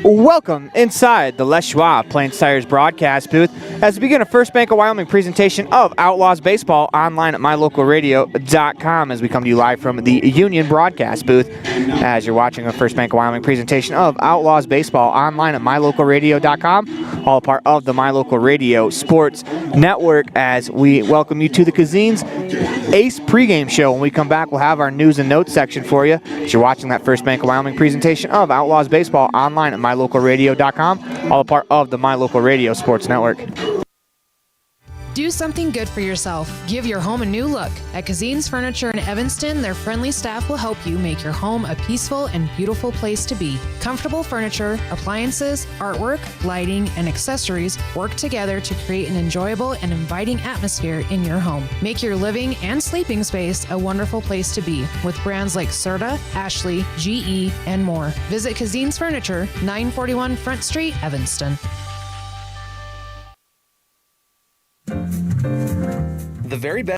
Welcome inside the Les Schwab Plains Tires broadcast booth as we begin a First Bank of Wyoming presentation of Outlaws Baseball online at mylocalradio.com as we come to you live from the Union broadcast booth as you're watching a First Bank of Wyoming presentation of Outlaws Baseball online at mylocalradio.com, all part of the My Local Radio Sports Network, as we welcome you to the Cazin's Ace pregame show. When we come back, we'll have our news and notes section for you as you're watching that First Bank of Wyoming presentation of Outlaws Baseball online at mylocalradio.com, all a part of the My Local Radio Sports Network. Do something good for yourself. Give your home a new look. At Cazin's Furniture in Evanston, their friendly staff will help you make your home a peaceful and beautiful place to be. Comfortable furniture, appliances, artwork, lighting, and accessories work together to create an enjoyable and inviting atmosphere in your home. Make your living and sleeping space a wonderful place to be with brands like Serta, Ashley, GE, and more. Visit Cazin's Furniture, 941 Front Street, Evanston. The very best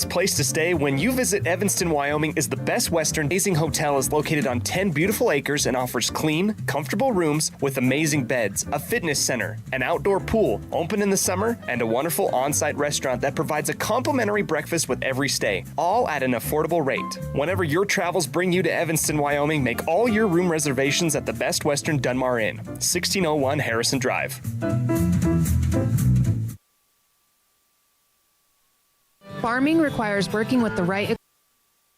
place to stay when you visit Evanston, Wyoming is the Best Western. Amazing Hotel is located on 10 beautiful acres and offers clean, comfortable rooms with amazing beds, a fitness center, an outdoor pool, open in the summer, and a wonderful on-site restaurant that provides a complimentary breakfast with every stay, all at an affordable rate. Whenever your travels bring you to Evanston, Wyoming, make all your room reservations at the Best Western Dunmar Inn, 1601 Harrison Drive. Farming requires working with the right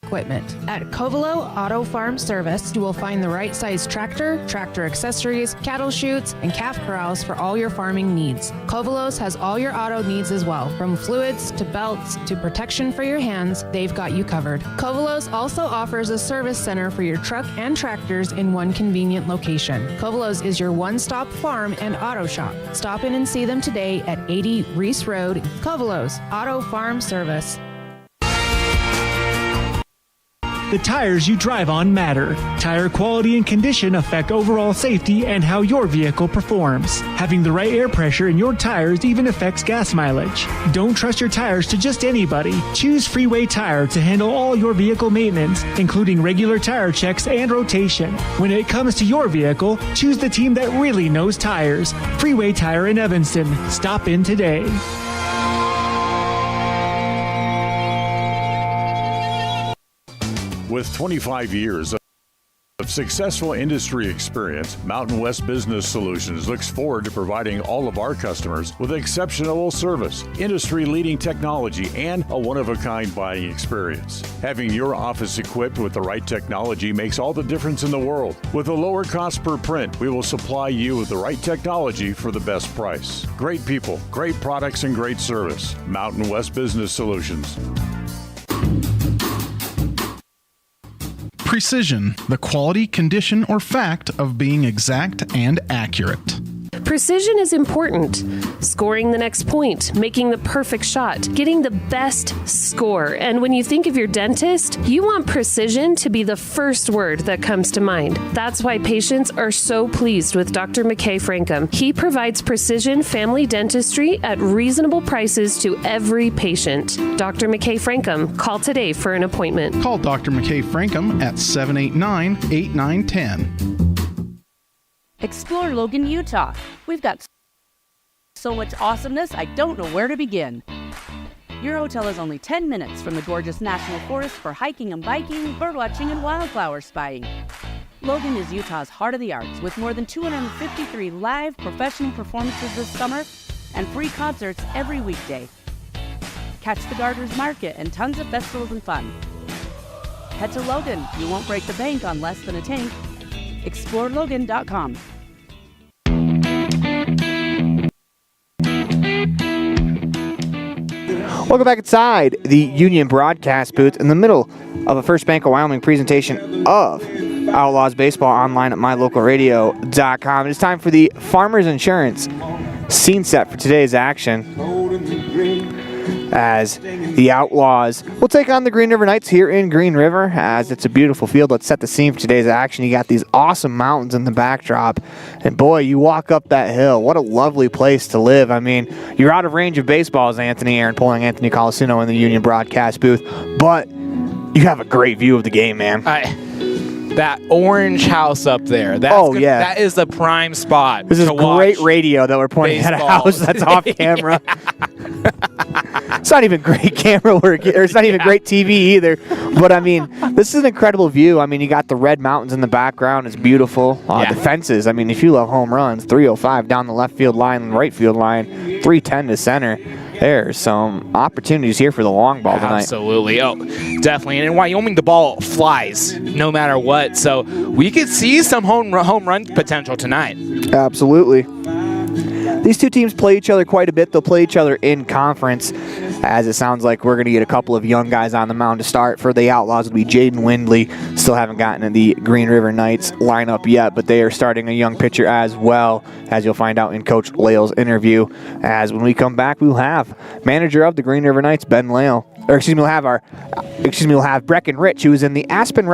equipment. At Covelo Auto Farm Service, you will find the right size tractor, tractor accessories, cattle chutes, and calf corrals for all your farming needs. Covelo's has all your auto needs as well. From fluids to belts to protection for your hands, they've got you covered. Covelo's also offers a service center for your truck and tractors in one convenient location. Covelo's is your one-stop farm and auto shop. Stop in and see them today at 80 Reese Road. Covelo's Auto Farm Service. The tires you drive on matter. Tire quality and condition affect overall safety and how your vehicle performs. Having the right air pressure in your tires even affects gas mileage. Don't trust your tires to just anybody. Choose Freeway Tire to handle all your vehicle maintenance, including regular tire checks and rotation. When it comes to your vehicle, choose the team that really knows tires. Freeway Tire in Evanston. Stop in today. With 25 years of successful industry experience, Mountain West Business Solutions looks forward to providing all of our customers with exceptional service, industry-leading technology, and a one-of-a-kind buying experience. Having your office equipped with the right technology makes all the difference in the world. With a lower cost per print, we will supply you with the right technology for the best price. Great people, great products, and great service. Mountain West Business Solutions. Precision, the quality, condition, or fact of being exact and accurate. Precision is important. Scoring the next point, making the perfect shot, getting the best score. And when you think of your dentist, you want precision to be the first word that comes to mind. That's why patients are so pleased with Dr. McKay Frankum. He provides precision family dentistry at reasonable prices to every patient. Dr. McKay Frankum, call today for an appointment. Call Dr. McKay Frankum at 789-8910. Explore Logan, Utah. We've got so much awesomeness, I don't know where to begin. Your hotel is only 10 minutes from the gorgeous National Forest for hiking and biking, birdwatching, and wildflower spying. Logan is Utah's heart of the arts with more than 253 live professional performances this summer and free concerts every weekday. Catch the Garters Market and tons of festivals and fun. Head to Logan. You won't break the bank on less than a tank. ExploreLogan.com. Welcome back inside the Union broadcast booth in the middle of a First Bank of Wyoming presentation of Outlaws Baseball online at mylocalradio.com. It's time for the Farmers Insurance scene set for today's action as the Outlaws will take on the Green River Knights here in Green River, as it's a beautiful field. Let's set the scene for today's action. You got these awesome mountains in the backdrop, and boy, you walk up that hill. What a lovely place to live. I mean, you're out of range of baseballs, Anthony Aaron pulling Anthony Colasuono in the Union broadcast booth, but you have a great view of the game, man. that orange house up there. That is the prime spot. This is to watch great radio that we're pointing at a house that's off camera. It's not even great camera work, or it's not even great TV either. But, I mean, this is an incredible view. I mean, you got the red mountains in the background. It's beautiful. The fences, I mean, if you love home runs, 305 down the left field line, right field line, 310 to center. There's some opportunities here for the long ball tonight. Absolutely. Oh, definitely. And in Wyoming, the ball flies no matter what. So we could see some home run potential tonight. Absolutely. These two teams play each other quite a bit. They'll play each other in conference, as it sounds like we're going to get a couple of young guys on the mound to start. For the Outlaws would be Jaden Windley. Still haven't gotten in the Green River Knights lineup yet, but they are starting a young pitcher as well, as you'll find out in Coach Lale's interview. As when we come back, we'll have manager of the Green River Knights, Ben Lale. We'll have Brecken Rich, who is in the Aspen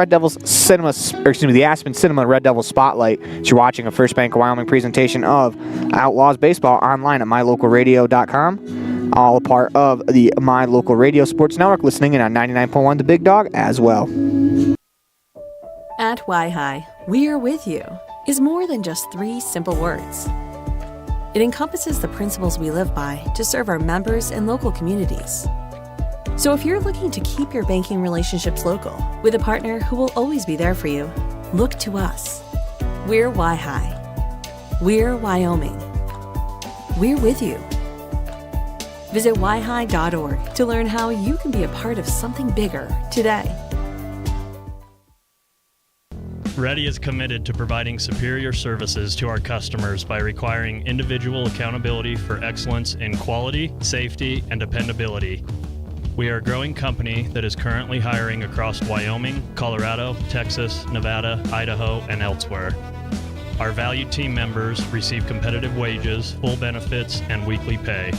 Cinema Red Devils Spotlight. You're watching a First Bank of Wyoming presentation of Outlaws Baseball online at mylocalradio.com. All a part of the My Local Radio Sports Network, listening in on 99.1 The Big Dog as well. At Y-Hi, we are with you is more than just 3 simple words. It encompasses the principles we live by to serve our members and local communities. So if you're looking to keep your banking relationships local with a partner who will always be there for you, look to us. We're Y-Hi. We're Wyoming. We're with you. Visit yhi.org to learn how you can be a part of something bigger today. Ready is committed to providing superior services to our customers by requiring individual accountability for excellence in quality, safety, and dependability. We are a growing company that is currently hiring across Wyoming, Colorado, Texas, Nevada, Idaho, and elsewhere. Our valued team members receive competitive wages, full benefits, and weekly pay.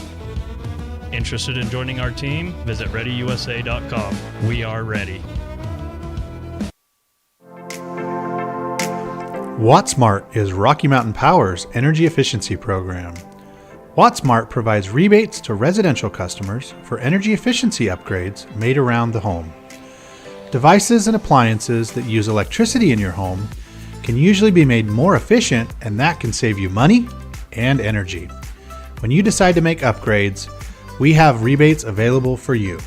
Interested in joining our team? Visit ReadyUSA.com. We are ready. WattSmart is Rocky Mountain Power's energy efficiency program. WattSmart provides rebates to residential customers for energy efficiency upgrades made around the home. Devices and appliances that use electricity in your home can usually be made more efficient, and that can save you money and energy. When you decide to make upgrades, we have rebates available for you.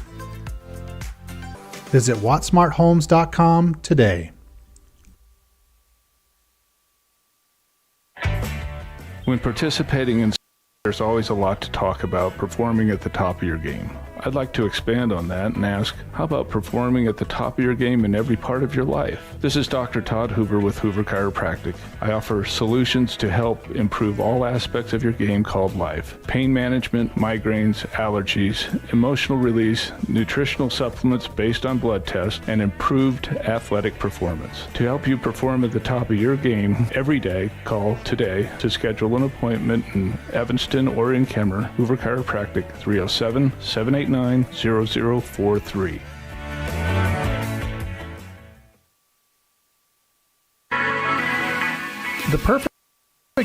Visit wattsmarthomes.com today. When participating in there's always a lot to talk about performing at the top of your game. I'd like to expand on that and ask, how about performing at the top of your game in every part of your life? This is Dr. Todd Hoover with Hoover Chiropractic. I offer solutions to help improve all aspects of your game called life. Pain management, migraines, allergies, emotional release, nutritional supplements based on blood tests, and improved athletic performance. To help you perform at the top of your game every day, call today to schedule an appointment in Evanston or in Kemmer. Hoover Chiropractic, 307-789-0043. The perfect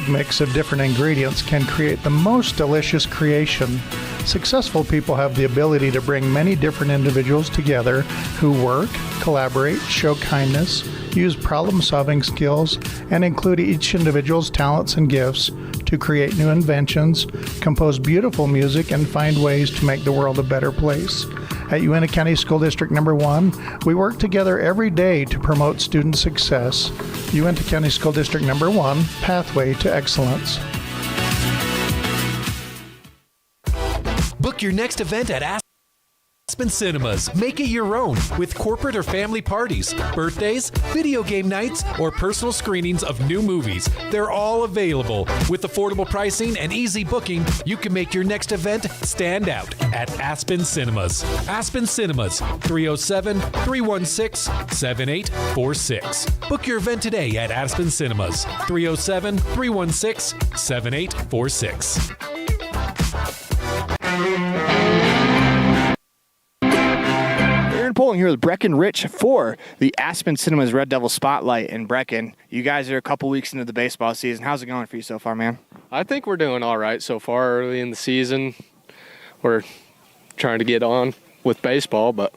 mix of different ingredients can create the most delicious creation. Successful people have the ability to bring many different individuals together who work, collaborate, show kindness, use problem-solving skills, and include each individual's talents and gifts to create new inventions, compose beautiful music, and find ways to make the world a better place. At Uintah County School District Number 1, we work together every day to promote student success. Uintah County School District Number 1, Pathway to Excellence. Book your next event at Aspen Cinemas. Make it your own with corporate or family parties, birthdays, video game nights, or personal screenings of new movies. They're all available. With affordable pricing and easy booking, you can make your next event stand out at Aspen Cinemas. Aspen Cinemas, 307-316-7846. Book your event today at Aspen Cinemas, 307-316-7846. Aaron Poling here with Brecken Rich for the Aspen Cinemas Red Devil Spotlight. And Brecken, you guys are a couple weeks into the baseball season. How's it going for you so far, man? I think we're doing all right so far early in the season. We're trying to get on with baseball, but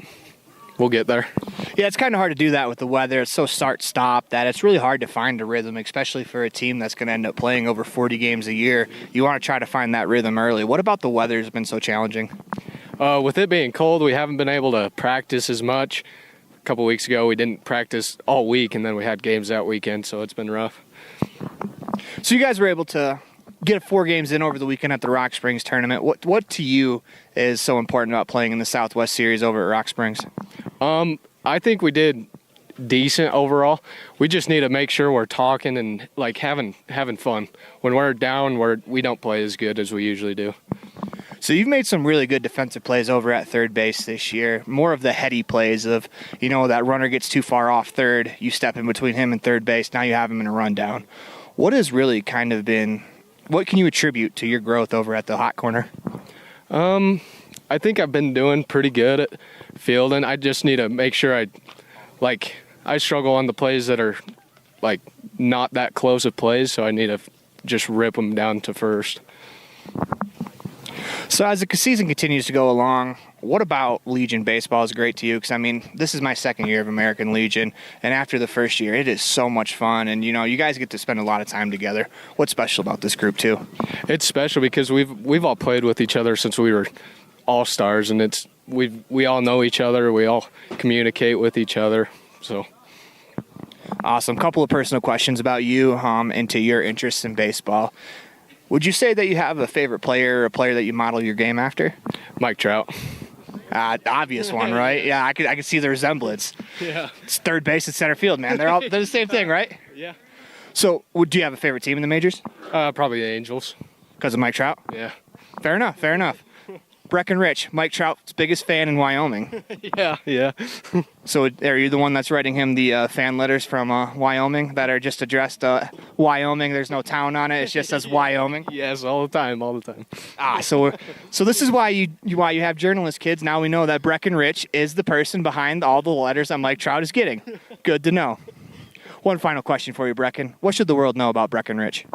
we'll get there. Yeah, it's kind of hard to do that with the weather. It's so start-stop that it's really hard to find a rhythm, especially for a team that's going to end up playing over 40 games a year. You want to try to find that rhythm early. What about the weather has been so challenging? With it being cold, we haven't been able to practice as much. A couple weeks ago, we didn't practice all week, and then we had games that weekend, so it's been rough. So you guys were able to get 4 games in over the weekend at the Rock Springs tournament. What to you is so important about playing in the Southwest Series over at Rock Springs? I think we did decent overall. We just need to make sure we're talking and like having fun. When we're down, we don't play as good as we usually do. So you've made some really good defensive plays over at third base this year. More of the heady plays of, that runner gets too far off third, you step in between him and third base, now you have him in a rundown. What has really kind of been, what can you attribute to your growth over at the hot corner? I think I've been doing pretty good at fielding. I just need to make sure I struggle on the plays that are like not that close of plays, so I need to just rip them down to first. So as the season continues to go along, what about Legion baseball is great to you? Because, this is my second year of American Legion, and after the first year, it is so much fun, and, you guys get to spend a lot of time together. What's special about this group, too? It's special because we've all played with each other since we were all-stars, and we all know each other. We all communicate with each other, so... Awesome. Couple of personal questions about you and to your interests in baseball. Would you say that you have a favorite player or a player that you model your game after? Mike Trout. Obvious one, right? Yeah, I could see the resemblance. Yeah. It's third base and center field, man. They're the same thing, right? Yeah. So, do you have a favorite team in the majors? Probably the Angels. Because of Mike Trout? Yeah. Fair enough. Breckenridge, Mike Trout's biggest fan in Wyoming. Yeah. So are you the one that's writing him the fan letters from Wyoming that are just addressed Wyoming? There's no town on it. It just says Wyoming. Yes, all the time. So this is why you have journalist kids. Now we know that Breckenridge is the person behind all the letters that Mike Trout is getting. Good to know. One final question for you, Brecken. What should the world know about Breckenridge?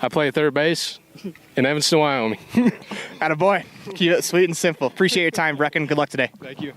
I play third base in Evanston, Wyoming. Attaboy. Keep it sweet and simple. Appreciate your time, Brecken. Good luck today. Thank you.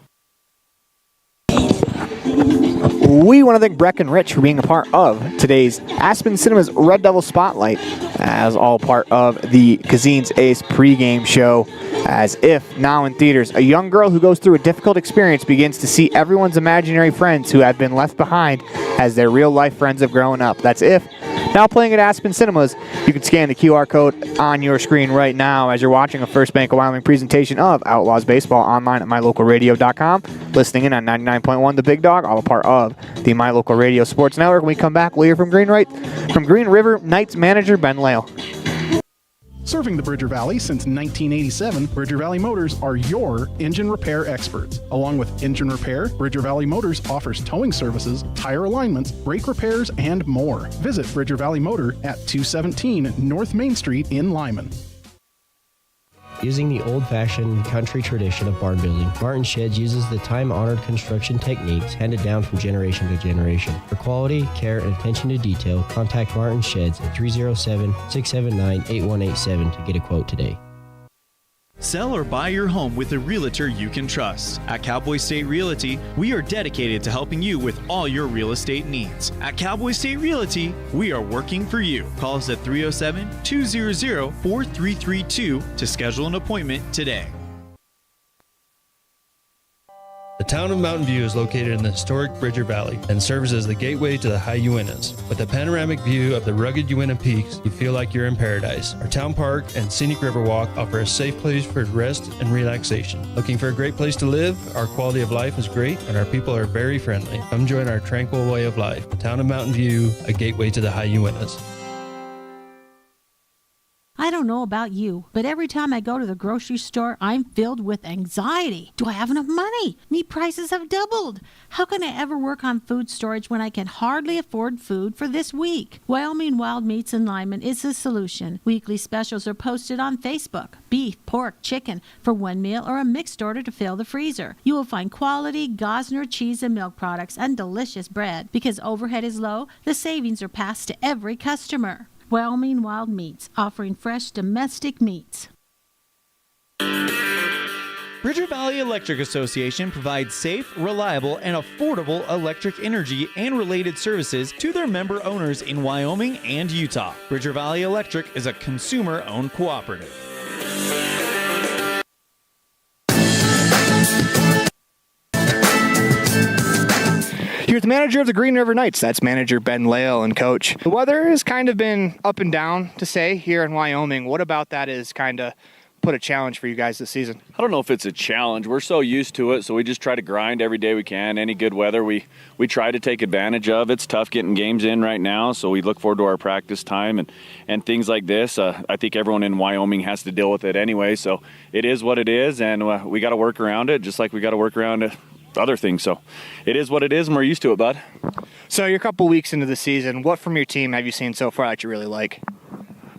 We want to thank Breckenridge for being a part of today's Aspen Cinema's Red Devil Spotlight, as all part of the Cazin's Ace pregame show. As if, now in theaters, a young girl who goes through a difficult experience begins to see everyone's imaginary friends who have been left behind as their real-life friends have grown up. That's If. Now playing at Aspen Cinemas. You can scan the QR code on your screen right now as you're watching a First Bank of Wyoming presentation of Outlaws Baseball online at mylocalradio.com. Listening in on 99.1 The Big Dog, all a part of the My Local Radio Sports Network. When we come back, we'll hear from Green River Knights manager Ben Lale. Serving the Bridger Valley since 1987, Bridger Valley Motors are your engine repair experts. Along with engine repair, Bridger Valley Motors offers towing services, tire alignments, brake repairs, and more. Visit Bridger Valley Motor at 217 North Main Street in Lyman. Using the old-fashioned country tradition of barn building, Martin Sheds uses the time-honored construction techniques handed down from generation to generation. For quality, care, and attention to detail, contact Martin Sheds at 307-679-8187 to get a quote today. Sell or buy your home with a realtor you can trust. At Cowboy State Realty, we are dedicated to helping you with all your real estate needs. At Cowboy State Realty, we are working for you. Call us at 307-200-4332 to schedule an appointment today. The town of Mountain View is located in the historic Bridger Valley and serves as the gateway to the high Uintas. With a panoramic view of the rugged Uinta peaks, you feel like you're in paradise. Our town park and scenic river walk offer a safe place for rest and relaxation. Looking for a great place to live? Our quality of life is great and our people are very friendly. Come join our tranquil way of life. The town of Mountain View, a gateway to the high Uintas. I don't know about you, but every time I go to the grocery store, I'm filled with anxiety. Do I have enough money? Meat prices have doubled. How can I ever work on food storage when I can hardly afford food for this week? Wyoming Wild Meats in Lyman is the solution. Weekly specials are posted on Facebook. Beef, pork, chicken for one meal or a mixed order to fill the freezer. You will find quality Gosner cheese and milk products and delicious bread. Because overhead is low, the savings are passed to every customer. Wyoming Wild Meats, offering fresh domestic meats. Bridger Valley Electric Association provides safe, reliable, and affordable electric energy and related services to their member owners in Wyoming and Utah. Bridger Valley Electric is a consumer-owned cooperative. Here's the manager of the Green River Knights. That's manager Ben Lael. And coach, the weather has kind of been up and down, to say, here in Wyoming. What about that is kind of put a challenge for you guys this season? I don't know if it's a challenge. We're so used to it, so we just try to grind every day we can. Any good weather we try to take advantage of. It's tough getting games in right now, so we look forward to our practice time and things like this. I think everyone in Wyoming has to deal with it anyway, so it is what it is, and we got to work around it just like we got to work around other things. So it is what it is, and we're used to it, bud. So you're a couple weeks into the season. What from your team have you seen so far that you really like?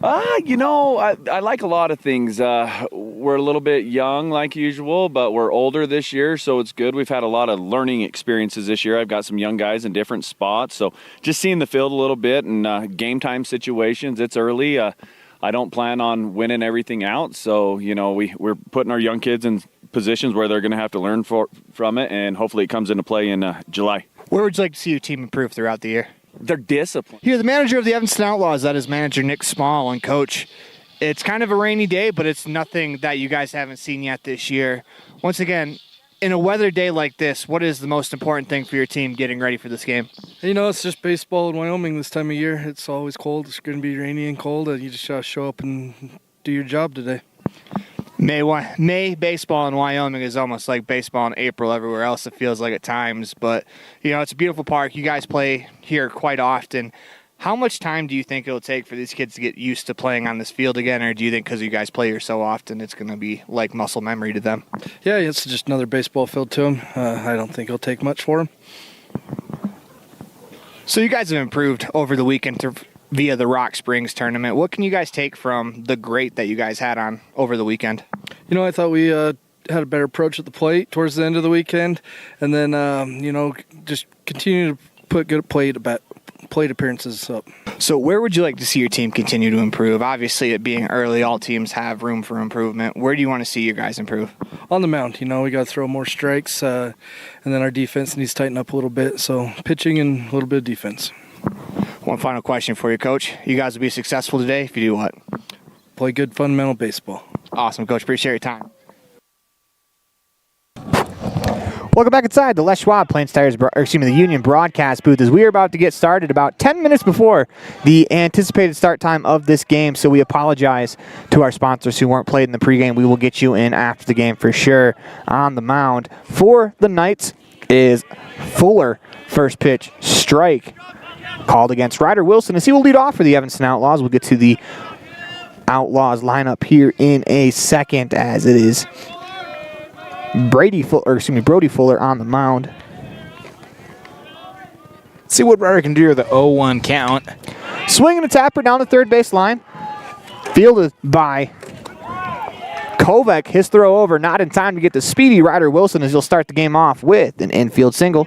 I like a lot of things. We're a little bit young like usual, but we're older this year, so it's good. We've had a lot of learning experiences this year. I've got some young guys in different spots, so just seeing the field a little bit and game time situations. It's early. I don't plan on winning everything out, so we're putting our young kids in positions where they're going to have to learn from it, and hopefully it comes into play in July. Where would you like to see your team improve throughout the year? Their discipline. Here, the manager of the Evanston Outlaws, that is manager Nick Small. And coach, it's kind of a rainy day, but it's nothing that you guys haven't seen yet this year. Once again, in a weather day like this, what is the most important thing for your team getting ready for this game? It's just baseball in Wyoming this time of year. It's always cold. It's going to be rainy and cold, and you just got to show up and do your job today. May baseball in Wyoming is almost like baseball in April everywhere else, it feels like at times. But, it's a beautiful park. You guys play here quite often. How much time do you think it'll take for these kids to get used to playing on this field again? Or do you think because you guys play here so often, it's going to be like muscle memory to them? Yeah, it's just another baseball field to them. I don't think it'll take much for them. So you guys have improved over the weekend via the Rock Springs tournament. What can you guys take from the great that you guys had on over the weekend? I thought we had a better approach at the plate towards the end of the weekend, and then just continue to put good plate appearances up. So where would you like to see your team continue to improve? Obviously, it being early, all teams have room for improvement. Where do you want to see you guys improve? On the mound. We got to throw more strikes, and then our defense needs to tighten up a little bit. So pitching and a little bit of defense. One final question for you, Coach. You guys will be successful today if you do what? Play good fundamental baseball. Awesome, Coach. Appreciate your time. Welcome back inside the Les Schwab the Union broadcast booth as we are about to get started about 10 minutes before the anticipated start time of this game. So we apologize to our sponsors who weren't played in the pregame. We will get you in after the game for sure. On the mound for the Knights is Fuller. First pitch, strike. Called against Ryder Wilson as he will lead off for the Evanston Outlaws. We'll get to the Outlaws lineup here in a second as it is Brody Fuller on the mound. See what Ryder can do with the 0-1 count. Swinging a tapper down the third base line. Fielded by Kovac. His throw over, not in time to get the speedy Ryder Wilson as he'll start the game off with an infield single.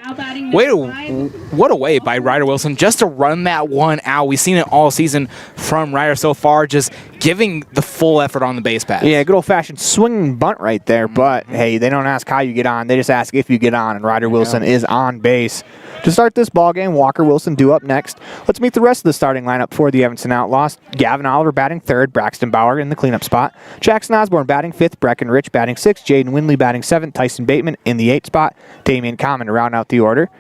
What a way by Ryder Wilson just to run that one out. We've seen it all season from Ryder so far, just giving the full effort on the base pass. Yeah, good old-fashioned swinging bunt right there, but hey, they don't ask how you get on. They just ask if you get on, and Ryder Wilson is on base. To start this ball game, Walker Wilson due up next. Let's meet the rest of the starting lineup for the Evanston Outlaws. Gavin Oliver batting third, Braxton Bauer in the cleanup spot. Jackson Osborne batting fifth, Breckenridge batting sixth, Jaden Windley batting seventh, Tyson Bateman in the 8th spot, Damian Common to round out the order.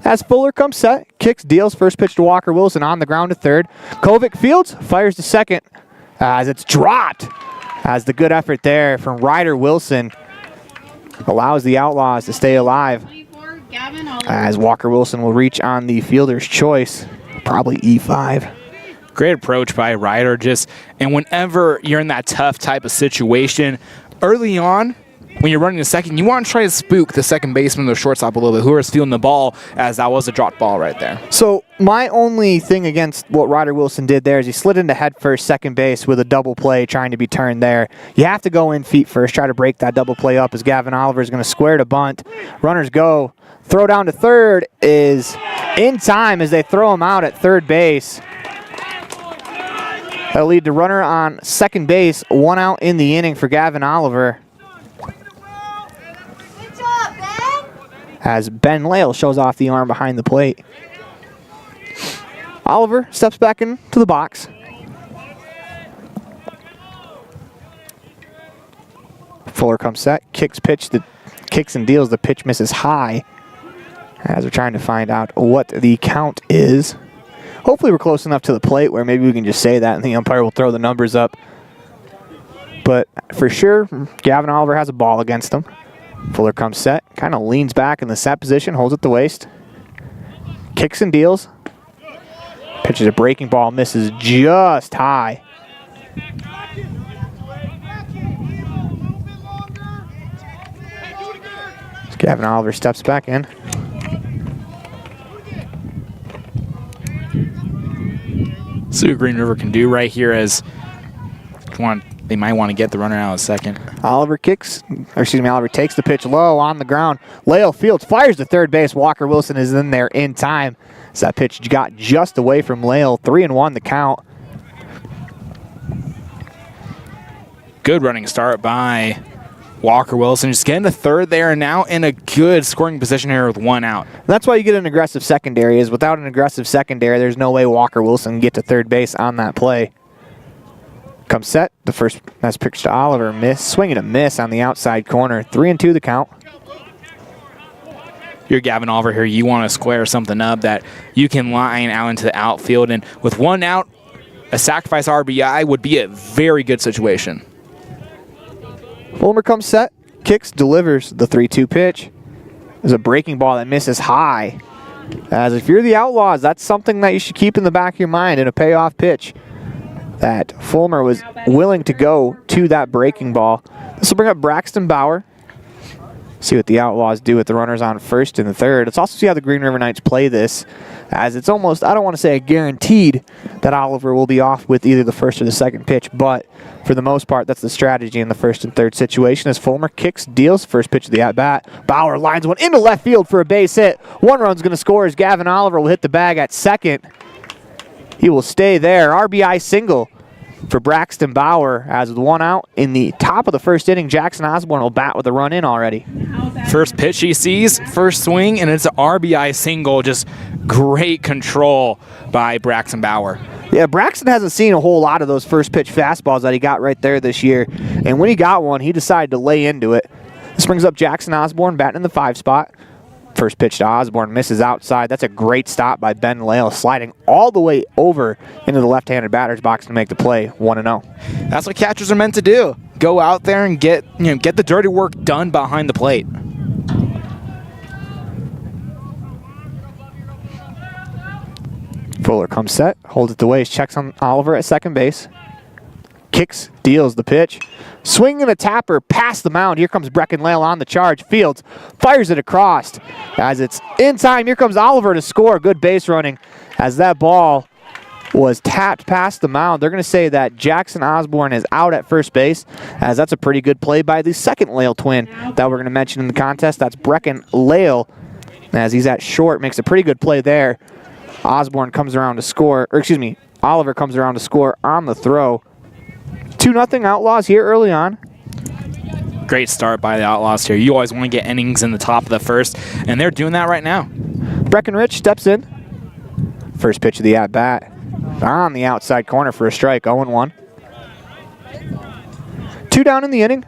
As Fuller comes set, kicks, deals, first pitch to Walker Wilson on the ground to third. Kovac fields, fires to second as it's dropped. As the good effort there from Ryder Wilson allows the Outlaws to stay alive. As Walker Wilson will reach on the fielder's choice, probably E5. Great approach by Ryder. And whenever you're in that tough type of situation, early on, when you're running a second, you want to try to spook the second baseman or the shortstop a little bit, who is feeling the ball, as that was a dropped ball right there. So my only thing against what Ryder Wilson did there is he slid into head first, second base with a double play trying to be turned there. You have to go in feet first, try to break that double play up as Gavin Oliver is going to square to bunt. Runners go. Throw down to third is in time as they throw him out at third base. That'll lead to runner on second base, one out in the inning for Gavin Oliver. as Ben Lale shows off the arm behind the plate. Oliver steps back into the box. Fuller comes set, kicks and deals. The pitch misses high as we're trying to find out what the count is. Hopefully we're close enough to the plate where maybe we can just say that and the umpire will throw the numbers up. But for sure, Gavin Oliver has a ball against him. Fuller comes set, kind of leans back in the set position, holds at the waist. Kicks and deals. Pitches a breaking ball, misses just high. As Gavin Oliver steps back in. See what Green River can do right here as they might want to get the runner out in a second. Oliver takes the pitch low on the ground. Lale fields, fires to third base. Walker Wilson is in there in time. So that pitch got just away from Lale. 3-1 the count. Good running start by Walker Wilson. Just getting to third there and now in a good scoring position here with one out. That's why you get an aggressive secondary, is without an aggressive secondary, there's no way Walker Wilson can get to third base on that play. Comes set. The first nice pitch to Oliver. Miss. Swing and a miss on the outside corner. 3-2 the count. You're Gavin Oliver here. You want to square something up that you can line out into the outfield. And with one out, a sacrifice RBI would be a very good situation. Fulmer comes set. Kicks, delivers the 3-2 pitch. There's a breaking ball that misses high. As if you're the Outlaws, that's something that you should keep in the back of your mind in a payoff pitch. That Fulmer was willing to go to that breaking ball. This will bring up Braxton Bauer. See what the Outlaws do with the runners on first and the third. Let's also see how the Green River Knights play this, as it's almost, I don't want to say guaranteed that Oliver will be off with either the first or the second pitch, but for the most part, that's the strategy in the first and third situation as Fulmer kicks, deals, first pitch of the at-bat. Bauer lines one into left field for a base hit. One run's going to score as Gavin Oliver will hit the bag at second. He will stay there. RBI single for Braxton Bauer as with one out in the top of the first inning. Jackson Osborne will bat with a run in already. First pitch he sees, first swing, and it's an RBI single. Just great control by Braxton Bauer. Yeah, Braxton hasn't seen a whole lot of those first pitch fastballs that he got right there this year. And when he got one, he decided to lay into it. This brings up Jackson Osborne batting in the 5 spot. First pitch to Osborne, misses outside. That's a great stop by Ben Lale, sliding all the way over into the left-handed batter's box to make the play. 1-0. That's what catchers are meant to do. Go out there and get the dirty work done behind the plate. Fuller comes set, holds it to waist, checks on Oliver at second base. Kicks, deals the pitch. Swing and a tapper past the mound. Here comes Brecken Lale on the charge. Fields fires it across. As it's in time, here comes Oliver to score. Good base running as that ball was tapped past the mound. They're going to say that Jackson Osborne is out at first base, as that's a pretty good play by the second Lale twin that we're going to mention in the contest. That's Brecken Lale. As he's at short, makes a pretty good play there. Osborne comes around to score, Oliver comes around to score on the throw. 2-0 Outlaws here early on. Great start by the Outlaws here. You always want to get innings in the top of the first, and they're doing that right now. Breckenridge steps in. First pitch of the at-bat. On the outside corner for a strike, 0-1. 2 down in the inning.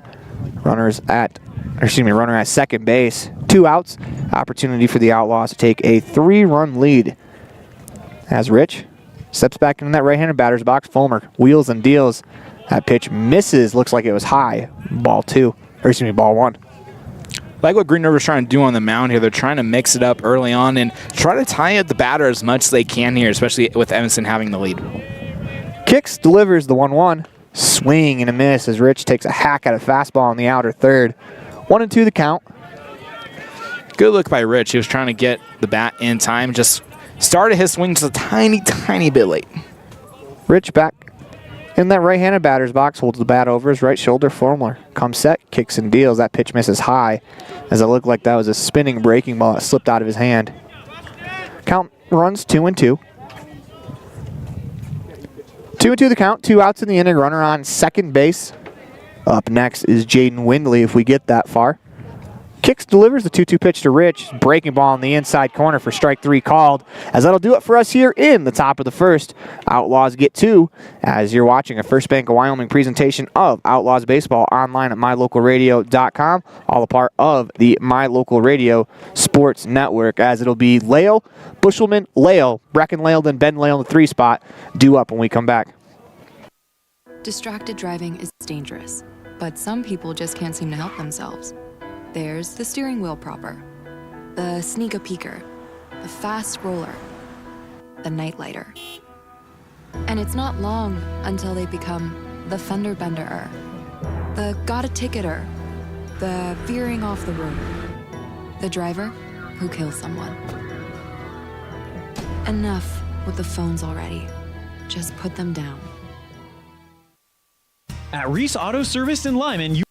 Runner at second base. 2 outs. Opportunity for the Outlaws to take a 3-run lead. As Rich steps back in that right-handed batter's box. Fulmer wheels and deals. That pitch misses. Looks like it was high. Ball 1. Like what Green River's trying to do on the mound here. They're trying to mix it up early on and try to tie up the batter as much as they can here, especially with Evanston having the lead. Kicks, delivers the 1-1. Swing and a miss as Rich takes a hack at a fastball on the outer third. 1-2 the count. Good look by Rich. He was trying to get the bat in time. Just started his swing just a tiny bit late. Rich back in that right-handed batter's box, holds the bat over his right shoulder. Fulmer comes set, kicks and deals. That pitch misses high, as it looked like that was a spinning breaking ball that slipped out of his hand. Count runs 2-2. 2-2 the count. 2 outs in the inning. Runner on second base. Up next is Jaden Windley if we get that far. Kicks, delivers the 2-2 pitch to Rich. Breaking ball in the inside corner for strike 3 called. As that'll do it for us here in the top of the first. Outlaws get 2 as you're watching a First Bank of Wyoming presentation of Outlaws Baseball online at mylocalradio.com. All a part of the My Local Radio Sports Network, as it'll be Lael, Bushelman, Lael, Brecken Lael, then Ben Lael in the 3 spot. Due up when we come back. Distracted driving is dangerous, but some people just can't seem to help themselves. There's the steering wheel propper, the sneak-a-peeker, the fast roller, the nightlighter. And it's not long until they become the fender bender-er, the got-a-ticketer, the veering off the road, the driver who kills someone. Enough with the phones already. Just put them down. At Reese Auto Service in Lyman, you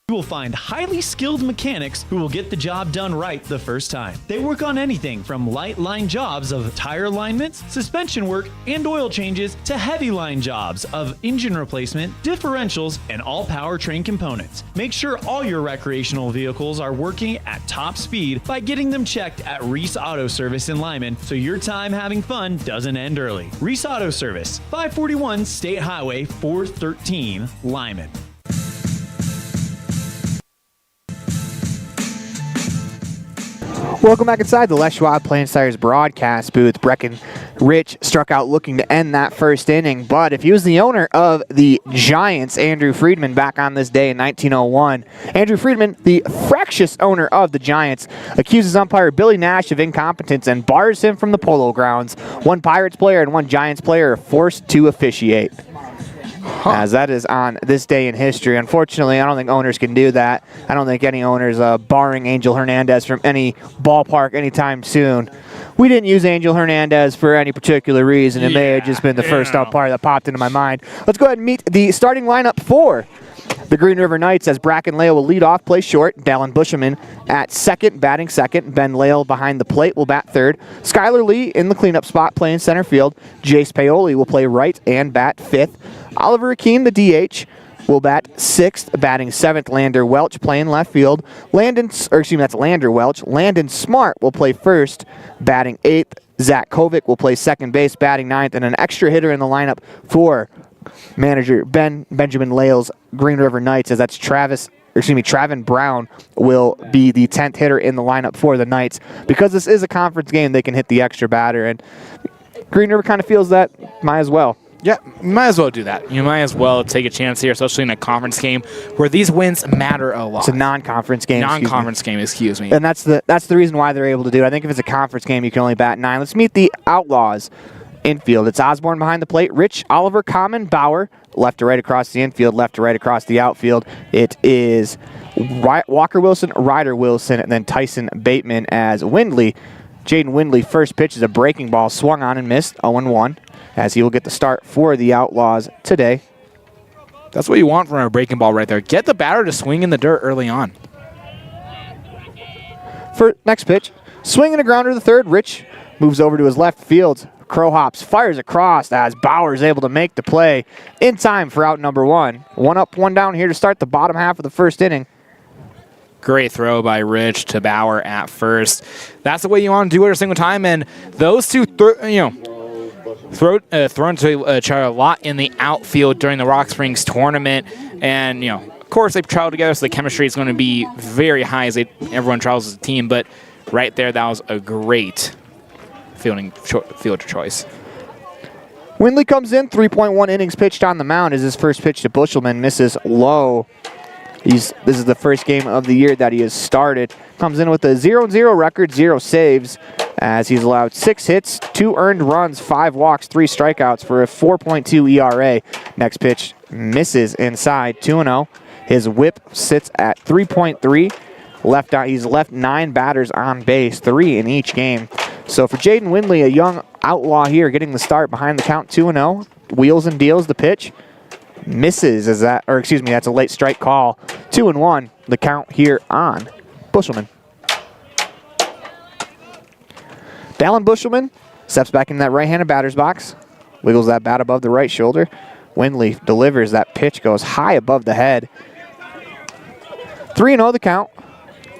will find highly skilled mechanics who will get the job done right the first time. They work on anything from light line jobs of tire alignments, suspension work, and oil changes to heavy line jobs of engine replacement, differentials, and all powertrain components. Make sure all your recreational vehicles are working at top speed by getting them checked at Reese Auto Service in Lyman so your time having fun doesn't end early. Reese Auto Service, 541 State Highway 413, Lyman. Welcome back inside the Les Schwab Plain Sires broadcast booth. Brecken Rich struck out looking to end that first inning, but if he was the owner of the Giants, Andrew Friedman, back on this day in 1901, Andrew Friedman, the fractious owner of the Giants, accuses umpire Billy Nash of incompetence and bars him from the polo grounds. One Pirates player and one Giants player are forced to officiate. As that is on this day in history. Unfortunately, I don't think owners can do that. I don't think any owners barring Angel Hernandez from any ballpark anytime soon. We didn't use Angel Hernandez for any particular reason. It may have just been the first umpire that popped into my mind. Let's go ahead and meet the starting lineup for the Green River Knights, as Brecken Lael will lead off, play short. Dallin Bushelman at second, batting second. Ben Lael behind the plate will bat third. Skylar Lee in the cleanup spot playing center field. Jace Paoli will play right and bat fifth. Oliver Akeem, the DH, will bat sixth, batting seventh. Lander Welch playing left field. That's Lander Welch. Landon Smart will play first, batting eighth. Zach Kovic will play second base, batting ninth, and an extra hitter in the lineup for manager Benjamin Lael's Green River Knights, as that's Travin Brown will be the 10th hitter in the lineup for the Knights. Because this is a conference game, they can hit the extra batter, and Green River kind of feels that, might as well. Yeah, you might as well do that. You might as well take a chance here, especially in a conference game where these wins matter a lot. It's a non-conference game. Excuse me. And that's the reason why they're able to do it. I think if it's a conference game, you can only bat 9. Let's meet the Outlaws infield. It's Osborne behind the plate. Rich, Oliver, Common, Bauer, left to right across the infield, left to right across the outfield. It is Walker Wilson, Ryder Wilson, and then Tyson Bateman as Windley. Jaden Windley, first pitch is a breaking ball, swung on and missed, 0-1, as he will get the start for the Outlaws today. That's what you want from a breaking ball right there. Get the batter to swing in the dirt early on. For next pitch, swinging a grounder to the third. Rich moves over to his left field. Crow hops, fires across as Bauer is able to make the play in time for out number 1. 1 up, 1 down here to start the bottom half of the first inning. Great throw by Rich to Bauer at first. That's the way you want to do it every single time, and those two, thrown to each other a lot in the outfield during the Rock Springs tournament, and of course they've traveled together, so the chemistry is going to be very high as everyone travels as a team. But right there, that was a great fielder choice. Windley comes in, 3.1 innings pitched on the mound as his first pitch to Bushelman misses low. This is the first game of the year that he has started. Comes in with a 0-0 record, 0 saves, as he's allowed 6 hits, 2 earned runs, 5 walks, 3 strikeouts for a 4.2 ERA. Next pitch misses inside, 2-0. His whip sits at 3.3. He's left 9 batters on base, 3 in each game. So for Jaden Windley, a young outlaw here, getting the start behind the count, 2-0. Wheels and deals the pitch. Misses that's a late strike call. 2-1, the count here on Bushelman. Dallin Bushelman steps back in that right-handed batter's box. Wiggles that bat above the right shoulder. Windley delivers. That pitch goes high above the head. 3-0 the count.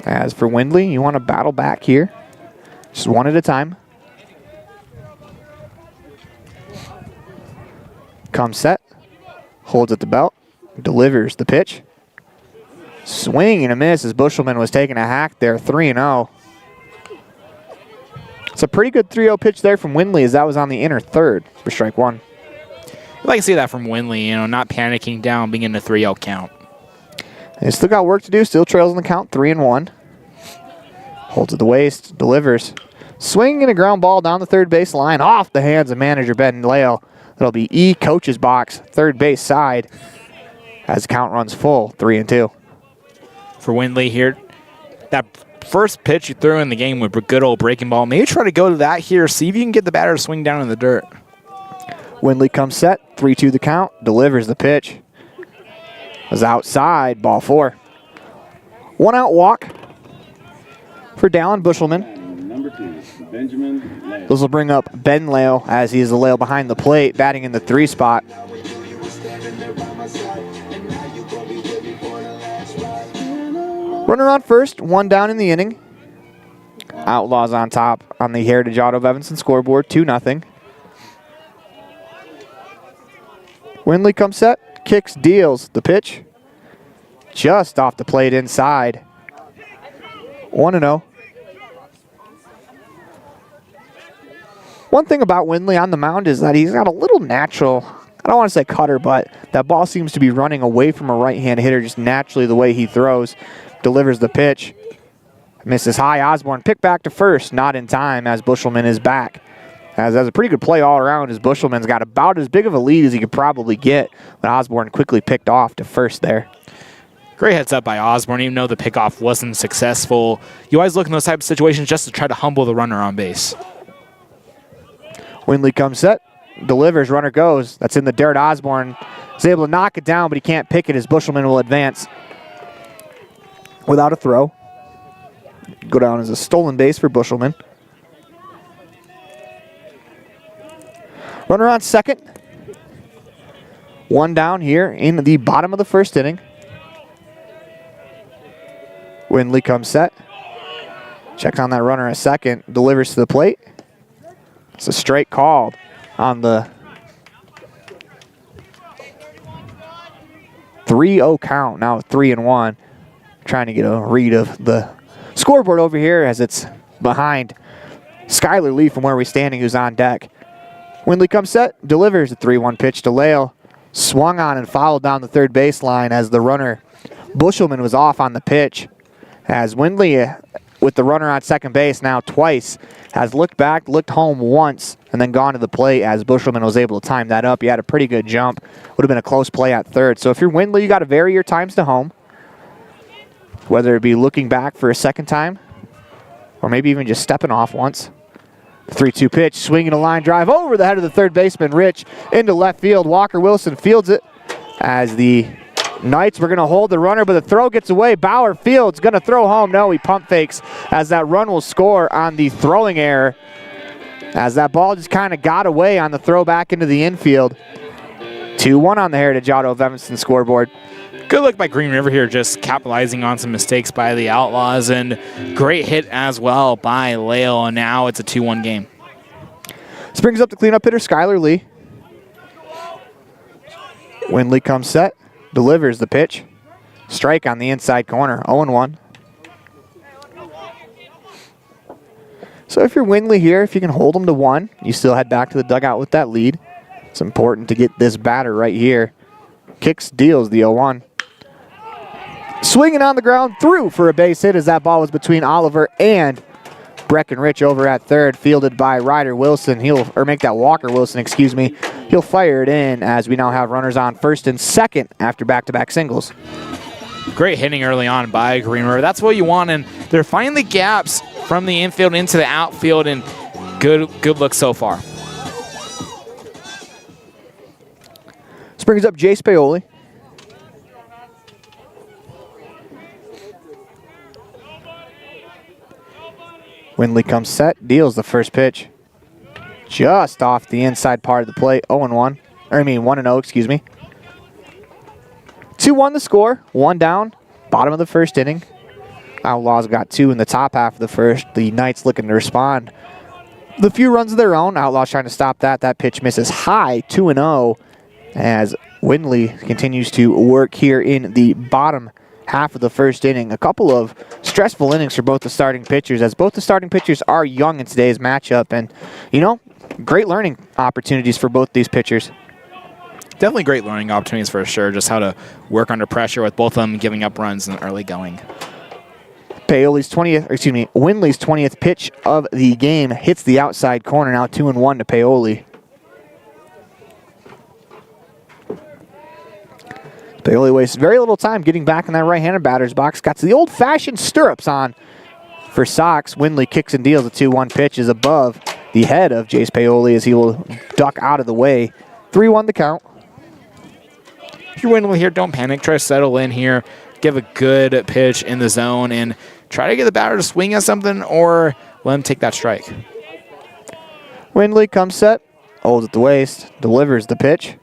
As for Windley, you want to battle back here. Just one at a time. Comes set. Holds at the belt. Delivers the pitch. Swing and a miss as Bushelman was taking a hack there. 3-0. It's a pretty good 3-0 pitch there from Windley as that was on the inner third for strike one. I'd like to see that from Windley, not panicking down, being in a 3-0 count. They still got work to do. Still trails in the count, 3-1. Holds at the waist, delivers. Swing and a ground ball down the third base line off the hands of manager Ben Lale. That'll be E coach's box, third base side, as the count runs full, 3-2. For Windley here, that first pitch you threw in the game with a good old breaking ball. Maybe try to go to that here, see if you can get the batter to swing down in the dirt. Windley comes set, 3-2 the count, delivers the pitch. Was outside, ball 4. 1 out walk for Dallin Bushelman. Number 2, Benjamin Lale. This will bring up Ben Lale as he is the Lale behind the plate, batting in the 3 spot. Runner on first, 1 down in the inning. Outlaws on top on the Heritage Auto of Evanston scoreboard, 2-0. Windley comes set, kicks, deals the pitch. Just off the plate inside. 1-0. One thing about Windley on the mound is that he's got a little natural, I don't want to say cutter, but that ball seems to be running away from a right-hand hitter just naturally the way he throws. Delivers the pitch. Misses high. Osborne picked back to first, not in time as Bushelman is back. As that's a pretty good play all around as Bushelman's got about as big of a lead as he could probably get, but Osborne quickly picked off to first there. Great heads up by Osborne, even though the pickoff wasn't successful. You always look in those type of situations just to try to humble the runner on base. Windley comes set, delivers, runner goes. That's in the dirt. Osborne is able to knock it down, but he can't pick it as Bushelman will advance without a throw. Go down as a stolen base for Bushelman. Runner on second. 1 down here in the bottom of the first inning. Windley comes set. Checks on that runner a second. Delivers to the plate. It's a straight called on the 3-0 count. Now 3-1. Trying to get a read of the scoreboard over here as it's behind Skylar Lee from where we're standing, who's on deck. Windley comes set, delivers a 3-1 pitch to Lale. Swung on and fouled down the third baseline as the runner, Bushelman, was off on the pitch. As Windley, with the runner on second base now twice, has looked back, looked home once, and then gone to the plate as Bushelman was able to time that up. He had a pretty good jump. Would have been a close play at third. So if you're Windley, you got to vary your times to home. Whether it be looking back for a second time or maybe even just stepping off once. 3-2 pitch, swinging a line drive over the head of the third baseman, Rich, into left field. Walker Wilson fields it as the Knights were going to hold the runner, but the throw gets away. Bauer fields, going to throw home. No, he pump fakes as that run will score on the throwing error as that ball just kind of got away on the throw back into the infield. 2-1 on the Heritage Auto of Evanston scoreboard. Good look by Green River here, just capitalizing on some mistakes by the Outlaws, and great hit as well by Lale, and now it's a 2-1 game. This brings up the cleanup hitter, Skylar Lee. Windley comes set, delivers the pitch. Strike on the inside corner, 0-1. So if you're Windley here, if you can hold them to 1, you still head back to the dugout with that lead. It's important to get this batter right here. Kicks, deals the 0-1. Swinging on the ground, through for a base hit as that ball was between Oliver and Breckenridge over at third, fielded by Ryder Wilson. Make that Walker Wilson, excuse me. He'll fire it in as we now have runners on first and second after back-to-back singles. Great hitting early on by Green River. That's what you want, and they're finding the gaps from the infield into the outfield, and good look so far. This brings up Jace Paoli. Windley comes set, deals the first pitch. Just off the inside part of the plate, 1-0, excuse me. 2-1 the score, 1 down, bottom of the first inning. Outlaws got 2 in the top half of the first. The Knights looking to respond. The few runs of their own. Outlaws trying to stop that. That pitch misses high, 2-0, as Windley continues to work here in the bottom half of the first inning. A couple of stressful innings for both the starting pitchers, as both the starting pitchers are young in today's matchup. And, you know, great learning opportunities for both these pitchers. Definitely great learning opportunities for sure, just how to work under pressure with both of them giving up runs in the early going. Windley's 20th pitch of the game hits the outside corner. Now 2-1 to Paoli. Paoli wastes very little time getting back in that right-handed batter's box. Got the old-fashioned stirrups on for Sox. Windley kicks and deals. A 2-1 pitch is above the head of Jace Paoli as he will duck out of the way. 3-1 the count. If you're Windley here, don't panic. Try to settle in here. Give a good pitch in the zone and try to get the batter to swing at something or let him take that strike. Windley comes set, holds at the waist, delivers the pitch,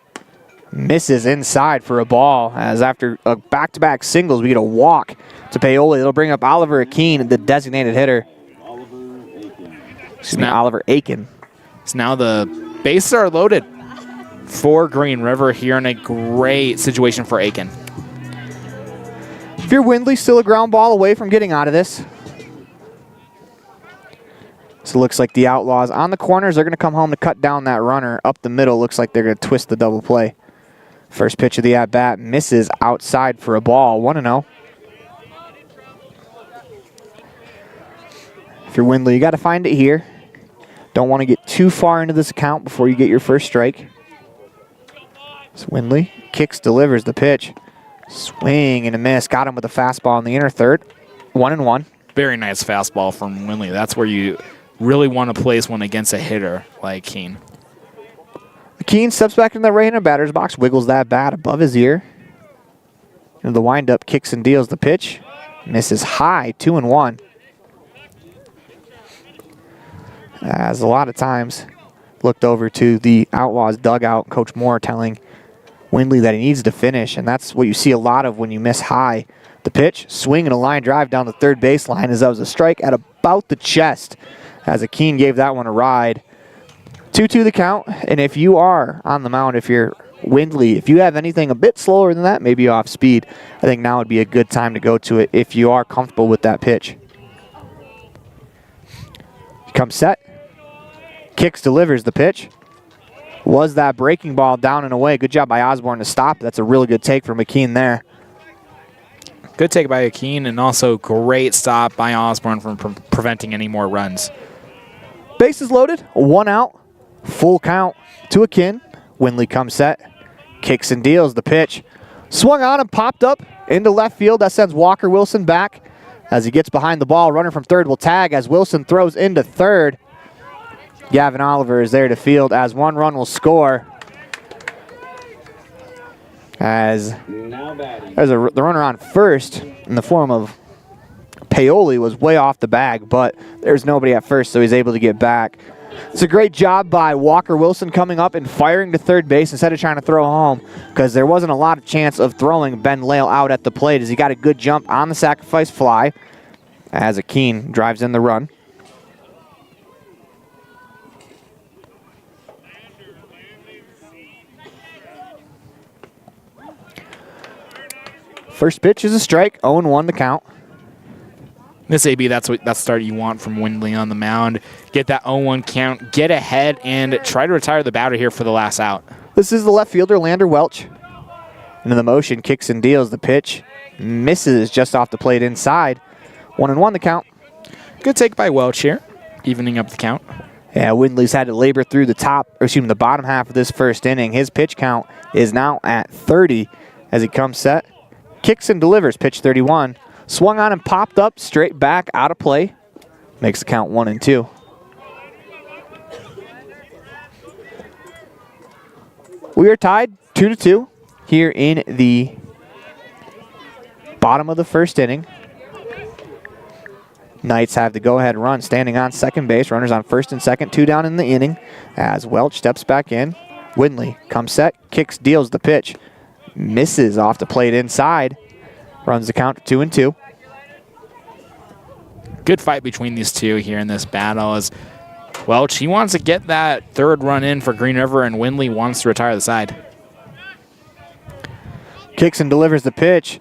misses inside for a ball, as after a back-to-back singles, we get a walk to Paoli. It'll bring up Oliver Akeen, the designated hitter. Oliver Aiken. So now the bases are loaded for Green River here in a great situation for Aiken. If you're Windley, still a ground ball away from getting out of this. So it looks like the Outlaws on the corners are going to come home to cut down that runner. Up the middle, looks like they're going to twist the double play. First pitch of the at-bat misses outside for a ball, 1-0. If you're Windley, you got to find it here. Don't want to get too far into this account before you get your first strike. So Windley kicks, delivers the pitch. Swing and a miss. Got him with a fastball in the inner third. 1-1. Very nice fastball from Windley. That's where you really want to place one against a hitter like Keene. Keene steps back in the right-handed batter's box, wiggles that bat above his ear. And the windup kicks and deals the pitch. Misses high, 2-1. As a lot of times looked over to the Outlaws dugout, Coach Moore telling Windley that he needs to finish, and that's what you see a lot of when you miss high. The pitch, swing and a line drive down the third baseline, as that was a strike at about the chest, as Akeen gave that one a ride. 2-2 the count, and if you are on the mound, if you're Windley, if you have anything a bit slower than that, maybe off speed, I think now would be a good time to go to it if you are comfortable with that pitch. Comes set, kicks, delivers the pitch. Was that breaking ball down and away? Good job by Osborne to stop. That's a really good take from McKean there. Good take by Akeen, and also great stop by Osborne from preventing any more runs. Bases loaded, 1 out, full count to Akeen. Windley comes set, kicks and deals the pitch. Swung on and popped up into left field. That sends Walker Wilson back as he gets behind the ball. Runner from third will tag as Wilson throws into third. Gavin Oliver is there to field as 1 run will score. As there's the runner on first in the form of Paoli was way off the bag, but there's nobody at first, so he's able to get back. It's a great job by Walker Wilson coming up and firing to third base instead of trying to throw home, because there wasn't a lot of chance of throwing Ben Lale out at the plate, as he got a good jump on the sacrifice fly as Akeen drives in the run. First pitch is a strike, 0-1 the count. This AB, that's the start you want from Windley on the mound. Get that 0-1 count, get ahead, and try to retire the batter here for the last out. This is the left fielder, Lander Welch. Into the motion, kicks and deals the pitch. Misses just off the plate inside. 1-1 the count. Good take by Welch here, evening up the count. Yeah, Windley's had to labor through the bottom half of this first inning. His pitch count is now at 30 as he comes set. Kicks and delivers, pitch 31. Swung on and popped up, straight back, out of play. Makes the count 1-2. We are tied 2-2 here in the bottom of the first inning. Knights have the go-ahead run standing on second base. Runners on first and second, 2 down in the inning as Welch steps back in. Windley comes set, kicks, deals the pitch. Misses off the plate inside. Runs the count to 2-2. good fight between these two here in this battle as Welch, he wants to get that third run in for Green River, and Windley wants to retire the side. Kicks and delivers the pitch.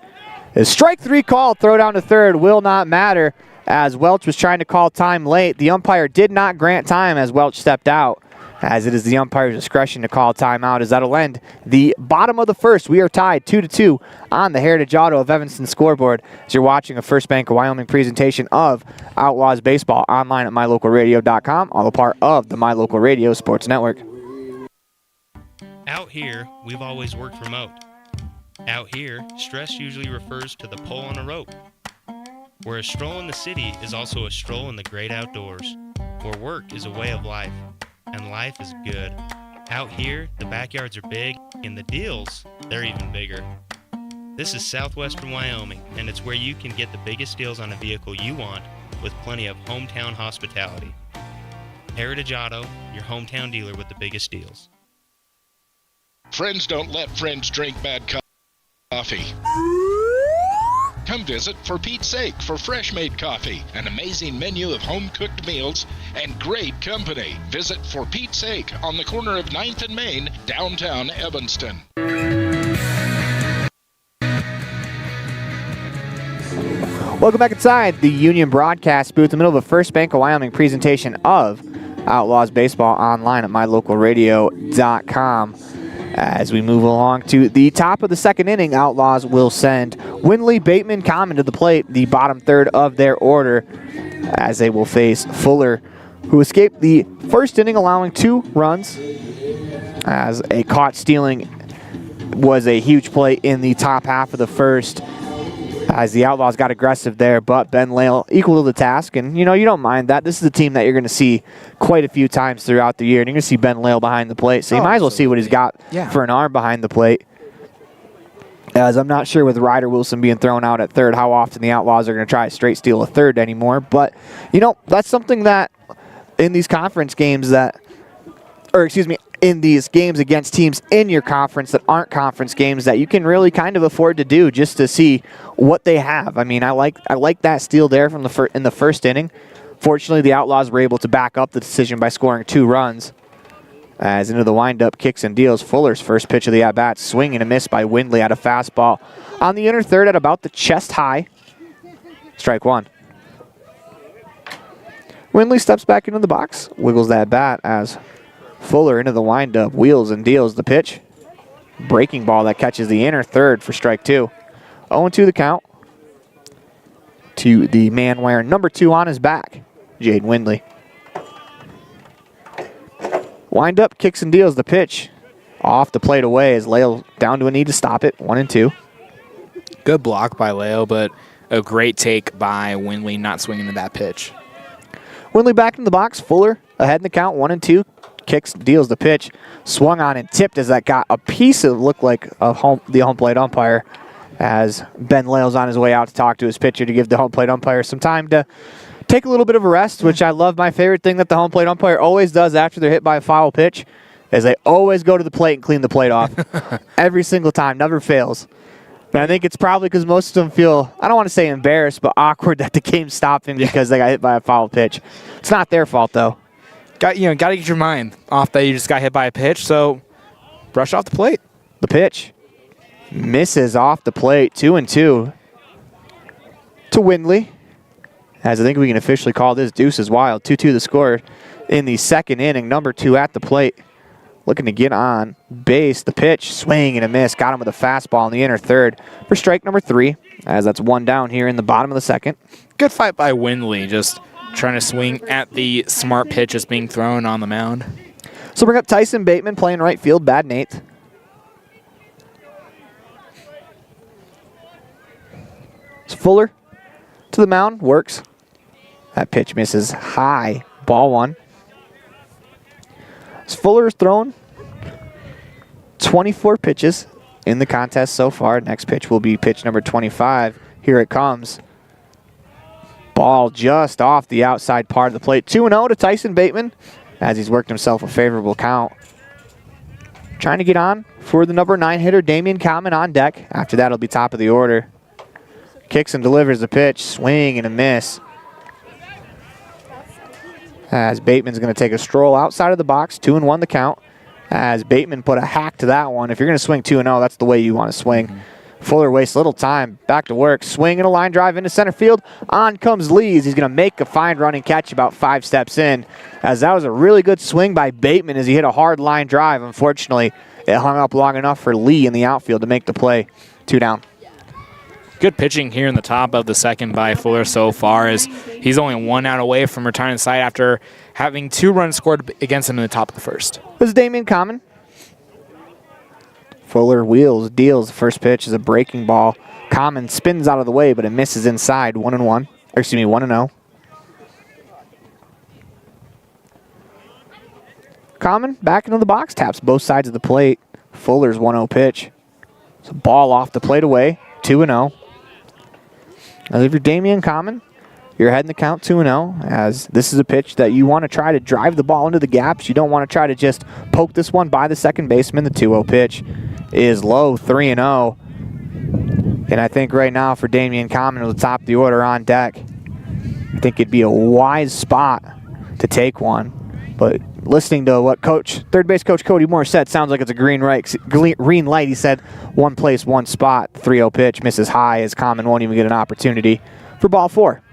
Is strike 3 called, throw down to third will not matter as Welch was trying to call time late. The umpire did not grant time as Welch stepped out, as it is the umpire's discretion to call timeout, as that'll end the bottom of the first. We are tied 2-2 on the Heritage Auto of Evanston scoreboard as you're watching a First Bank of Wyoming presentation of Outlaws Baseball online at mylocalradio.com, all a part of the My Local Radio Sports Network. Out here, we've always worked remote. Out here, stress usually refers to the pull on a rope. Where a stroll in the city is also a stroll in the great outdoors. Where work is a way of life, and life is good. Out here, the backyards are big, and the deals, they're even bigger. This is southwestern Wyoming, and it's where you can get the biggest deals on a vehicle you want with plenty of hometown hospitality. Heritage Auto, your hometown dealer with the biggest deals. Friends don't let friends drink bad coffee. Come visit For Pete's Sake for fresh-made coffee, an amazing menu of home-cooked meals, and great company. Visit For Pete's Sake on the corner of 9th and Main, downtown Evanston. Welcome back inside the Union broadcast booth in the middle of a First Bank of Wyoming presentation of Outlaws Baseball online at mylocalradio.com. As we move along to the top of the second inning, Outlaws will send Windley, Bateman, Common to the plate, the bottom third of their order, as they will face Fuller, who escaped the first inning, allowing 2 runs, as a caught stealing was a huge play in the top half of the first, as the Outlaws got aggressive there, but Ben Lale equal to the task, and you don't mind that. This is a team that you're going to see quite a few times throughout the year, and you're going to see Ben Lale behind the plate, so you might as well see what he's got for an arm behind the plate. As I'm not sure with Ryder Wilson being thrown out at third how often the Outlaws are going to try to straight steal a third anymore, but that's something that in these conference games in these games against teams in your conference that aren't conference games that you can really kind of afford to do just to see what they have. I mean, I like that steal there from in the first inning. Fortunately, the Outlaws were able to back up the decision by scoring 2 runs. As into the windup, kicks and deals. Fuller's first pitch of the at-bat, swing and a miss by Windley at a fastball on the inner third at about the chest high. Strike 1. Windley steps back into the box, wiggles that bat as Fuller into the windup, wheels and deals the pitch. Breaking ball that catches the inner third for strike 2. 0-2 the count to the man wearing number 2 on his back, Jaden Windley. Windup, kicks and deals the pitch. Off the plate away as Lale down to a knee to stop it, 1-2. Good block by Lale, but a great take by Windley not swinging to that pitch. Windley back in the box, Fuller ahead in the count, 1-2. Kicks, deals the pitch, swung on and tipped as that got a piece of look like the home plate umpire, as Ben Lale's on his way out to talk to his pitcher to give the home plate umpire some time to take a little bit of a rest, which I love. My favorite thing that the home plate umpire always does after they're hit by a foul pitch is they always go to the plate and clean the plate off. Every single time, never fails. And I think it's probably because most of them feel, I don't want to say embarrassed, but awkward that the game's stopping because they got hit by a foul pitch. It's not their fault, though. Got to get your mind off that you just got hit by a pitch, so brush off the plate. The pitch misses off the plate, 2-2 to Windley. As I think we can officially call this Deuces Wild. 2-2 the score in the second inning. Number 2 at the plate, looking to get on base. The pitch, swing and a miss. Got him with a fastball in the inner third for strike number 3, as that's 1 down here in the bottom of the second. Good fight by Windley, just trying to swing at the smart pitch that's being thrown on the mound. So bring up Tyson Bateman playing right field, batting 8th. So Fuller to the mound, works. That pitch misses high, ball 1. So Fuller is thrown 24 pitches in the contest so far. Next pitch will be pitch number 25. Here it comes. Ball just off the outside part of the plate. 2-0 to Tyson Bateman as he's worked himself a favorable count. Trying to get on for the number 9 hitter, Damian Common, on deck. After that, it'll be top of the order. Kicks and delivers the pitch. Swing and a miss. as Bateman's going to take a stroll outside of the box. 2-1 the count, as Bateman put a hack to that one. If you're going to swing 2-0, that's the way you want to swing. Fuller wastes little time. Back to work. Swinging a line drive into center field. On comes Lees. He's going to make a fine running catch about 5 steps in, as that was a really good swing by Bateman as he hit a hard line drive. Unfortunately, it hung up long enough for Lee in the outfield to make the play. 2 down. Good pitching here in the top of the second by Fuller so far, as he's only 1 out away from retiring the side after having 2 runs scored against him in the top of the first. This is Damian Common. Fuller wheels, deals. The first pitch is a breaking ball. Common spins out of the way, but it misses inside. 1-1. Or excuse me, 1-0. Common back into the box, taps both sides of the plate. Fuller's 1-0 pitch. It's a ball off the plate away. 2-0. Now if you're Damian Common, you're ahead in the count 2-0, as this is a pitch that you want to try to drive the ball into the gaps. You don't want to try to just poke this one by the second baseman. The 2-0 pitch is low, 3-0. And I think right now for Damian Common at the top of the order on deck, I think it'd be a wise spot to take one. But listening to what third base coach Cody Moore said, sounds like it's a green light. He said 1 place, 1 spot. 3-0 pitch misses high, as Common won't even get an opportunity for ball 4.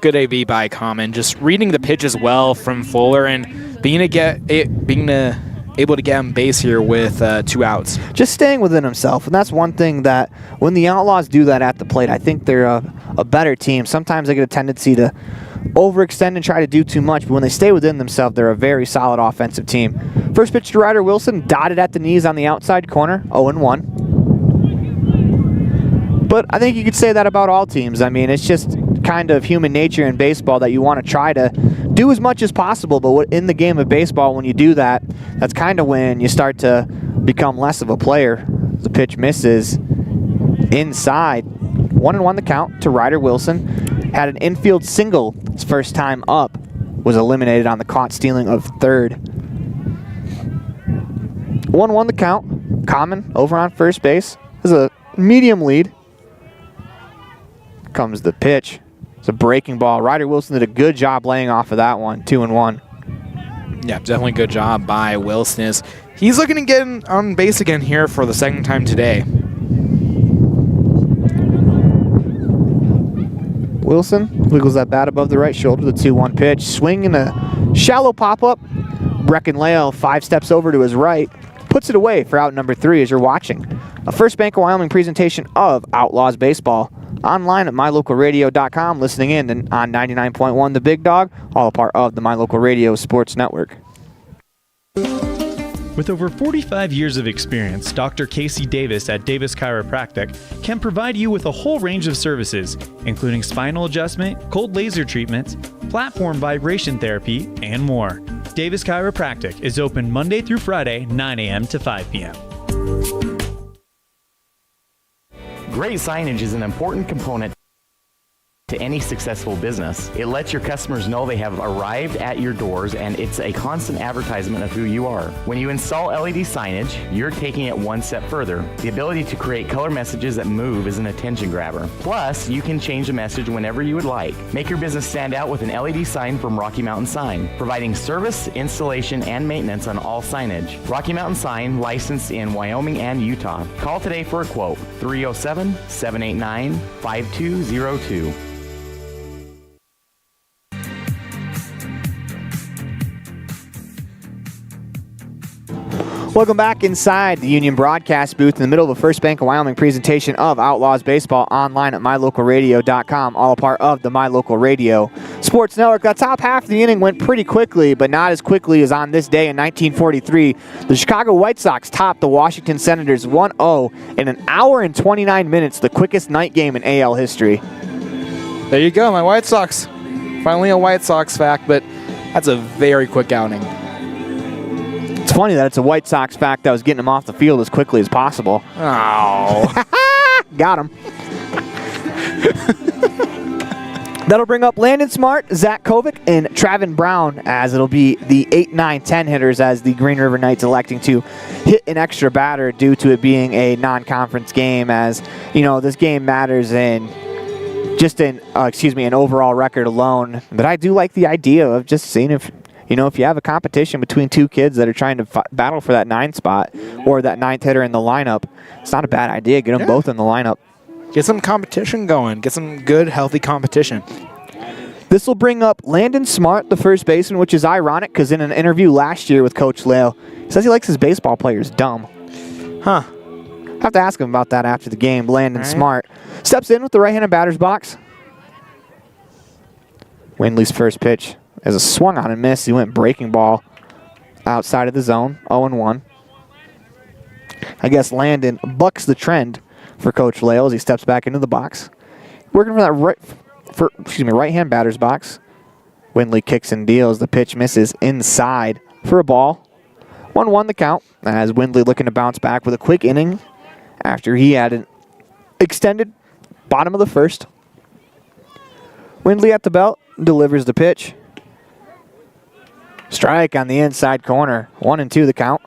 Good AB by Common. Just reading the pitch as well from Fuller and being able to get him base here with 2 outs. Just staying within himself, and that's one thing that when the Outlaws do that at the plate, I think they're a better team. Sometimes they get a tendency to overextend and try to do too much, but when they stay within themselves, they're a very solid offensive team. First pitch to Ryder Wilson, dotted at the knees on the outside corner, 0-1. But I think you could say that about all teams. I mean, it's just kind of human nature in baseball that you want to try to do as much as possible, but in the game of baseball, when you do that, that's kind of when you start to become less of a player. The pitch misses inside. 1-1 the count to Ryder Wilson. Had an infield single his first time up. Was eliminated on the caught stealing of third. 1-1 the count. Common over on first base. There's a medium lead. Comes the pitch. It's a breaking ball. Ryder Wilson did a good job laying off of that one. 2-1. Yeah, definitely good job by Wilson. He's looking to get on base again here for the second time today. Wilson wiggles that bat above the right shoulder. The 2-1 pitch. Swinging a shallow pop-up. Breckenlail 5 steps over to his right. Puts it away for out number 3 as you're watching a First Bank of Wyoming presentation of Outlaws Baseball. Online at mylocalradio.com, listening in on 99.1 The Big Dog, all a part of the My Local Radio Sports Network. With over 45 years of experience, Dr. Casey Davis at Davis Chiropractic can provide you with a whole range of services, including spinal adjustment, cold laser treatments, platform vibration therapy, and more. Davis Chiropractic is open Monday through Friday, 9 a.m. to 5 p.m. Great signage is an important component to any successful business. It lets your customers know they have arrived at your doors, and it's a constant advertisement of who you are. When you install LED signage, you're taking it one step further. The ability to create color messages that move is an attention grabber. Plus, you can change the message whenever you would like. Make your business stand out with an LED sign from Rocky Mountain Sign, providing service, installation, and maintenance on all signage. Rocky Mountain Sign, licensed in Wyoming and Utah. Call today for a quote, 307-789-5202. Welcome back inside the Union broadcast booth in the middle of a First Bank of Wyoming presentation of Outlaws Baseball, online at mylocalradio.com, all a part of the My Local Radio Sports Network. That top half of the inning went pretty quickly, but not as quickly as on this day in 1943. The Chicago White Sox topped the Washington Senators 1-0 in an hour and 29 minutes, the quickest night game in AL history. There you go, my White Sox. Finally a White Sox fact, but that's a very quick outing. It's funny that it's a White Sox fact that was getting him off the field as quickly as possible. Oh. Got him. That'll bring up Landon Smart, Zach Kovic, and Travin Brown, as it'll be the 8, 9, 10 hitters, as the Green River Knights electing to hit an extra batter due to it being a non-conference game, as, you know, this game matters in just an overall record alone. But I do like the idea of just seeing if you have a competition between two kids that are trying to battle for that 9 spot or that 9th hitter in the lineup. It's not a bad idea. Get them both in the lineup. Get some competition going. Get some good, healthy competition. This will bring up Landon Smart, the first baseman, which is ironic because in an interview last year with Coach Lale, he says he likes his baseball players dumb. Huh. Have to ask him about that after the game. Landon Smart steps in with the right-handed batter's box. Windley's first pitch is a swung on and miss. He went breaking ball outside of the zone, 0-1. I guess Landon bucks the trend for Coach Lale as he steps back into the box. Working for that right-hand batter's box. Windley kicks and deals. The pitch misses inside for a ball. 1-1 the count as Windley looking to bounce back with a quick inning after he had an extended bottom of the first. Windley at the belt, delivers the pitch. Strike on the inside corner. 1-2 the count.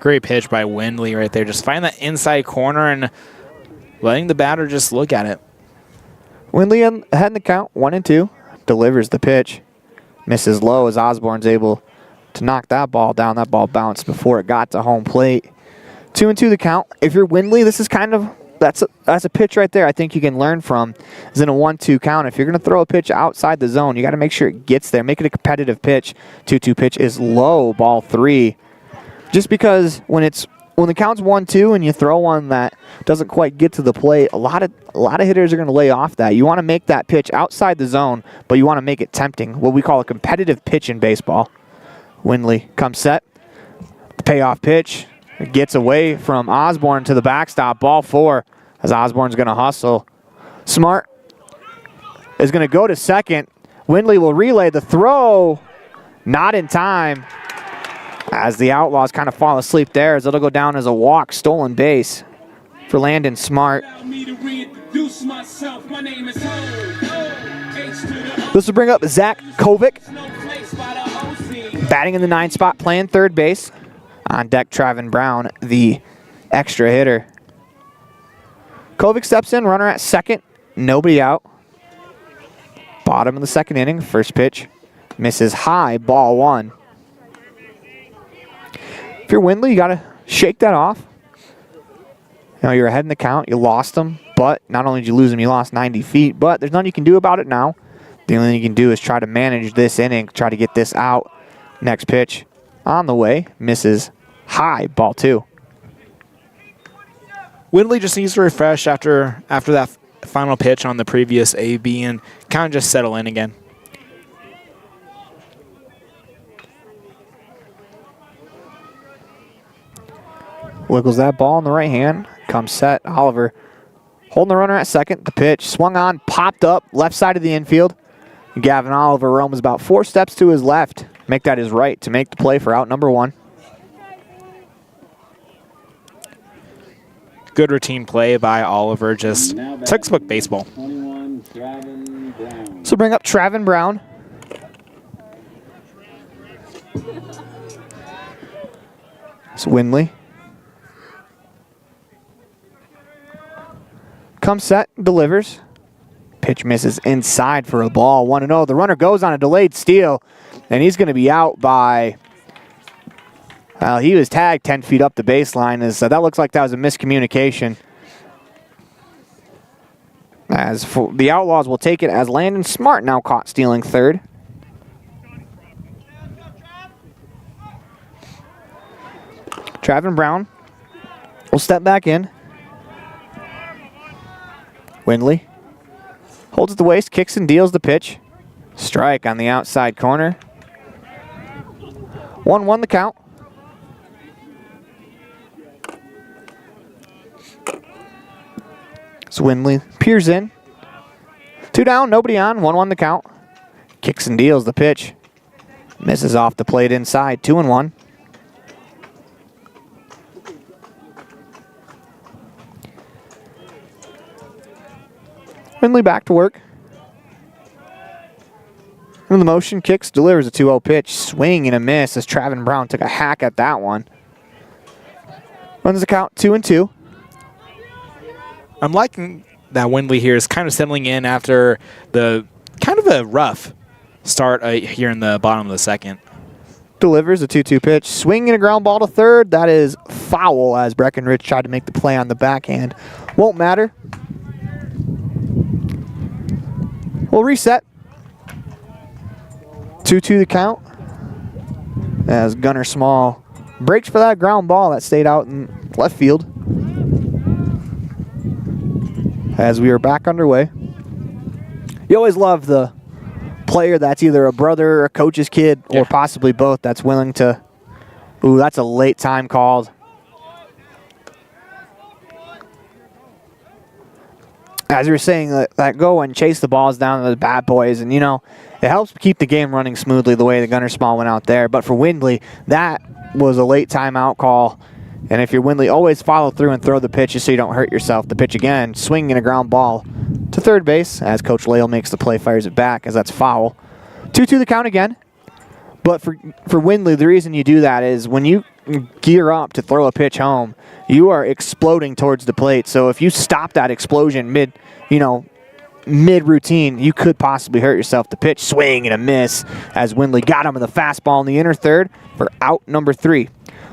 Great pitch by Windley right there. Just find that inside corner and letting the batter just look at it. Windley ahead in the count, 1-2. Delivers the pitch. Misses low as Osborne's able to knock that ball down. That ball bounced before it got to home plate. 2-2 the count. If you're Windley, this is that's a pitch right there I think you can learn from. Is in a 1-2 count. If you're going to throw a pitch outside the zone, you got to make sure it gets there. Make it a competitive pitch. 2-2 pitch is low, ball 3. Just because when the count's 1-2 and you throw one that doesn't quite get to the plate, a lot of hitters are going to lay off that. You want to make that pitch outside the zone, but you want to make it tempting. What we call a competitive pitch in baseball. Windley comes set. The payoff pitch gets away from Osborne to the backstop. Ball 4 as Osborne's going to hustle. Smart is going to go to second. Windley will relay the throw. Not in time. As the Outlaws kind of fall asleep there, as it'll go down as a walk, stolen base for Landon Smart. This will bring up Zach Kovic, batting in the 9 spot, playing third base. On deck, Travin Brown, the extra hitter. Kovic steps in, runner at second, nobody out. Bottom of the second inning, first pitch misses high, ball 1. If you're Windley, you got to shake that off. You're ahead in the count. You lost them, but not only did you lose them, you lost 90 feet. But there's nothing you can do about it now. The only thing you can do is try to manage this inning, try to get this out. Next pitch on the way, misses high, ball 2. Windley just needs to refresh after that final pitch on the previous AB and kind of just settle in again. Wiggles that ball in the right hand. Comes set. Oliver holding the runner at second. The pitch swung on, popped up, left side of the infield. Gavin Oliver roams about 4 steps to his left. Make that his right to make the play for out number 1. Good routine play by Oliver. Just textbook baseball. So bring up Travin Brown. It's Windley. Comes set, delivers. Pitch misses inside for a ball, 1-0. The runner goes on a delayed steal, and he's going to be out by, well, he was tagged 10 feet up the baseline. That looks like that was a miscommunication. As for the Outlaws will take it as Landon Smart now caught stealing third. Travin Brown will step back in. Windley holds at the waist, kicks and deals the pitch. Strike on the outside corner. 1-1 the count. So Windley peers in. 2 down, nobody on, 1-1 the count. Kicks and deals the pitch. Misses off the plate inside, 2-1. Windley back to work. In the motion, kicks, delivers a 2-0 pitch. Swing and a miss as Travin Brown took a hack at that one. Runs the count 2-2. I'm liking that Windley here is kind of settling in after the kind of a rough start here in the bottom of the second. Delivers a 2-2 pitch. Swinging a ground ball to third. That is foul as Breckenridge tried to make the play on the backhand. Won't matter. We'll reset. 2-2 the count. As Gunnar Small breaks for that ground ball that stayed out in left field. As we are back underway. You always love the player that's either a brother or a coach's kid or possibly both that's willing to... Ooh, that's a late time called. As you were saying, that go and chase the balls down to the bad boys, and, you know, it helps keep the game running smoothly the way the Gunnar Small went out there. But for Windley, that was a late timeout call. And if you're Windley, always follow through and throw the pitch just so you don't hurt yourself. The pitch again, swinging a ground ball to third base as Coach Lale makes the play, fires it back as that's foul. 2-2 the count again. But for Windley, the reason you do that is when you gear up to throw a pitch home, you are exploding towards the plate. So if you stop that explosion mid-routine, you could possibly hurt yourself. The pitch, swing and a miss as Windley got him with a fastball in the inner third for out number 3.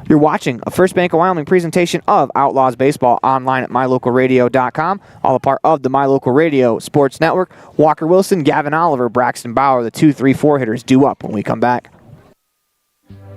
You're watching a First Bank of Wyoming presentation of Outlaws Baseball online at mylocalradio.com, all a part of the My Local Radio Sports Network. Walker Wilson, Gavin Oliver, Braxton Bauer, the 2, 3, 4 hitters due up when we come back.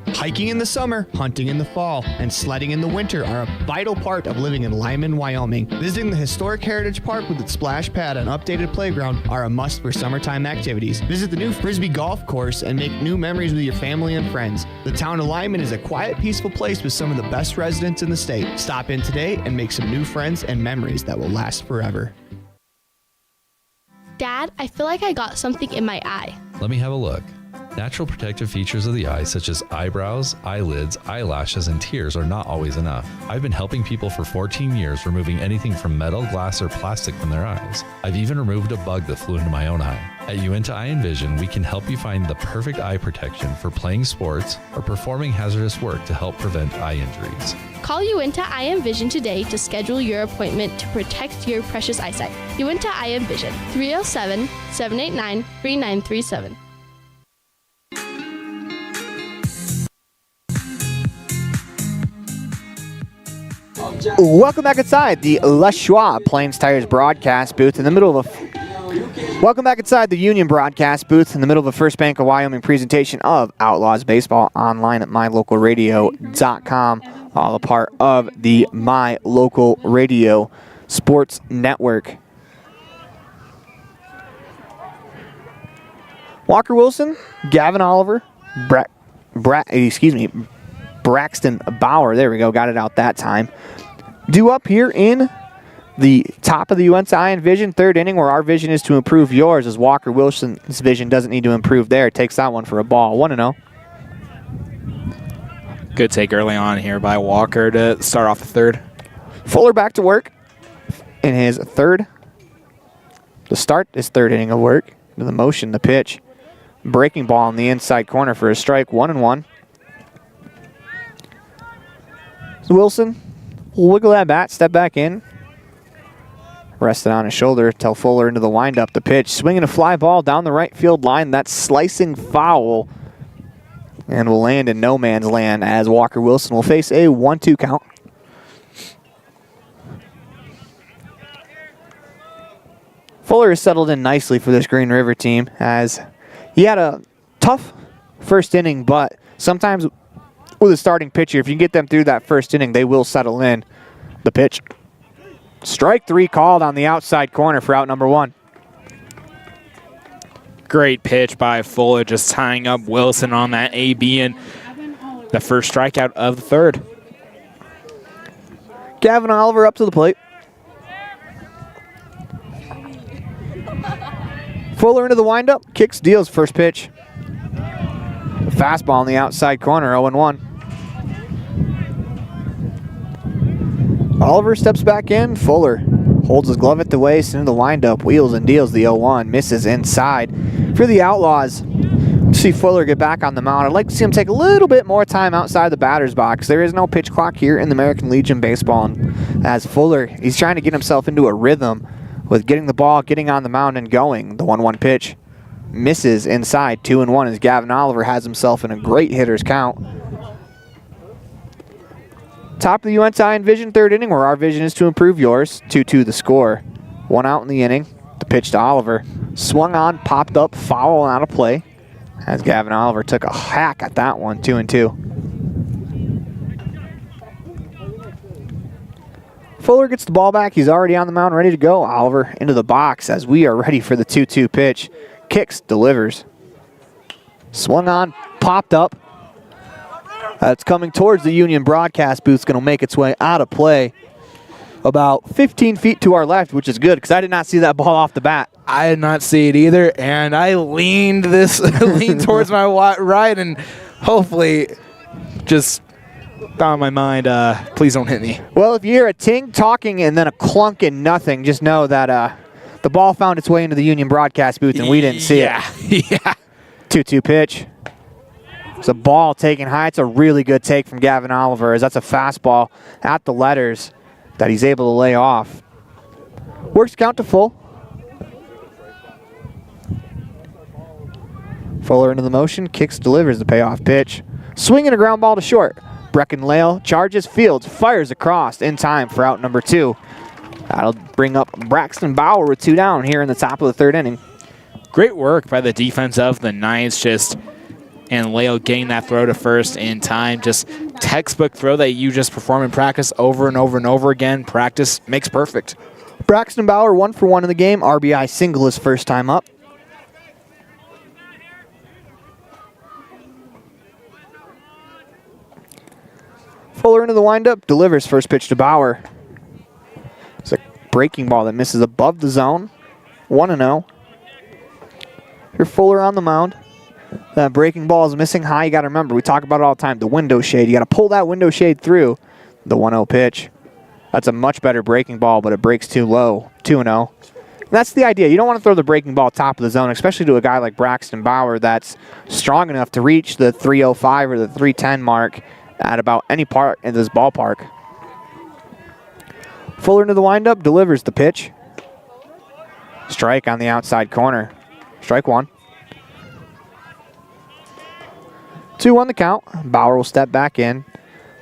Hiking in the summer, hunting in the fall, and sledding in the winter are a vital part of living in Lyman, Wyoming. Visiting the historic Heritage Park with its splash pad and updated playground are a must for summertime activities. Visit the new Frisbee Golf Course and make new memories with your family and friends. The town of Lyman is a quiet, peaceful place with some of the best residents in the state. Stop in today and make some new friends and memories that will last forever. Dad, I feel like I got something in my eye. Let me have a look. Natural protective features of the eye, such as eyebrows, eyelids, eyelashes, and tears, are not always enough. I've been helping people for 14 years, removing anything from metal, glass, or plastic from their eyes. I've even removed a bug that flew into my own eye. At Uinta Eye and Vision, we can help you find the perfect eye protection for playing sports or performing hazardous work to help prevent eye injuries. Call Uinta Eye and Vision today to schedule your appointment to protect your precious eyesight. Uinta Eye and Vision, 307-789-3937. Welcome back inside the Les Schwab Plains Tires broadcast booth in the middle of Welcome back inside the Union broadcast booth in the middle of a First Bank of Wyoming presentation of Outlaws Baseball online at mylocalradio.com, all a part of the My Local Radio Sports Network. Walker Wilson, Gavin Oliver, Braxton Bauer. There we go, got it out that time. Due up here in the top of the Uinta Eye and Vision, third inning, where our vision is to improve yours, as Walker Wilson's vision doesn't need to improve there. Takes that one for a ball, 1-0. Good take early on here by Walker to start off the third. Fuller back to work in his third. To start his third inning of work, to the motion, the pitch. Breaking ball in the inside corner for a strike, 1-1. So Wilson will wiggle that bat, step back in. Rest it on his shoulder, tell Fuller into the windup. The pitch, swinging a fly ball down the right field line. That's slicing foul and will land in no man's land as Walker Wilson will face a 1-2 count. Fuller has settled in nicely for this Green River team as he had a tough first inning, but sometimes with a starting pitcher, if you get them through that first inning, they will settle in. The pitch. Strike 3 called on the outside corner for out number 1. Great pitch by Fuller, just tying up Wilson on that AB and the first strikeout of the third. Gavin Oliver up to the plate. Fuller into the windup, kicks, deals first pitch. Fastball on the outside corner, 0-1. Oliver steps back in. Fuller holds his glove at the waist into the windup, wheels and deals the 0-1, misses inside. For the Outlaws, see Fuller get back on the mound. I'd like to see him take a little bit more time outside the batter's box. There is no pitch clock here in the American Legion Baseball. And as Fuller, he's trying to get himself into a rhythm with getting the ball, getting on the mound, and going. The 1-1 pitch misses inside. 2-1 as Gavin Oliver has himself in a great hitter's count. Top of the UNT Vision, third inning, where our vision is to improve yours. 2-2 the score. 1 out in the inning. The pitch to Oliver. Swung on, popped up, foul, and out of play. As Gavin Oliver took a hack at that one. 2-2. Fuller gets the ball back. He's already on the mound, ready to go. Oliver into the box as we are ready for the 2-2 pitch. Kicks, delivers. Swung on, popped up. That's coming towards the Union broadcast booth. It's going to make its way out of play about 15 feet to our left, which is good because I did not see that ball off the bat. I did not see it either, and I leaned towards my right, and hopefully just thought in my mind, please don't hit me. Well, if you hear a ting, talking, and then a clunk and nothing, just know that the ball found its way into the Union broadcast booth, and we didn't see it. Yeah. 2-2 pitch. It's a ball taken high. It's a really good take from Gavin Oliver, as that's a fastball at the letters that he's able to lay off. Works count to full. Fuller into the motion, kicks, delivers the payoff pitch. Swinging a ground ball to short. Breckenlale charges, fields, fires across in time for out number 2. That'll bring up Braxton Bauer with 2 down here in the top of the third inning. Great work by the defense of the Knights, and Leo getting that throw to first in time. Just textbook throw that you just perform in practice over and over and over again. Practice makes perfect. Braxton Bauer 1 for 1 in the game. RBI single his first time up. Fuller into the windup, delivers first pitch to Bauer. It's a breaking ball that misses above the zone. 1-0. Here's Fuller on the mound. That breaking ball is missing high. You got to remember, we talk about it all the time, the window shade. You got to pull that window shade through. The 1-0 pitch. That's a much better breaking ball, but it breaks too low. 2-0. That's the idea. You don't want to throw the breaking ball top of the zone, especially to a guy like Braxton Bauer that's strong enough to reach the 305 or the 310 mark at about any part in this ballpark. Fuller into the windup, delivers the pitch. Strike on the outside corner. Strike 1. 2-1 the count. Bauer will step back in.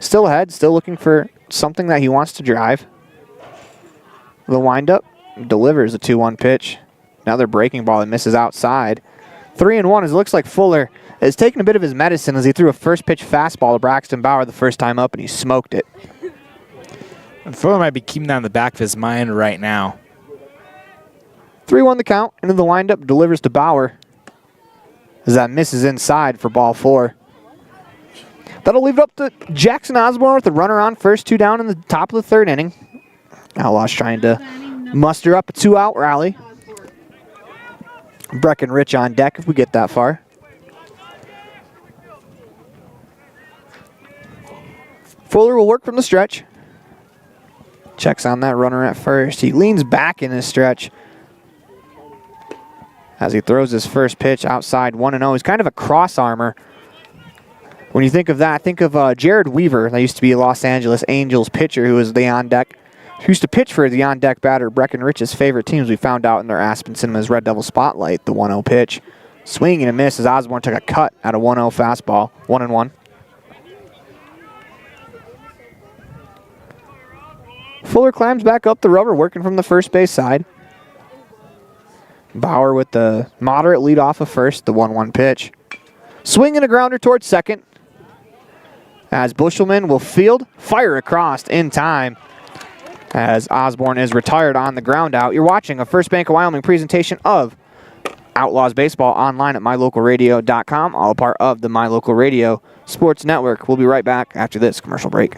Still ahead, still looking for something that he wants to drive. The windup delivers a 2-1 pitch. Another breaking ball that misses outside. 3-1 as it looks like Fuller is taking a bit of his medicine as he threw a first pitch fastball to Braxton Bauer the first time up and he smoked it. And Fuller might be keeping that in the back of his mind right now. 3-1 the count. Into the windup, delivers to Bauer as that misses inside for ball 4. That'll leave it up to Jackson Osborne with the runner on first, 2 down in the top of the third inning. Outlaws trying to muster up a 2-out rally. Breckenrich on deck if we get that far. Fuller will work from the stretch. Checks on that runner at first. He leans back in his stretch as he throws his first pitch outside 1-0. He's kind of a cross armor. When you think of that, think of Jared Weaver. That used to be a Los Angeles Angels pitcher who was the on-deck. Who used to pitch for the on-deck batter Breckenrich's favorite teams. We found out in their Aspen Cinemas Red Devil Spotlight, the 1-0 pitch. Swing and a miss as Osborne took a cut at a 1-0 fastball. 1-1. Fuller climbs back up the rubber, working from the first base side. Bauer with the moderate lead off of first, the 1-1 pitch. Swing and a grounder towards second. As Bushelman will field, fire across in time. As Osborne is retired on the ground out. You're watching a First Bank of Wyoming presentation of Outlaws Baseball online at mylocalradio.com, all part of the My Local Radio Sports Network. We'll be right back after this commercial break.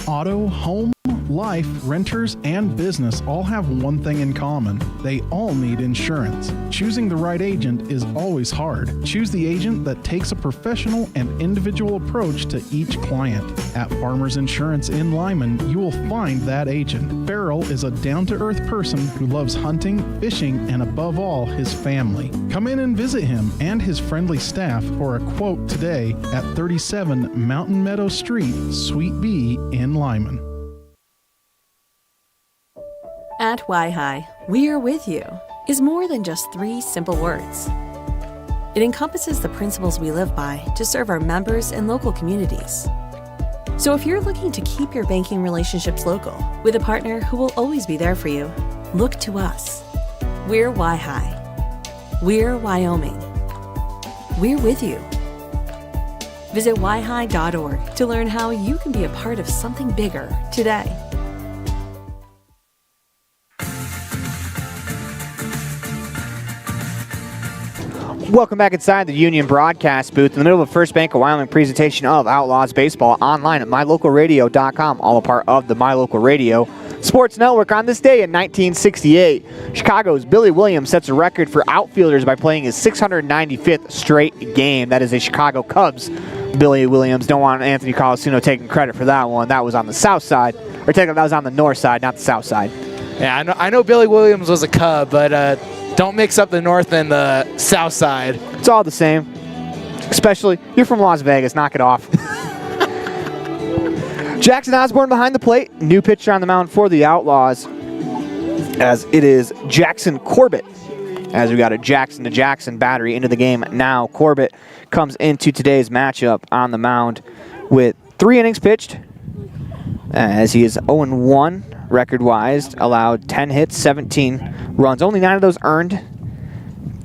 Auto, home, life, renters, and business all have one thing in common. They all need insurance. Choosing the right agent is always hard. Choose the agent that takes a professional and individual approach to each client. At Farmers Insurance in Lyman, you will find that agent. Farrell is a down-to-earth person who loves hunting, fishing, and above all, his family. Come in and visit him and his friendly staff for a quote today at 37 Mountain Meadow Street, Suite B in Lyman. At Y-Hi, we're with you is more than just 3 simple words. It encompasses the principles we live by to serve our members and local communities. So if you're looking to keep your banking relationships local with a partner who will always be there for you, look to us. We're Y-Hi. We're Wyoming. We're with you. Visit yhi.org to learn how you can be a part of something bigger today. Welcome back inside the Union broadcast booth in the middle of the First Bank of Wyoming presentation of Outlaws Baseball online at mylocalradio.com, all a part of the My Local Radio Sports Network. On this day in 1968, Chicago's Billy Williams sets a record for outfielders by playing his 695th straight game. That is a Chicago Cubs Billy Williams. Don't want Anthony Colasuono taking credit for that one. That was on the south side, or that was on the north side, not the south side. Yeah, I know Billy Williams was a Cub, but don't mix up the north and the south side. It's all the same. Especially, you're from Las Vegas. Knock it off. Jackson Osborne behind the plate. New pitcher on the mound for the Outlaws, as it is Jackson Corbett. As we got a Jackson to Jackson battery into the game now. Corbett comes into today's matchup on the mound with 3 innings pitched, as he is 0-1 record-wise, allowed 10 hits, 17 runs, only 9 of those earned,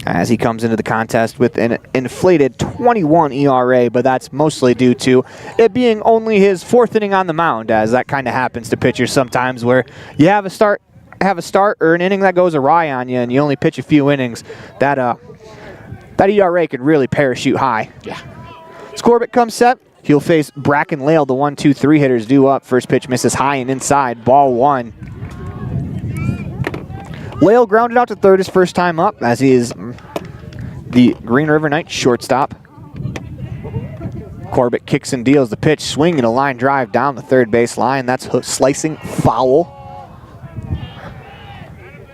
as he comes into the contest with an inflated 21 ERA, but that's mostly due to it being only his 4th inning on the mound, as that kind of happens to pitchers sometimes, where you have a start or an inning that goes awry on you and you only pitch a few innings. That ERA could really parachute high. Yeah. Corbett comes set. He'll face Bracken Lale, the 1-2-3 hitters due up. First pitch misses high and inside, ball 1. Lale grounded out to third his first time up, as he is the Green River Knights shortstop. Corbett kicks and deals the pitch, swinging a line drive down the third base line. That's slicing foul.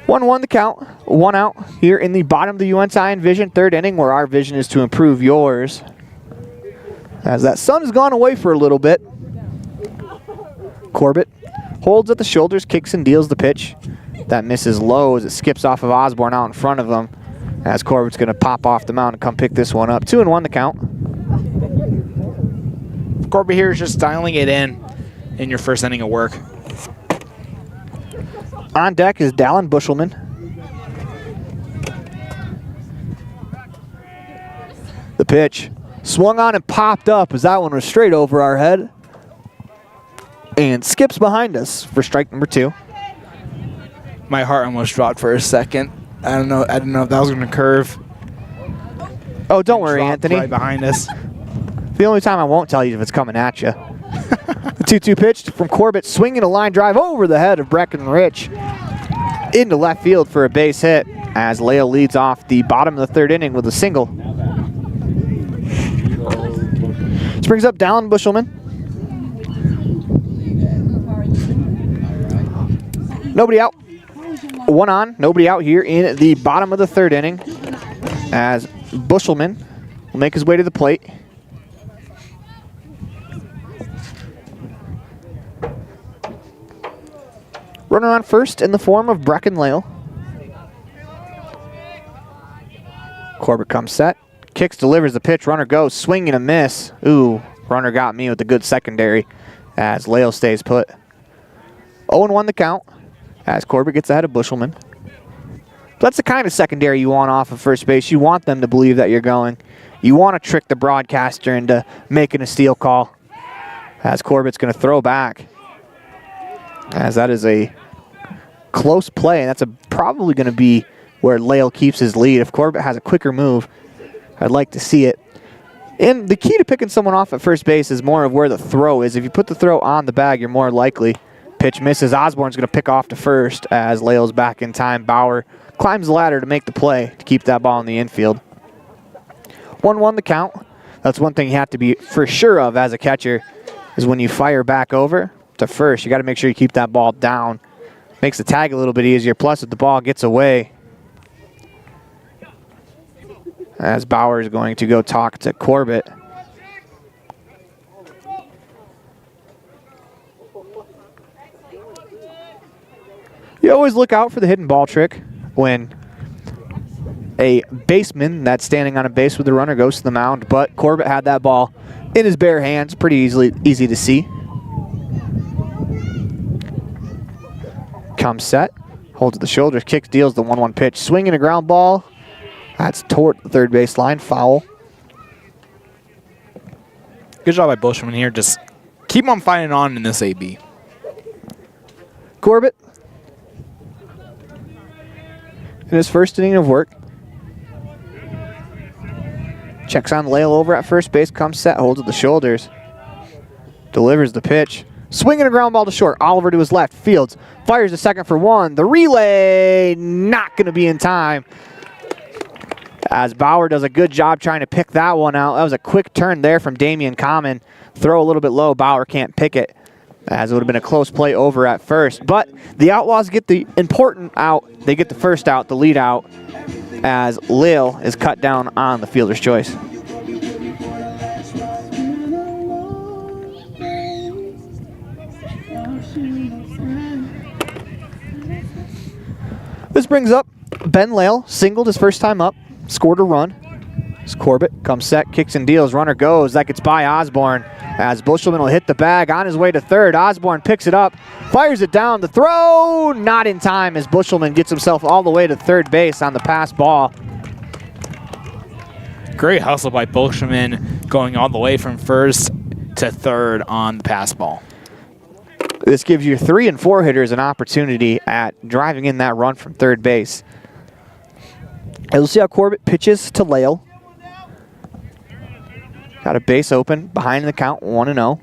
1-1 the count, 1 out here in the bottom of the UNTI Vision, 3rd inning, where our vision is to improve yours. As that sun has gone away for a little bit. Corbett holds at the shoulders, kicks and deals the pitch. That misses low as it skips off of Osborne out in front of him. As Corbett's going to pop off the mound and come pick this one up. 2-1 the count. Corbett here is just dialing it in your first inning of work. On deck is Dallin Bushelman. The pitch swung on and popped up as that one was straight over our head. And skips behind us for strike number 2. My heart almost dropped for a second. I didn't know if that was going to curve. Oh, don't worry, Anthony. Right behind us. The only time I won't tell you if it's coming at you. The 2-2 pitch from Corbett, swinging a line drive over the head of Breckenridge into left field for a base hit, as Lale leads off the bottom of the 3rd inning with a single. This brings up Dallin Bushelman. Nobody out. 1 on, nobody out here in the bottom of the 3rd inning, as Bushelman will make his way to the plate. Runner on first in the form of Bracken Lale. Corbett comes set. Kicks, delivers the pitch. Runner goes. Swing and a miss. Ooh, runner got me with a good secondary as Lale stays put. 0-1 the count as Corbett gets ahead of Bushelman. That's the kind of secondary you want off of first base. You want them to believe that you're going. You want to trick the broadcaster into making a steal call, as Corbett's going to throw back, as that is a close play, and that's probably going to be where Lale keeps his lead. If Corbett has a quicker move, I'd like to see it. And the key to picking someone off at first base is more of where the throw is. If you put the throw on the bag, you're more likely. Pitch misses. Osborne's going to pick off to first as Lale's back in time. Bauer climbs the ladder to make the play to keep that ball in the infield. 1-1 the count. That's one thing you have to be for sure of as a catcher, is when you fire back over to first, you got to make sure you keep that ball down. Makes the tag a little bit easier. Plus, if the ball gets away, as Bauer is going to go talk to Corbett. You always always look out for the hidden ball trick when a baseman that's standing on a base with the runner goes to the mound, but Corbett had that ball in his bare hands, pretty easy to see. Comes set, holds the shoulders, kicks, deals the 1-1 pitch, swinging a ground ball. That's toward the third base line, foul. Good job by Bushman here. Just keep on fighting on in this AB. Corbett, in his first inning of work, checks on Lale over at first base, comes set, holds with the shoulders, delivers the pitch. Swinging a ground ball to short. Oliver to his left. Fields fires to second for one. The relay not going to be in time, as Bauer does a good job trying to pick that one out. That was a quick turn there from Damian Common. Throw a little bit low. Bauer can't pick it, as it would have been a close play over at first. But the Outlaws get the important out. They get the first out, the lead out, as Lale is cut down on the fielder's choice. This brings up Ben Lale, singled his first time up, scored a run. As Corbett comes set, kicks and deals, runner goes. That gets by Osborne, as Bushelman will hit the bag on his way to third. Osborne picks it up, fires it down. The throw not in time, as Bushelman gets himself all the way to third base on the pass ball. Great hustle by Bushelman, going all the way from first to third on the pass ball. This gives your 3 and 4 hitters an opportunity at driving in that run from third base. And we'll see how Corbett pitches to Lale. Got a base open behind the count, 1-0.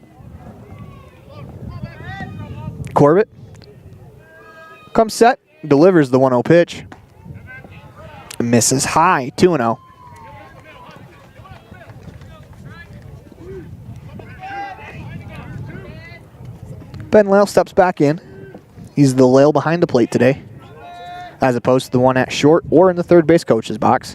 Corbett comes set, delivers the 1-0 pitch. Misses high, 2-0. Ben Lale steps back in. He's the Lale behind the plate today, as opposed to the one at short or in the third base coach's box.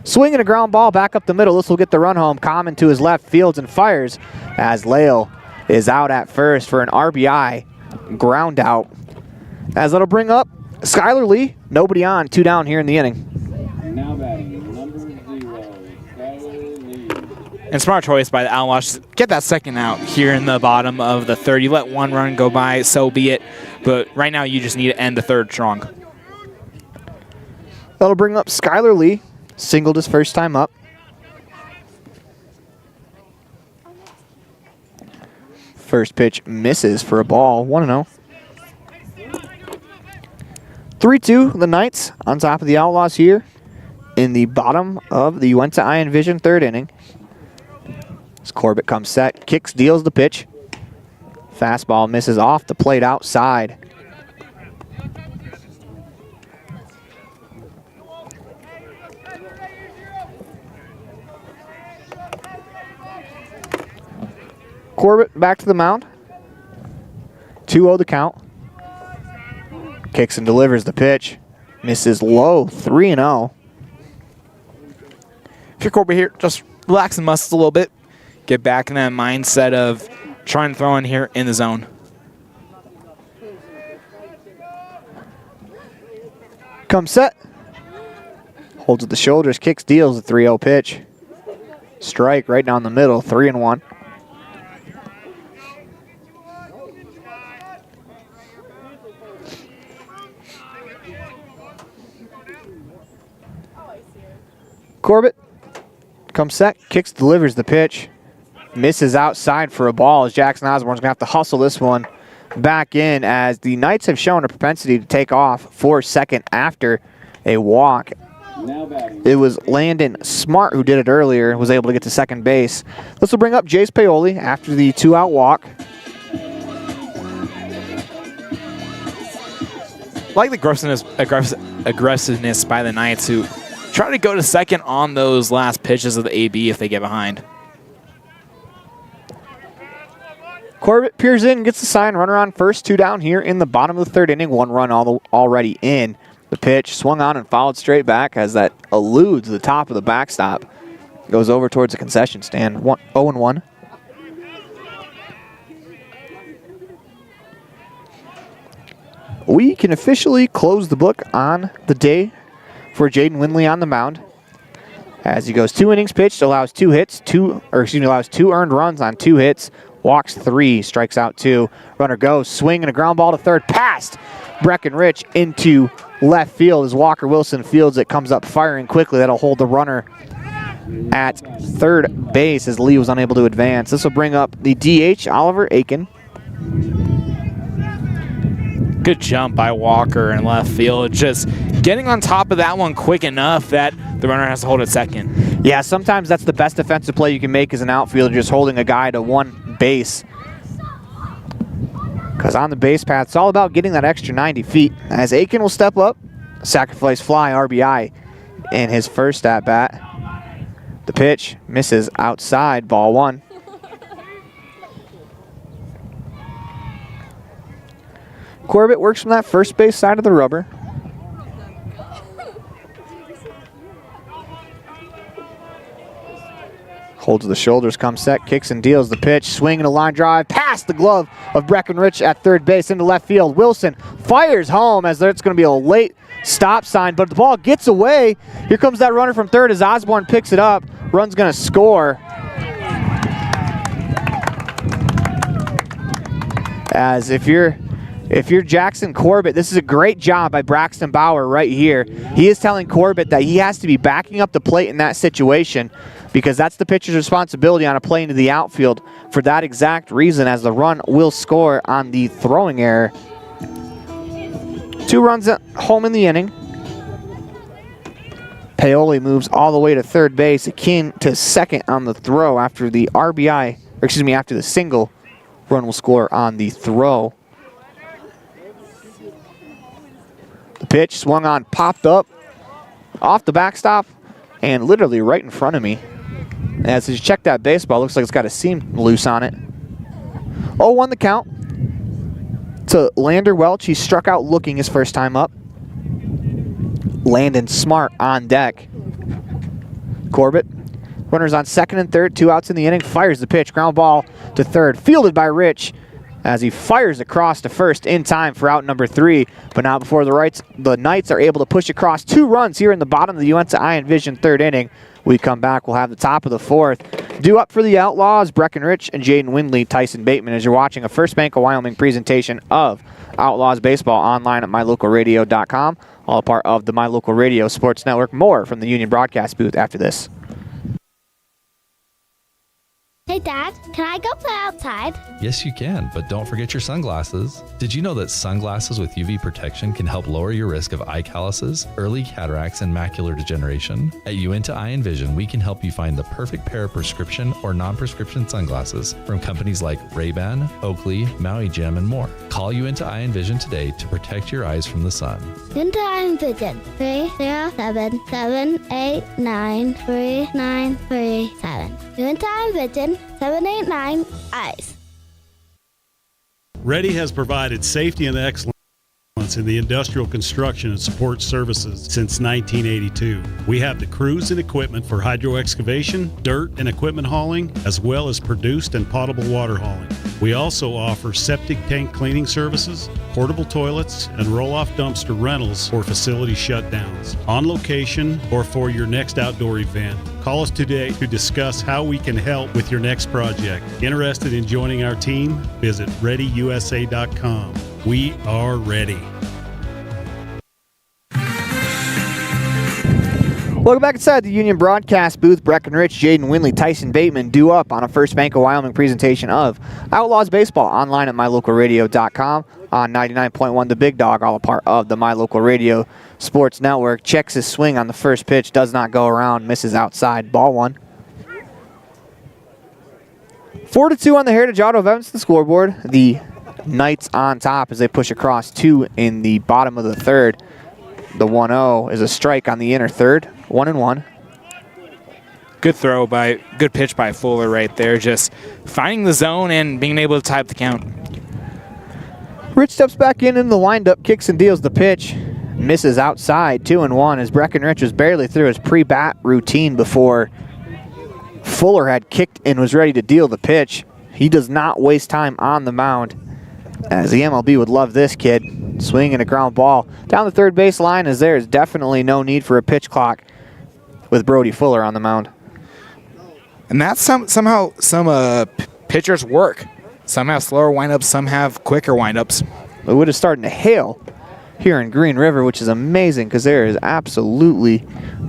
Swinging a ground ball back up the middle. This will get the run home. Common to his left, fields and fires, as Lale is out at first for an RBI ground out. As that'll bring up Skylar Lee. Nobody on, 2 down here in the inning. Now batting, number 0, Skylar Lee. And smart choice by the Outlaws. Get that second out here in the bottom of the third. You let one run go by, so be it. But right now you just need to end the third strong. That'll bring up Skylar Lee. Singled his first time up. First pitch misses for a ball, 1-0. 3-2, the Knights on top of the Outlaws here in the bottom of the Uinta Iron Vision third inning. As Corbett comes set, kicks, deals the pitch. Fastball misses off the plate outside. Corbett back to the mound. 2-0 the count. Kicks and delivers the pitch. Misses low, 3-0. If you're Corbett here, just relax the muscles a little bit. Get back in that mindset of trying to throw in here in the zone. Comes set. Holds with the shoulders, kicks, deals the 3-0 pitch. Strike right down the middle, 3-1. Corbett comes set, kicks, delivers the pitch. Misses outside for a ball, as Jackson Osborne's going to have to hustle this one back in, as the Knights have shown a propensity to take off for second after a walk. It was Landon Smart who did it earlier, was able to get to second base. This will bring up Jace Paoli after the 2-out walk. Like the aggressiveness by the Knights, who try to go to second on those last pitches of the AB if they get behind. Corbett peers in, gets the sign, runner on first, 2 down here in the bottom of the third inning, 1 run already in. The pitch swung on and fouled straight back as that eludes the top of the backstop. Goes over towards the concession stand, 0-1. we can officially close the book on the day for Jaden Windley on the mound. As he goes 2 innings pitched, allows 2 hits, allows 2 earned runs on 2 hits, walks 3, strikes out 2. Runner goes, swing and a ground ball to third, past Breckenridge into left field as Walker Wilson fields it, comes up firing quickly. That'll hold the runner at third base as Lee was unable to advance. This will bring up the DH, Oliver Aiken. Good jump by Walker in left field. Just getting on top of that one quick enough that the runner has to hold at second. Yeah, sometimes that's the best defensive play you can make as an outfielder, just holding a guy to one base. Because on the base path, it's all about getting that extra 90 feet. As Aiken will step up, sacrifice fly, RBI in his first at-bat. The pitch misses outside, ball 1. Corbett works from that first base side of the rubber. Holds the shoulders, comes set, kicks and deals the pitch. Swing and a line drive past the glove of Breckenridge at third base into left field. Wilson fires home as there's going to be a late stop sign, but the ball gets away. Here comes that runner from third as Osborne picks it up. Run's going to score. As if you're Jackson Corbett, this is a great job by Braxton Bauer right here. He is telling Corbett that he has to be backing up the plate in that situation because that's the pitcher's responsibility on a play into the outfield for that exact reason, as the run will score on the throwing error. 2 runs at home in the inning. Paoli moves all the way to third base, akin to second on the throw after the after the single. Run will score on the throw. The pitch swung on, popped up off the backstop and literally right in front of me. As you check that baseball, looks like it's got a seam loose on it. 0-1 the count to Lander Welch. He struck out looking his first time up. Landon Smart on deck. Corbett, runners on second and third, 2 outs in the inning, fires the pitch, ground ball to third, fielded by Rich as he fires across to first in time for out number 3. But now before the Knights are able to push across 2 runs here in the bottom of the Uinta Iron Vision third inning. We come back, we'll have the top of the 4th. Due up for the Outlaws, Breckenridge and Jaden Windley, Tyson Bateman, as you're watching a First Bank of Wyoming presentation of Outlaws Baseball online at mylocalradio.com, all a part of the My Local Radio Sports Network. More from the Union broadcast booth after this. Hey, Dad, can I go play outside? Yes, you can, but don't forget your sunglasses. Did you know that sunglasses with UV protection can help lower your risk of eye calluses, early cataracts, and macular degeneration? At Uinta Eye and Vision, we can help you find the perfect pair of prescription or non-prescription sunglasses from companies like Ray-Ban, Oakley, Maui Jim, and more. Call Uinta Eye and Vision today to protect your eyes from the sun. Uinta Eye and Vision, 307-789-3937. Uinta Eye and Vision, 789 eyes. Ready has provided safety and excellence in the industrial construction and support services since 1982. We have the crews and equipment for hydro excavation, dirt and equipment hauling, as well as produced and potable water hauling. We also offer septic tank cleaning services, portable toilets, and roll-off dumpster rentals for facility shutdowns, on location or for your next outdoor event. Call us today to discuss how we can help with your next project. Interested in joining our team? Visit ReadyUSA.com. We are ready. Welcome back inside the Union broadcast booth. Breckenridge, Jaden Windley, Tyson Bateman due up on a First Bank of Wyoming presentation of Outlaws Baseball online at mylocalradio.com on 99.1 The Big Dog, all a part of the My Local Radio Sports Network. Checks his swing on the first pitch, does not go around, misses outside, ball 1. 4-2 on the Heritage Auto of Evanston scoreboard. The Knights on top as they push across 2 in the bottom of the third. The 1-0 is a strike on the inner third. 1-1. Good pitch by Fuller right there, just finding the zone and being able to type the count. Rich steps back in the windup, kicks and deals the pitch. Misses outside, 2-1, as Breckenridge was barely through his pre-bat routine before Fuller had kicked and was ready to deal the pitch. He does not waste time on the mound, as the MLB would love this kid. Swing and a ground ball down the third base line, as there is definitely no need for a pitch clock with Brody Fuller on the mound. And that's somehow some pitchers work. Some have slower windups, some have quicker windups. It would have started to hail here in Green River, which is amazing because there is absolutely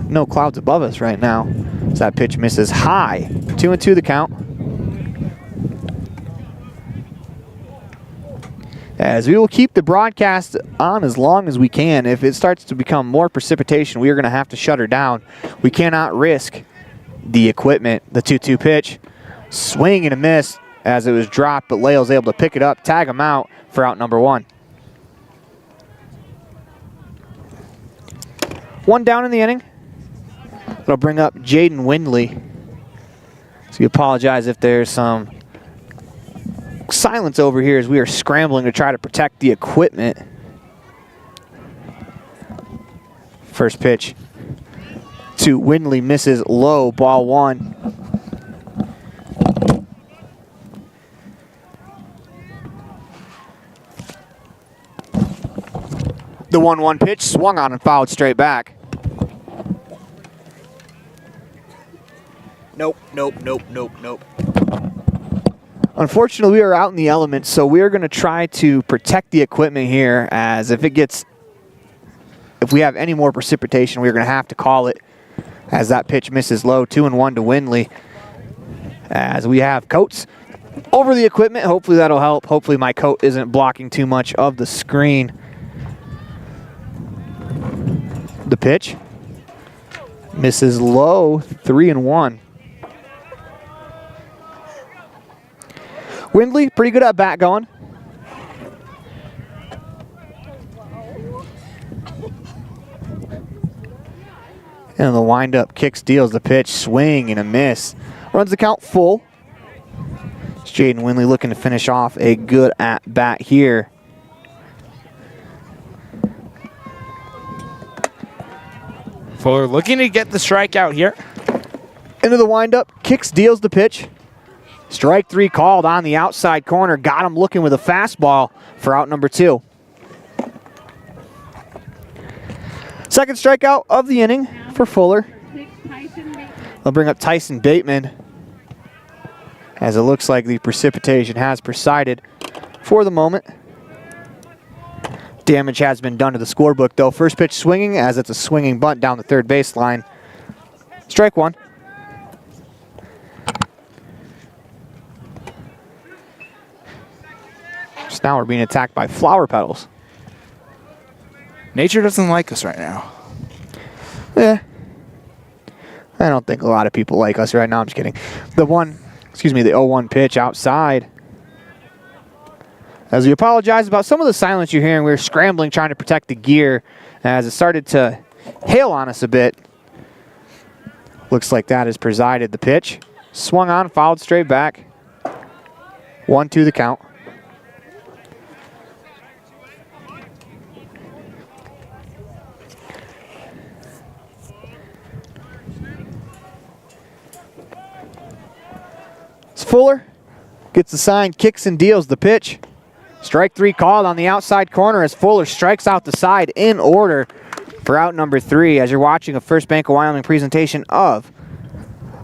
no clouds above us right now. As that pitch misses high. 2-2 the count. As we will keep the broadcast on as long as we can. If it starts to become more precipitation, we are going to have to shut her down. We cannot risk the equipment. The 2-2 pitch. Swing and a miss as it was dropped, but Lale's able to pick it up, tag him out for out number 1. 1 down in the inning. It'll bring up Jaden Windley. So we apologize if there's some silence over here as we are scrambling to try to protect the equipment. First pitch to Windley misses low, ball 1. The 1-1 pitch swung on and fouled straight back. Nope. Unfortunately, we are out in the elements, so we are going to try to protect the equipment here, as if we have any more precipitation, we're going to have to call it, as that pitch misses low. 2-1 to Windley, as we have coats over the equipment. Hopefully that'll help. Hopefully my coat isn't blocking too much of the screen. The pitch misses low. 3-1. Windley, pretty good at bat going. And the windup kick steals the pitch. Swing and a miss. Runs the count full. It's Jaden Windley looking to finish off a good at bat here. Fuller looking to get the strikeout here. Into the windup, kicks, deals the pitch. Strike 3 called on the outside corner. Got him looking with a fastball for out number 2. Second strikeout of the inning for Fuller. They'll bring up Tyson Bateman, as it looks like the precipitation has subsided for the moment. Damage has been done to the scorebook, though. First pitch swinging, as it's a swinging bunt down the third baseline. Strike 1. Just now we're being attacked by flower petals. Nature doesn't like us right now. Yeah. I don't think a lot of people like us right now. I'm just kidding. The 0-1 pitch outside. As we apologize about some of the silence you're hearing, we're scrambling trying to protect the gear as it started to hail on us a bit. Looks like that has presided. The pitch swung on, fouled straight back. 1-2 the count. Fuller gets the sign, kicks and deals the pitch. Strike 3 called on the outside corner as Fuller strikes out the side in order for out number 3, as you're watching a First Bank of Wyoming presentation of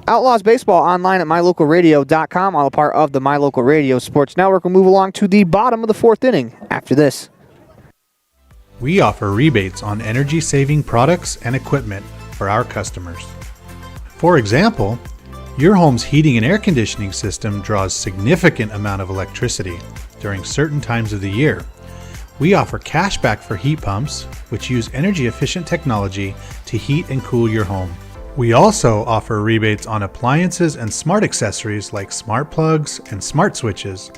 Outlaws Baseball online at mylocalradio.com, all a part of the My Local Radio Sports Network. We'll move along to the bottom of the 4th inning after this. We offer rebates on energy-saving products and equipment for our customers. For example, your home's heating and air conditioning system draws significant amount of electricity during certain times of the year. We offer cash back for heat pumps, which use energy-efficient technology to heat and cool your home. We also offer rebates on appliances and smart accessories like smart plugs and smart switches.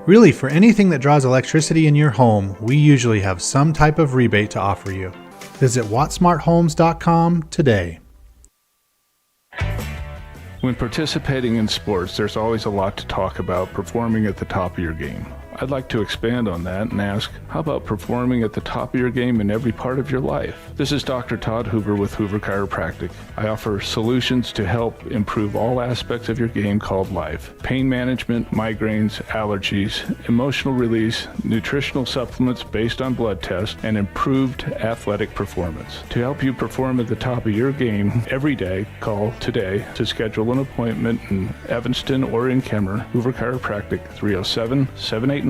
Really, for anything that draws electricity in your home, we usually have some type of rebate to offer you. Visit wattsmarthomes.com today. When participating in sports, there's always a lot to talk about performing at the top of your game. I'd like to expand on that and ask, how about performing at the top of your game in every part of your life? This is Dr. Todd Hoover with Hoover Chiropractic. I offer solutions to help improve all aspects of your game called life. Pain management, migraines, allergies, emotional release, nutritional supplements based on blood tests, and improved athletic performance. To help you perform at the top of your game every day, call today to schedule an appointment in Evanston or in Kemmer. Hoover Chiropractic, 307-789-0043.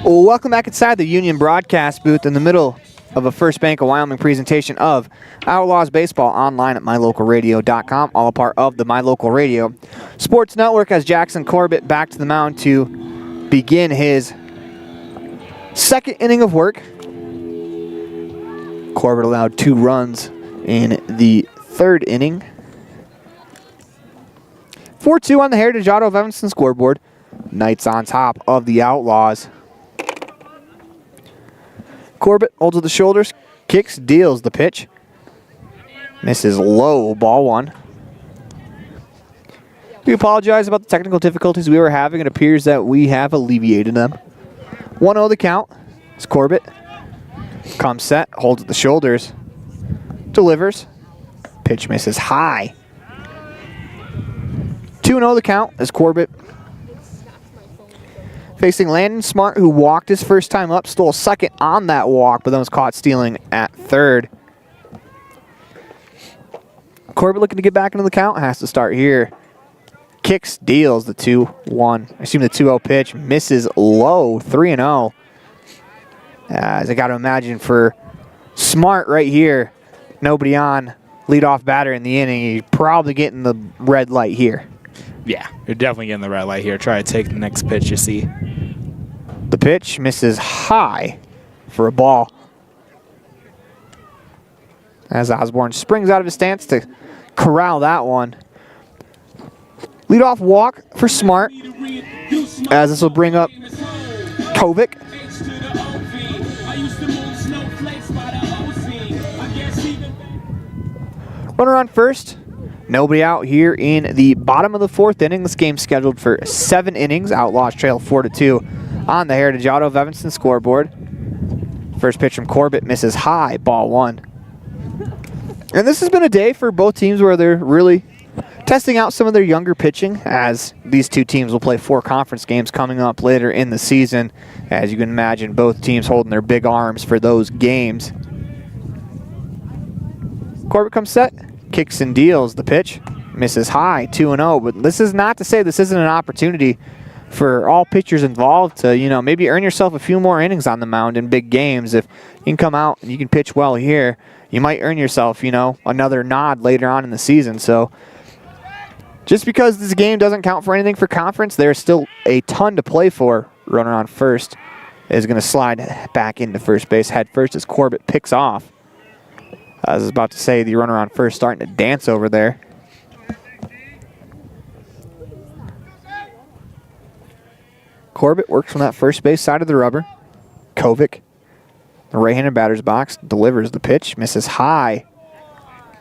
Well, welcome back inside the Union broadcast booth in the middle of a First Bank of Wyoming presentation of Outlaws Baseball online at mylocalradio.com, all a part of the My Local Radio Sports Network, as Jackson Corbett back to the mound to begin his second inning of work. Corbett allowed 2 runs in the third inning. 4-2 on the Heritage Auto of Evanston scoreboard. Knights on top of the Outlaws. Corbett holds with the shoulders, kicks, deals the pitch. Misses low, ball 1. We apologize about the technical difficulties we were having. It appears that we have alleviated them. 1-0 the count. It's Corbett. Comes set, holds at the shoulders, delivers. Pitch misses high. 2-0 the count as Corbett facing Landon Smart, who walked his first time up, stole second on that walk, but then was caught stealing at third. Corbett looking to get back into the count, has to start here. Kicks, deals the 2-1. I assume the 2-0 pitch misses low, 3-0. As I got to imagine for Smart right here, nobody on, leadoff batter in the inning, he's probably getting the red light here. Yeah, you're definitely getting the red light here. Try to take the next pitch you see. The pitch misses high for a ball. As Osborne springs out of his stance to corral that one. Leadoff walk for Smart, as this will bring up Kovic. Runner on first. Nobody out here in the bottom of the 4th inning. This game's scheduled for 7 innings. Outlaws trail 4-2 on the Heritage Auto of Evanston scoreboard. First pitch from Corbett misses high, ball 1. And this has been a day for both teams where they're really testing out some of their younger pitching, as these two teams will play 4 conference games coming up later in the season. As you can imagine, both teams holding their big arms for those games. Corbett comes set. Kicks and deals the pitch. Misses high, 2-0. But this is not to say this isn't an opportunity for all pitchers involved to, maybe earn yourself a few more innings on the mound in big games. If you can come out and you can pitch well here, you might earn yourself, another nod later on in the season. So just because this game doesn't count for anything for conference, there's still a ton to play for. Runner on first is going to slide back into first base head first as Corbett picks off. I was about to say, the runner on first starting to dance over there. Corbett works from that first base side of the rubber. Kovic, the right-handed batter's box, delivers the pitch, misses high.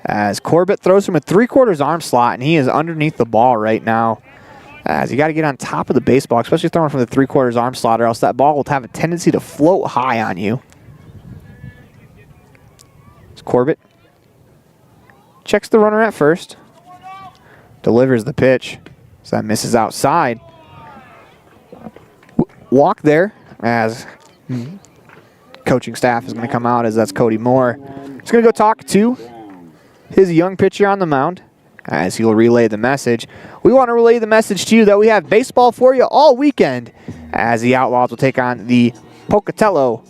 As Corbett throws from a 3/4 arm slot, and he is underneath the ball right now. As you got to get on top of the baseball, especially throwing from the 3/4 arm slot, or else that ball will have a tendency to float high on you. Corbett checks the runner at first, delivers the pitch, so that misses outside. Walk there, as coaching staff is going to come out, as that's Cody Moore. He's going to go talk to his young pitcher on the mound, as he'll relay the message. We want to relay the message to you that we have baseball for you all weekend, as the Outlaws will take on the Pocatello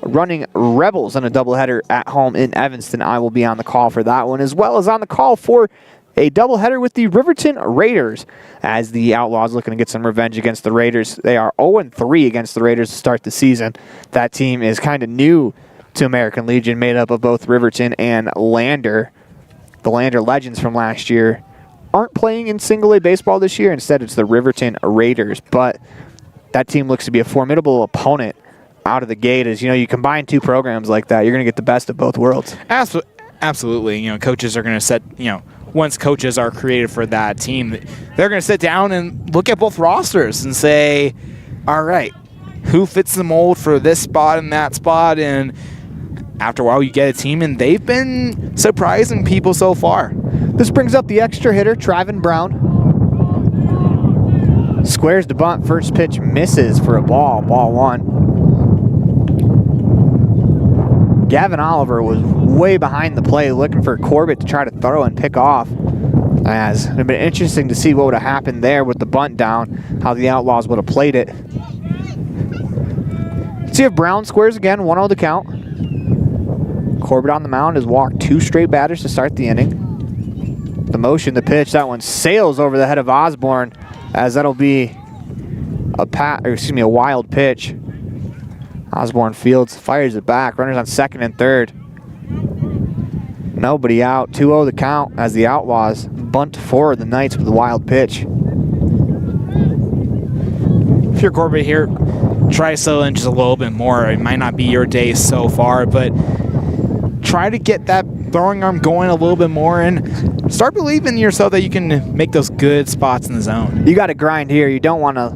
Running Rebels in a doubleheader at home in Evanston. I will be on the call for that one, as well as on the call for a doubleheader with the Riverton Raiders, as the Outlaws looking to get some revenge against the Raiders. They are 0-3 against the Raiders to start the season. That team is kind of new to American Legion, made up of both Riverton and Lander. The Lander Legends from last year aren't playing in single-A baseball this year. Instead, it's the Riverton Raiders, but that team looks to be a formidable opponent out of the gate is, you combine two programs like that, you're going to get the best of both worlds. Absolutely. Coaches are going to set, once coaches are created for that team, they're going to sit down and look at both rosters and say, all right, who fits the mold for this spot and that spot? And after a while, you get a team, and they've been surprising people so far. This brings up the extra hitter, Cazin Brown. Squares to bunt. First pitch misses for a ball. Ball one. Gavin Oliver was way behind the play looking for Corbett to try to throw and pick off. As it would have been interesting to see what would have happened there with the bunt down, how the Outlaws would have played it. See if Brown squares again, 1-0 the count. Corbett on the mound has walked 2 straight batters to start the inning. The motion, the pitch, that one sails over the head of Osborne, as that'll be a wild pitch. Osborne fields, fires it back. Runners on second and third. Nobody out. 2-0 the count as the Outlaws bunt forward the Knights with a wild pitch. If you're Corbett here, try to settle in just a little bit more. It might not be your day so far, but try to get that throwing arm going a little bit more and start believing in yourself that you can make those good spots in the zone. You got to grind here. You don't want to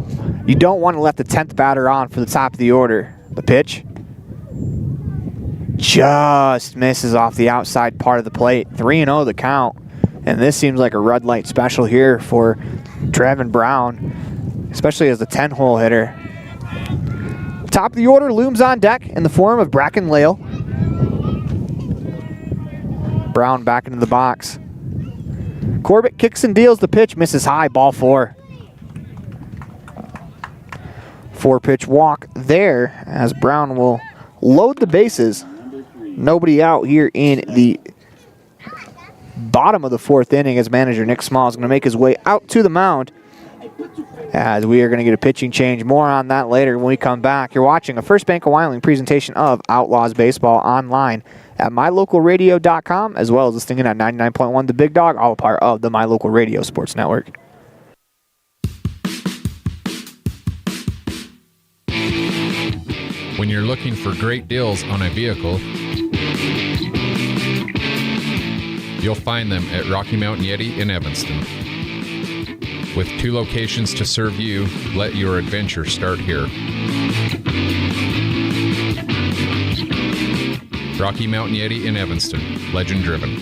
let the 10th batter on for the top of the order. The pitch just misses off the outside part of the plate. 3-0 the count. And this seems like a red light special here for Cazin Brown, especially as the 10-hole hitter. Top of the order looms on deck in the form of Bracken Lale. Brown back into the box. Corbett kicks and deals the pitch, misses high, ball 4. 4-pitch walk there as Brown will load the bases. Nobody out here in the bottom of the 4th inning as manager Nick Small is going to make his way out to the mound as we are going to get a pitching change. More on that later when we come back. You're watching a First Bank of Wyoming presentation of Outlaws Baseball online at mylocalradio.com, as well as listening in at 99.1 The Big Dog, all a part of the My Local Radio Sports Network. When you're looking for great deals on a vehicle, you'll find them at Rocky Mountain Yeti in Evanston. With 2 locations to serve you, let your adventure start here. Rocky Mountain Yeti in Evanston, legend driven.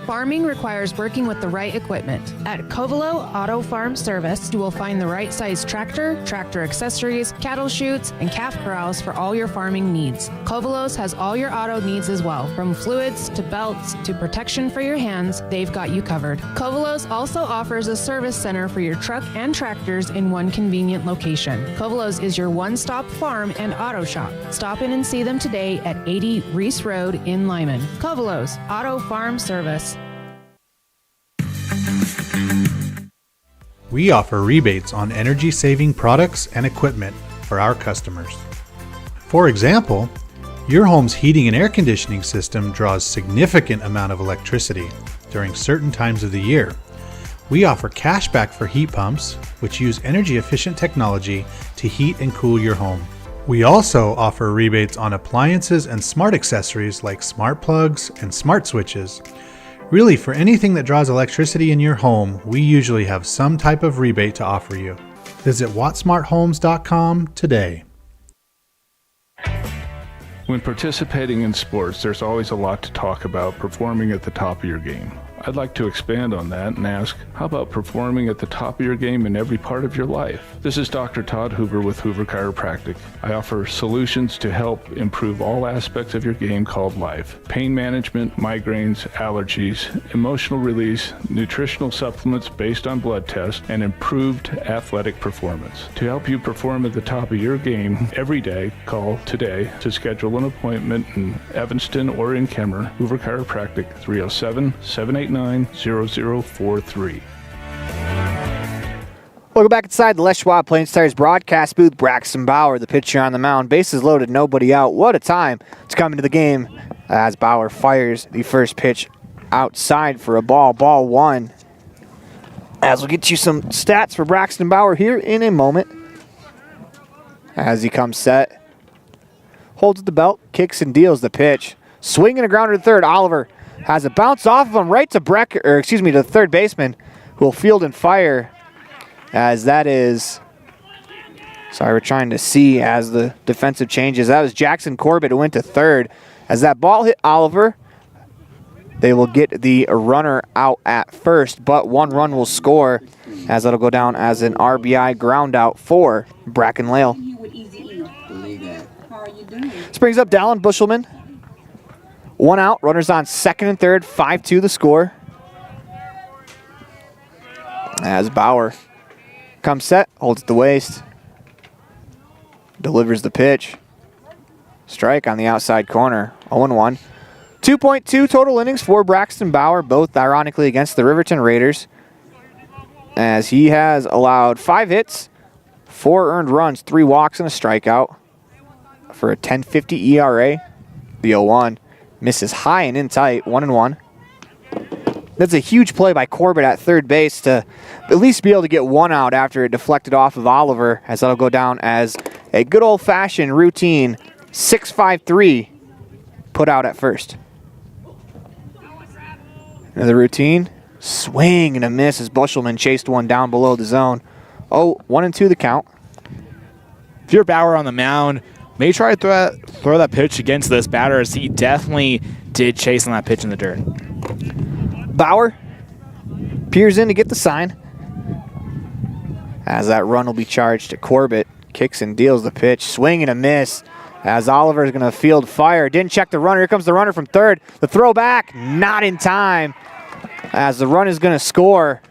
Farming requires working with the right equipment. At Covelo Auto Farm Service, you will find the right size tractor, tractor accessories, cattle chutes, and calf corrals for all your farming needs. Covelos has all your auto needs as well. From fluids to belts to protection for your hands, they've got you covered. Covelos also offers a service center for your truck and tractors in one convenient location. Covelos is your one-stop farm and auto shop. Stop in and see them today at 80 Reese Road in Lyman. Covelos Auto Farm Service. We offer rebates on energy-saving products and equipment for our customers. For example, your home's heating and air conditioning system draws significant amount of electricity during certain times of the year. We offer cashback for heat pumps, which use energy-efficient technology to heat and cool your home. We also offer rebates on appliances and smart accessories like smart plugs and smart switches. Really, for anything that draws electricity in your home, we usually have some type of rebate to offer you. Visit wattsmarthomes.com today. When participating in sports, there's always a lot to talk about performing at the top of your game. I'd like to expand on that and ask, how about performing at the top of your game in every part of your life? This is Dr. Todd Hoover with Hoover Chiropractic. I offer solutions to help improve all aspects of your game called life. Pain management, migraines, allergies, emotional release, nutritional supplements based on blood tests, and improved athletic performance. To help you perform at the top of your game every day, call today to schedule an appointment in Evanston or in Kemmer. Hoover Chiropractic, 307-789-0043. Welcome back inside the Les Schwab Plains Tires broadcast booth. Braxton Bauer, the pitcher on the mound. Bases loaded, nobody out. What a time to come into the game as Bauer fires the first pitch outside for a ball. Ball 1. As we'll get you some stats for Braxton Bauer here in a moment. As he comes set, holds the belt, kicks and deals the pitch. Swinging a grounder to third. Oliver has a bounce off of him right to to the third baseman, who will field and fire. As that is, sorry, we're trying to see as the defensive changes. That was Jackson Corbett who went to third. As that ball hit Oliver, they will get the runner out at first, but one run will score, as that'll go down as an RBI ground out for Bracken Lale. This brings up Dallin Bushelman. One out, runners on second and third, 5-2 the score. As Bauer comes set, holds at the waist, delivers the pitch. Strike on the outside corner, 0-1. 2.2 total innings for Braxton Bauer, both ironically against the Riverton Raiders, as he has allowed 5 hits, 4 earned runs, 3 walks, and a strikeout for a 10.50 ERA. The 0-1 misses high and in tight, 1-1. That's a huge play by Corbett at third base to at least be able to get one out after it deflected off of Oliver, as that'll go down as a good old-fashioned routine 6-5-3 put out at first. Another routine, swing and a miss as Bushelman chased one down below the zone. 1-2 the count. If you're Bauer on the mound, may try to throw that pitch against this batter, as he definitely did chase on that pitch in the dirt. Bauer peers in to get the sign, as that run will be charged to Corbett. Kicks and deals the pitch, swing and a miss, as Oliver is going to field fire. Didn't check the runner. Here comes the runner from third. The throw back, not in time, as the run is going to score.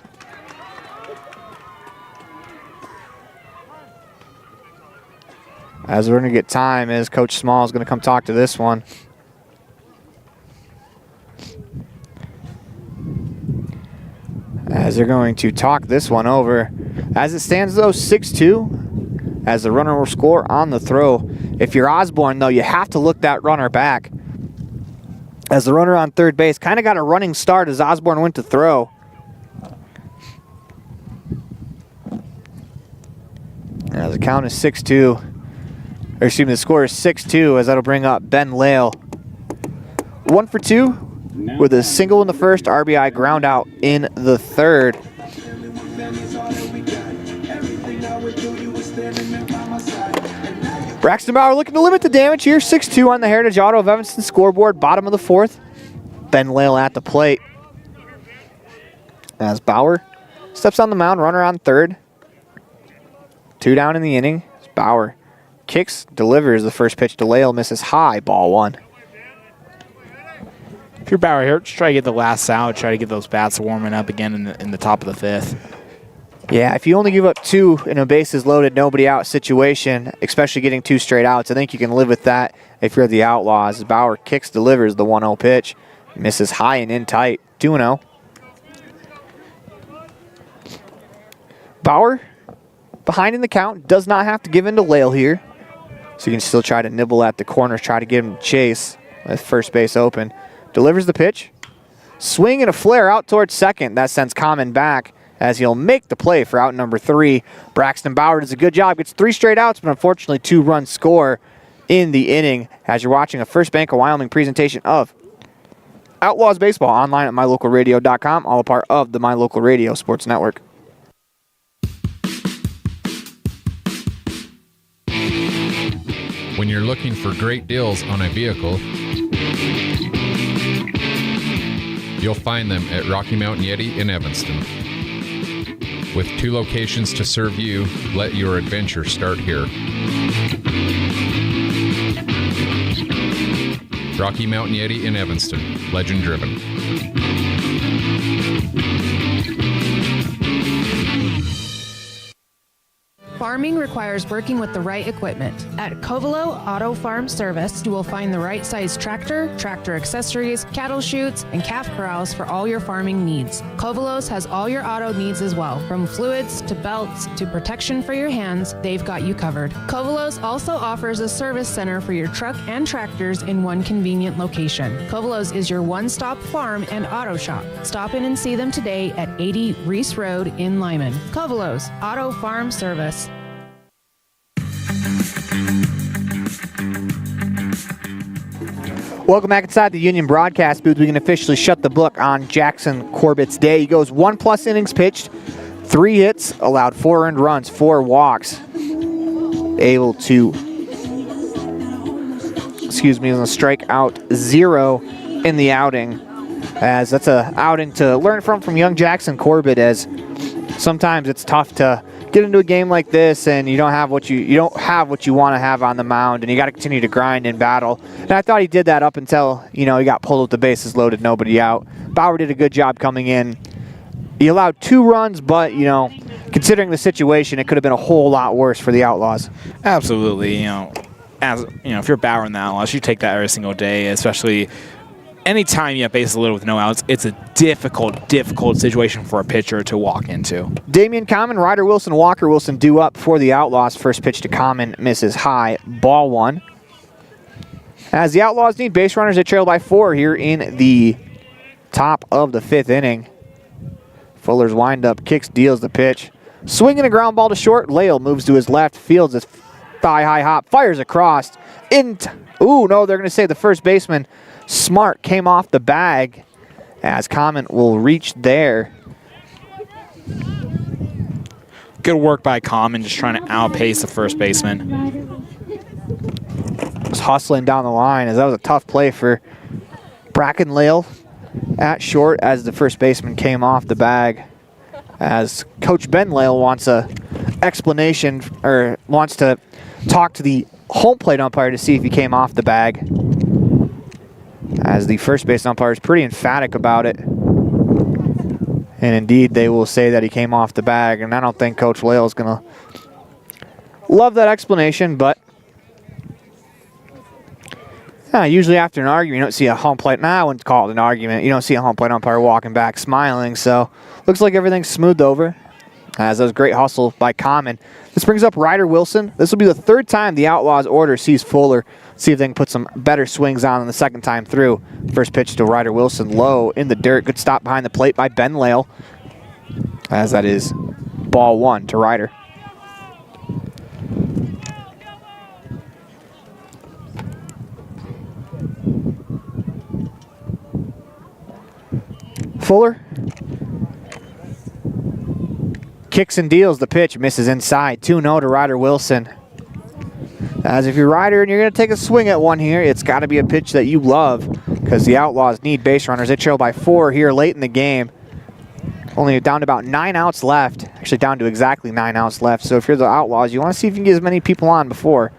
As we're going to get time, as Coach Small is going to come talk to this one. As they're going to talk this one over. As it stands, though, 6-2, as the runner will score on the throw. If you're Osborne, though, you have to look that runner back, as the runner on third base kind of got a running start as Osborne went to throw. As the count is 6-2. Or excuse me, the score is 6-2, as that'll bring up Ben Lale. 1 for 2 with a single in the first, RBI ground out in the third. Braxton Bauer looking to limit the damage here. 6-2 on the Heritage Auto of Evanston scoreboard, bottom of the fourth. Ben Lale at the plate. As Bauer steps on the mound, runner on third. 2 down in the inning. As Bauer kicks, delivers the first pitch to Lale, misses high, ball 1. If you're Bauer here, just try to get the last out, try to get those bats warming up again in the top of the 5th. Yeah, if you only give up 2 in a bases loaded, nobody out situation, especially getting 2 straight outs, I think you can live with that if you're the Outlaws. Bauer kicks, delivers the 1-0 pitch, misses high and in tight, 2-0. Bauer, behind in the count, does not have to give in to Lale here, so you can still try to nibble at the corners, try to give him a chase with first base open. Delivers the pitch, swing and a flare out towards second. That sends Common back, as he'll make the play for out number 3. Braxton Bauer does a good job, gets 3 straight outs, but unfortunately 2-run score in the inning, as you're watching a First Bank of Wyoming presentation of Outlaws Baseball, online at mylocalradio.com, all a part of the My Local Radio Sports Network. When you're looking for great deals on a vehicle, you'll find them at Rocky Mountain Yeti in Evanston. With 2 locations to serve you, let your adventure start here. Rocky Mountain Yeti in Evanston, legend driven. Farming requires working with the right equipment. At Covelo Auto Farm Service, you will find the right size tractor, tractor accessories, cattle chutes, and calf corrals for all your farming needs. Covelos has all your auto needs as well. From fluids to belts to protection for your hands, they've got you covered. Covelos also offers a service center for your truck and tractors in one convenient location. Covelos is your one-stop farm and auto shop. Stop in and see them today at 80 Reese Road in Lyman. Covelos Auto Farm Service. Welcome back inside the Union broadcast booth. We can officially shut the book on Jackson Corbett's day. He goes 1+ innings pitched, 3 hits, allowed 4 earned runs, 4 walks. Able to, strike out 0 in the outing. As that's an outing to learn from young Jackson Corbett, as sometimes it's tough to get into a game like this and you don't have what you want to have on the mound, and you got to continue to grind and battle. And I thought he did that up until he got pulled with the bases loaded, nobody out. Bauer did a good job coming in. He allowed 2 runs, but considering the situation, it could have been a whole lot worse for the Outlaws. Absolutely. If you're Bauer in the Outlaws, you take that every single day, especially anytime you have bases loaded with no outs. It's a difficult situation for a pitcher to walk into. Damian Common, Ryder Wilson, Walker Wilson due up for the Outlaws. First pitch to Common misses high, ball 1. As the Outlaws need base runners, they trail by 4 here in the top of the 5th inning. Fuller's windup, kicks, deals the pitch. Swinging a ground ball to short. Lale moves to his left, fields his thigh-high hop, fires across. They're going to say the first baseman, Smart, came off the bag, as Common will reach there. Good work by Common, just trying to outpace the first baseman. Was hustling down the line, as that was a tough play for Bracken Lale at short, as the first baseman came off the bag. As Coach Ben Lale wants a explanation, or wants to talk to the home plate umpire to see if he came off the bag, as the first base umpire is pretty emphatic about it. And indeed, they will say that he came off the bag, and I don't think Coach Lale is going to love that explanation, but usually after an argument, you don't see a home plate. I wouldn't call it an argument. You don't see a home plate umpire walking back smiling, so looks like everything's smoothed over. As that was a great hustle by Common. This brings up Ryder Wilson. This will be the 3rd time the Outlaws order sees Fuller. See if they can put some better swings on the second time through. First pitch to Ryder Wilson, low in the dirt. Good stop behind the plate by Ben Lale. As that is ball 1 to Ryder. Fuller kicks and deals the pitch, misses inside. 2-0 to Ryder Wilson. As if you're Ryder and you're going to take a swing at one here, it's got to be a pitch that you love, because the Outlaws need base runners. They trail by 4 here late in the game. Only down to about 9 outs left. Actually down to exactly 9 outs left. So if you're the Outlaws, you want to see if you can get as many people on before.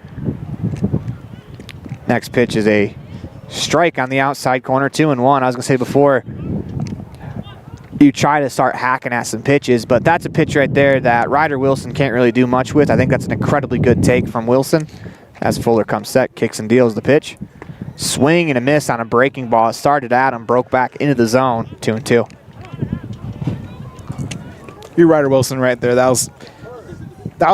Next pitch is a strike on the outside corner, 2-1. I was going to say before, you try to start hacking at some pitches, but that's a pitch right there that Ryder Wilson can't really do much with. I think that's an incredibly good take from Wilson. As Fuller comes set, kicks and deals the pitch. Swing and a miss on a breaking ball. It started at him, broke back into the zone, 2-2. You're Ryder Wilson right there. That was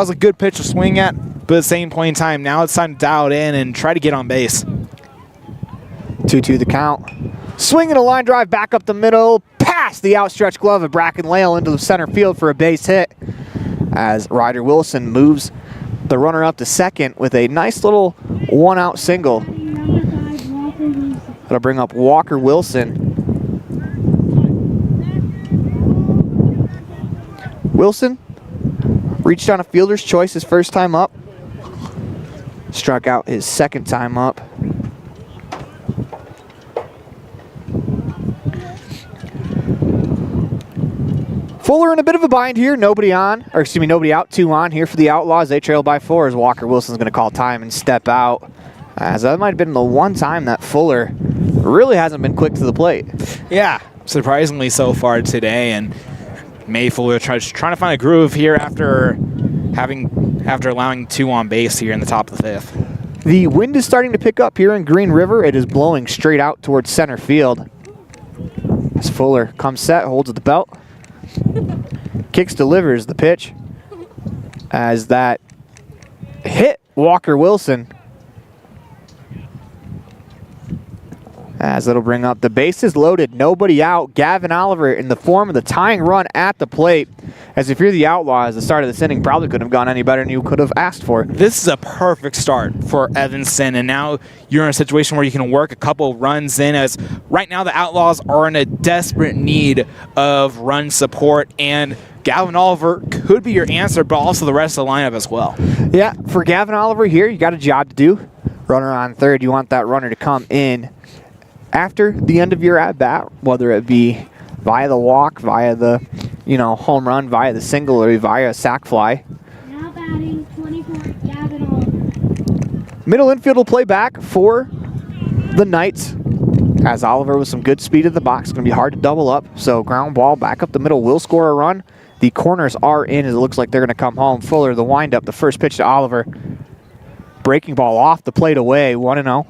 a good pitch to swing at, but at the same point in time, now it's time to dial it in and try to get on base. 2-2 the count. Swinging a line drive back up the middle, past the outstretched glove of Bracken Lale into the center field for a base hit. As Ryder Wilson moves the runner up to second with a nice little 1-out single. That'll bring up Walker Wilson. Wilson reached on a fielder's choice his first time up. Struck out his second time up. Fuller in a bit of a bind here. Nobody out, 2 on here for the Outlaws. They trail by 4 as Walker Wilson's going to call time and step out. As that might have been the one time that Fuller really hasn't been quick to the plate. Yeah, surprisingly so far today. And Fuller trying to find a groove here after having after allowing 2 on base here in the top of the 5th. The wind is starting to pick up here in Green River. It is blowing straight out towards center field. As Fuller comes set, holds at the belt. Kicks, delivers the pitch. As that hit Walker Wilson. As it'll bring up the bases loaded, nobody out. Gavin Oliver in the form of the tying run at the plate. As if you're the Outlaws, the start of this inning probably couldn't have gone any better than you could have asked for. This is a perfect start for Evanston, and now you're in a situation where you can work a couple runs in, as right now the Outlaws are in a desperate need of run support, and Gavin Oliver could be your answer, but also the rest of the lineup as well. Yeah, for Gavin Oliver here, you got a job to do. Runner on third, you want that runner to come in after the end of your at-bat, whether it be via the walk, via the home run, via the single, or via a sac fly. Now batting 24, Gavin Oliver. Middle infield will play back for the Knights, as Oliver with some good speed in the box. It's going to be hard to double up, so ground ball back up the middle will score a run. The corners are in, as it looks like they're going to come home. Fuller, the windup, the first pitch to Oliver. Breaking ball off the plate away, 1-0.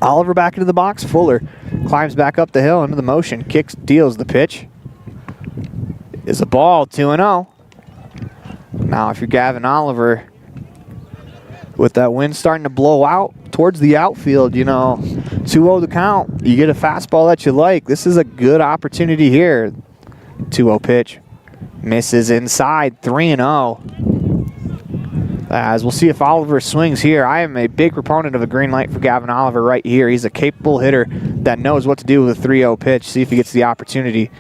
Oliver back into the box. Fuller climbs back up the hill into the motion. Kicks, deals the pitch. Is a ball, 2-0. Now if you're Gavin Oliver, with that wind starting to blow out towards the outfield, 2-0 the count. You get a fastball that you like. This is a good opportunity here. 2-0 pitch. Misses inside, 3-0. As we'll see if Oliver swings here. I am a big proponent of a green light for Gavin Oliver right here. He's a capable hitter that knows what to do with a 3-0 pitch. See if he gets the opportunity.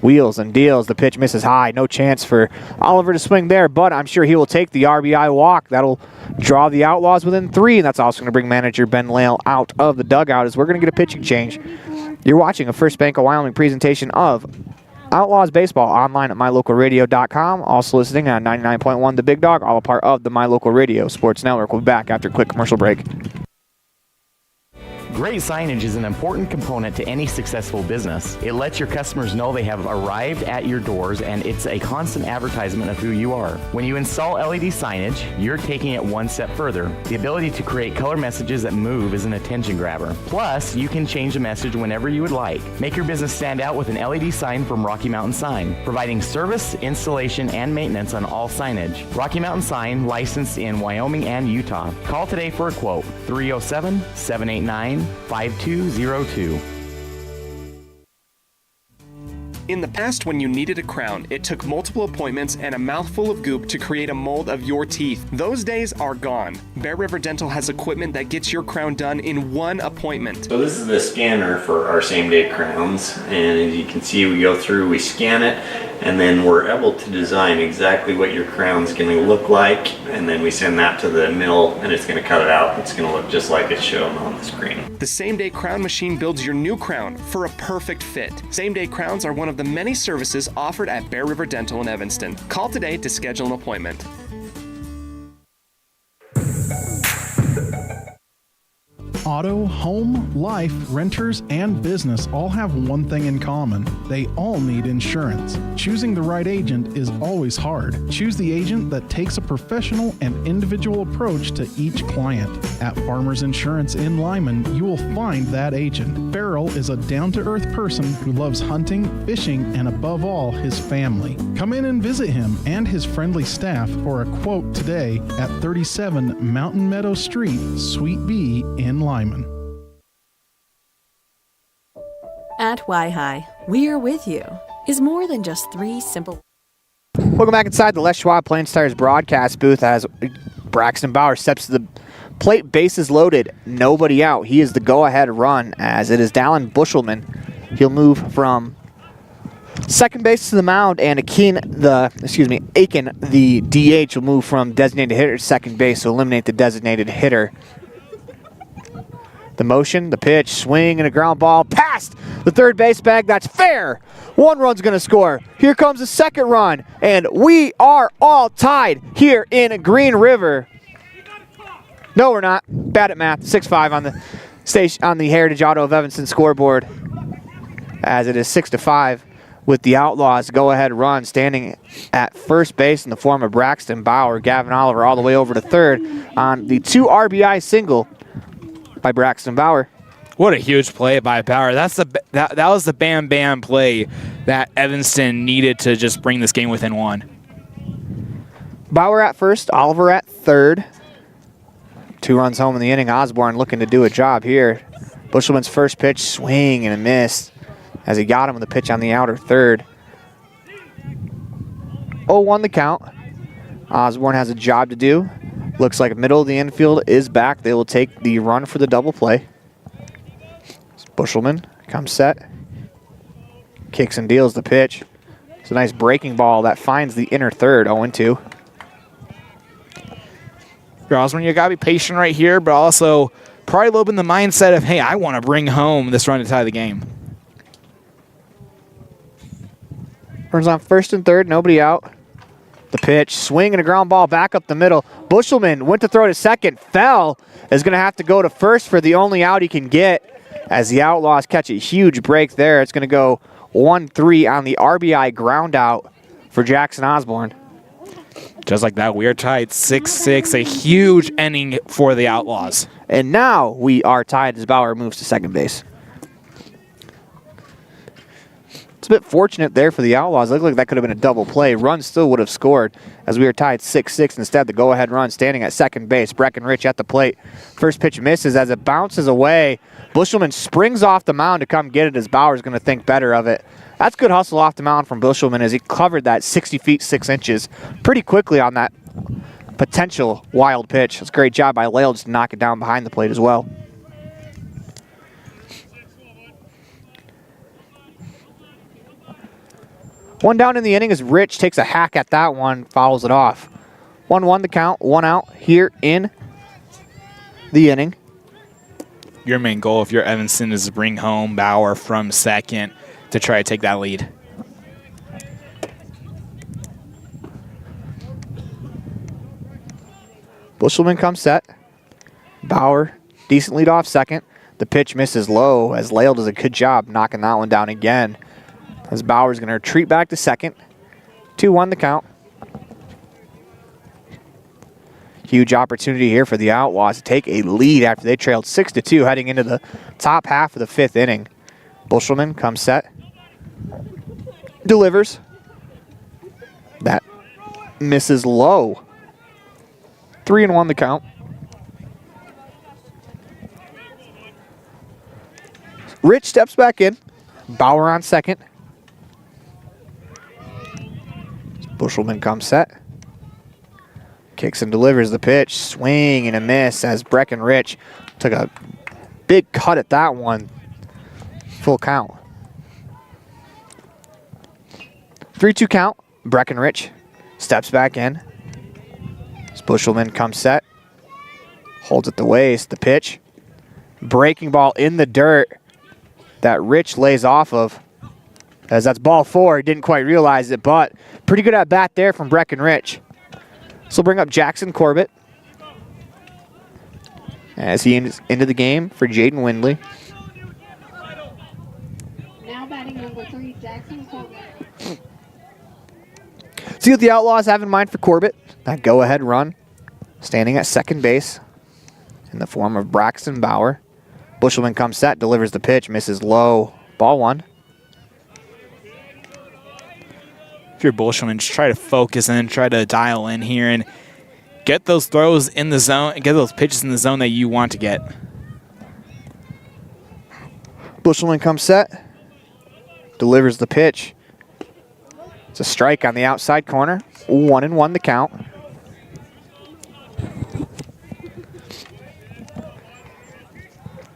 Wheels and deals. The pitch misses high. No chance for Oliver to swing there, but I'm sure he will take the RBI walk. That'll draw the Outlaws within 3, and that's also going to bring manager Ben Lale out of the dugout, as we're going to get a pitching change. You're watching a First Bank of Wyoming presentation of Outlaws Baseball online at mylocalradio.com. Also listening on 99.1 The Big Dog, all a part of the My Local Radio Sports Network. We'll be back after a quick commercial break. Great signage is an important component to any successful business. It lets your customers know they have arrived at your doors, and it's a constant advertisement of who you are. When you install LED signage, you're taking it one step further. The ability to create color messages that move is an attention grabber. Plus, you can change the message whenever you would like. Make your business stand out with an LED sign from Rocky Mountain Sign, providing service, installation, and maintenance on all signage. Rocky Mountain Sign, licensed in Wyoming and Utah. Call today for a quote, 307-789-5202. In the past, when you needed a crown, it took multiple appointments and a mouthful of goop to create a mold of your teeth. Those days are gone. Bear River Dental has equipment that gets your crown done in one appointment. So this is the scanner for our same-day crowns, and as you can see, we go through, we scan it, and then we're able to design exactly what your crown's going to look like, and then we send that to the mill, and it's going to cut it out. It's going to look just like it's shown on the screen. The same-day crown machine builds your new crown for a perfect fit. Same-day crowns are one of the many services offered at Bear River Dental in Evanston. Call today to schedule an appointment. Auto, home, life, renters, and business all have one thing in common. They all need insurance. Choosing the right agent is always hard. Choose the agent that takes a professional and individual approach to each client. At Farmers Insurance in Lyman, you will find that agent. Farrell is a down-to-earth person who loves hunting, fishing, and above all, his family. Come in and visit him and his friendly staff for a quote today at 37 Mountain Meadow Street, Suite B in Lyman. At Y-Hi, we are with you is more than just 3 simple. Welcome back inside the Les Schwab Plains Tires broadcast booth as Braxton Bauer steps to the plate, bases loaded, nobody out. He is the go-ahead run, as it is Dallin Bushelman. He'll move from second base to the mound, and Aiken, the DH, will move from designated hitter to second base to eliminate the designated hitter. The motion, the pitch, swing, and a ground ball past the third base bag. That's fair. 1 run's going to score. Here comes the second run, and we are all tied here in Green River. No, we're not. Bad at math. 6-5 on the station on the Heritage Auto of Evanston scoreboard, as it is 6-5. with the Outlaws go-ahead run standing at first base in the form of Braxton Bauer. Gavin Oliver all the way over to third on the 2 RBI single by Braxton Bauer. What a huge play by Bauer. That was the bam-bam play that Evanston needed to just bring this game within 1. Bauer at first, Oliver at third. 2 runs home in the inning. Osborne looking to do a job here. Bushelman's first pitch, swing and a miss as he got him with a pitch on the outer third. 0-1 the count. Osborne has a job to do. Looks like middle of the infield is back. They will take the run for the double play. Bushelman comes set. Kicks and deals the pitch. It's a nice breaking ball that finds the inner third, 0-2. Osborne, you got to be patient right here, but also probably a little bit in the mindset of, hey, I want to bring home this run to tie the game. Runs on first and third, nobody out. The pitch, swing and a ground ball back up the middle. Bushelman went to throw to second, fell, is going to have to go to first for the only out he can get as the Outlaws catch a huge break there. It's going to go 1-3 on the RBI ground out for Jackson Osborne. Just like that, we are tied 6-6, a huge inning for the Outlaws. And now we are tied as Bauer moves to second base. It's a bit fortunate there for the Outlaws. It looked like that could have been a double play. Run still would have scored as we are tied 6-6. Instead, the go-ahead run standing at second base. Breckenridge at the plate. First pitch misses as it bounces away. Bushelman springs off the mound to come get it as Bauer's going to think better of it. That's good hustle off the mound from Bushelman as he covered that 60 feet 6 inches pretty quickly on that potential wild pitch. It's a great job by Lale just to knock it down behind the plate as well. One down in the inning as Rich takes a hack at that one, fouls it off. 1-1 the count, 1 out here in the inning. Your main goal if you're Evanston is to bring home Bauer from second to try to take that lead. Bushelman comes set. Bauer, decent lead off second. The pitch misses low as Lale does a good job knocking that one down again. As Bauer's going to retreat back to second. 2-1 the count. Huge opportunity here for the Outlaws to take a lead after they trailed 6-2 heading into the top half of the 5th inning. Bushelman comes set. Delivers. That misses low. 3-1 the count. Rich steps back in. Bauer on second. Bushelman comes set. Kicks and delivers the pitch. Swing and a miss as Breckenridge took a big cut at that one. Full count. 3-2 count. Breckenridge steps back in. As Bushelman comes set. Holds at the waist. The pitch. Breaking ball in the dirt that Rich lays off of. As that's ball 4. He didn't quite realize it, but pretty good at bat there from Breckenridge. So bring up Jackson Corbett as he is into the game for Jaden Windley. Now batting number 3, Jackson Corbett. See what the Outlaws have in mind for Corbett. That go-ahead run, standing at second base in the form of Braxton Bauer. Bushelman comes set, delivers the pitch, misses low. Ball 1. If you're Bushelman, just try to focus in, try to dial in here and get those throws in the zone, get those pitches in the zone that you want to get. Bushelman comes set, delivers the pitch. It's a strike on the outside corner. 1-1 the count.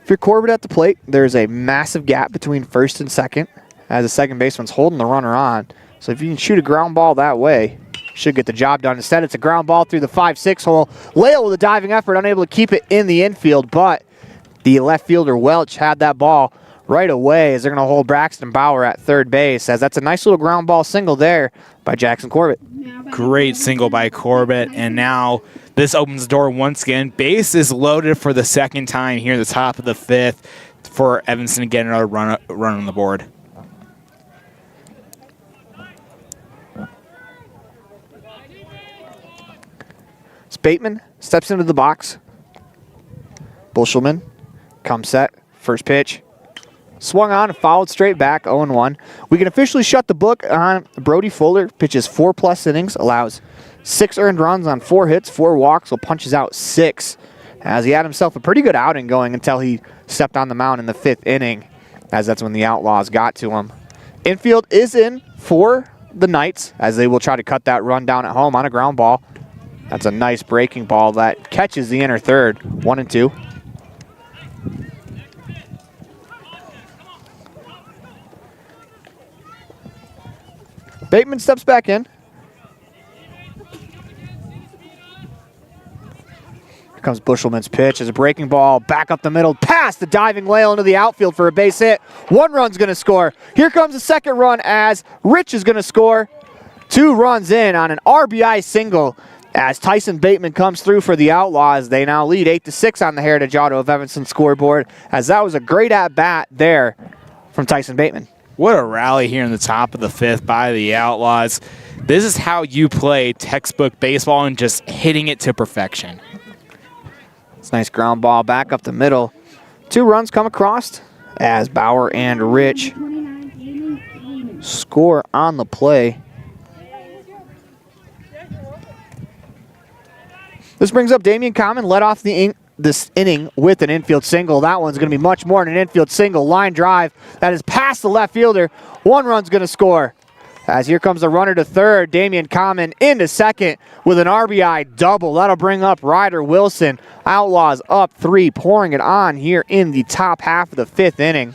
If you're Corbett at the plate, there's a massive gap between first and second as the second baseman's holding the runner on. So if you can shoot a ground ball that way, should get the job done. Instead, it's a ground ball through the 5-6 hole. Lale with a diving effort, unable to keep it in the infield, but the left fielder Welch had that ball right away as they're going to hold Braxton Bauer at third base, as that's a nice little ground ball single there by Jackson Corbett. Great single by Corbett, and now this opens the door once again. Base is loaded for the second time here at the top of the 5th for Evanston to get another run on the board. Bateman steps into the box. Bushelman comes set. First pitch. Swung on and fouled straight back, 0-1. We can officially shut the book on Brody Fuller. Pitches 4+ innings, allows 6 earned runs on 4 hits, 4 walks, while punches out 6. As he had himself a pretty good outing going until he stepped on the mound in the 5th inning, as that's when the Outlaws got to him. Infield is in for the Knights, as they will try to cut that run down at home on a ground ball. That's a nice breaking ball that catches the inner third, 1-2. Bateman steps back in. Here comes Bushelman's pitch as a breaking ball back up the middle, past the diving whale into the outfield for a base hit. 1 run's going to score. Here comes the second run as Rich is going to score. 2 runs in on an RBI single as Tyson Bateman comes through for the Outlaws. They now lead 8-6 on the Heritage Auto of Evanston scoreboard, as that was a great at-bat there from Tyson Bateman. What a rally here in the top of the 5th by the Outlaws. This is how you play textbook baseball and just hitting it to perfection. It's a nice ground ball back up the middle. 2 runs come across as Bauer and Rich score on the play. This brings up Damian Common, led off this inning with an infield single. That one's going to be much more than an infield single. Line drive that is past the left fielder. 1 run's going to score. As here comes the runner to third, Damian Common into second with an RBI double. That'll bring up Ryder Wilson. Outlaws up 3, pouring it on here in the top half of the 5th inning.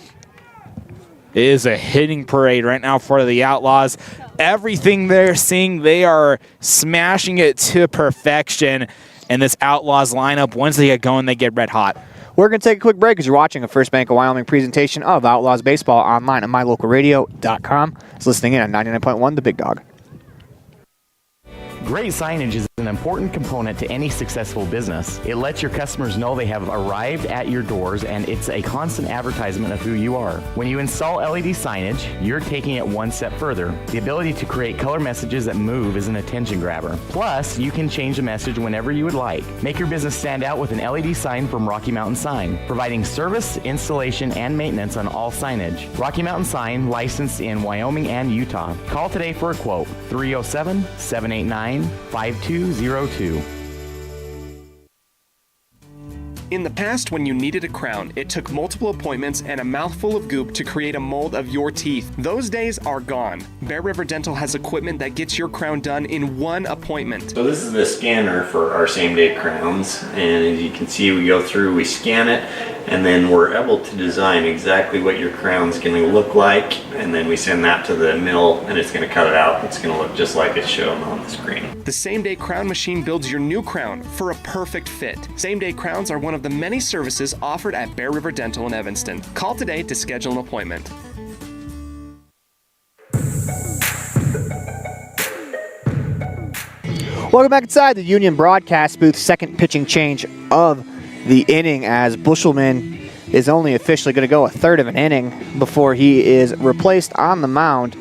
It is a hitting parade right now for the Outlaws. Everything they're seeing, they are smashing it to perfection. And this Outlaws lineup, once they get going, they get red hot. We're going to take a quick break as you're watching a First Bank of Wyoming presentation of Outlaws Baseball online at mylocalradio.com. It's listening in on 99.1 The Big Dog. Great signage is an important component to any successful business. It lets your customers know they have arrived at your doors, and it's a constant advertisement of who you are. When you install LED signage, you're taking it one step further. The ability to create color messages that move is an attention grabber. Plus, you can change the message whenever you would like. Make your business stand out with an LED sign from Rocky Mountain Sign, providing service, installation, and maintenance on all signage. Rocky Mountain Sign, licensed in Wyoming and Utah. Call today for a quote, 307-789-5202. In the past, when you needed a crown, it took multiple appointments and a mouthful of goop to create a mold of your teeth. Those days are gone. Bear River Dental has equipment that gets your crown done in 1 appointment. So this is the scanner for our same-day crowns, and as you can see, we go through, we scan it, and then we're able to design exactly what your crown's going to look like, and then we send that to the mill, and it's going to cut it out. It's going to look just like it's shown on the screen. The same-day crown machine builds your new crown for a perfect fit. Same-day crowns are one of the many services offered at Bear River Dental in Evanston. Call today to schedule an appointment. Welcome back inside the Union broadcast booth. Second pitching change of the inning, as Bushelman is only officially going to go a third of an inning before he is replaced on the mound.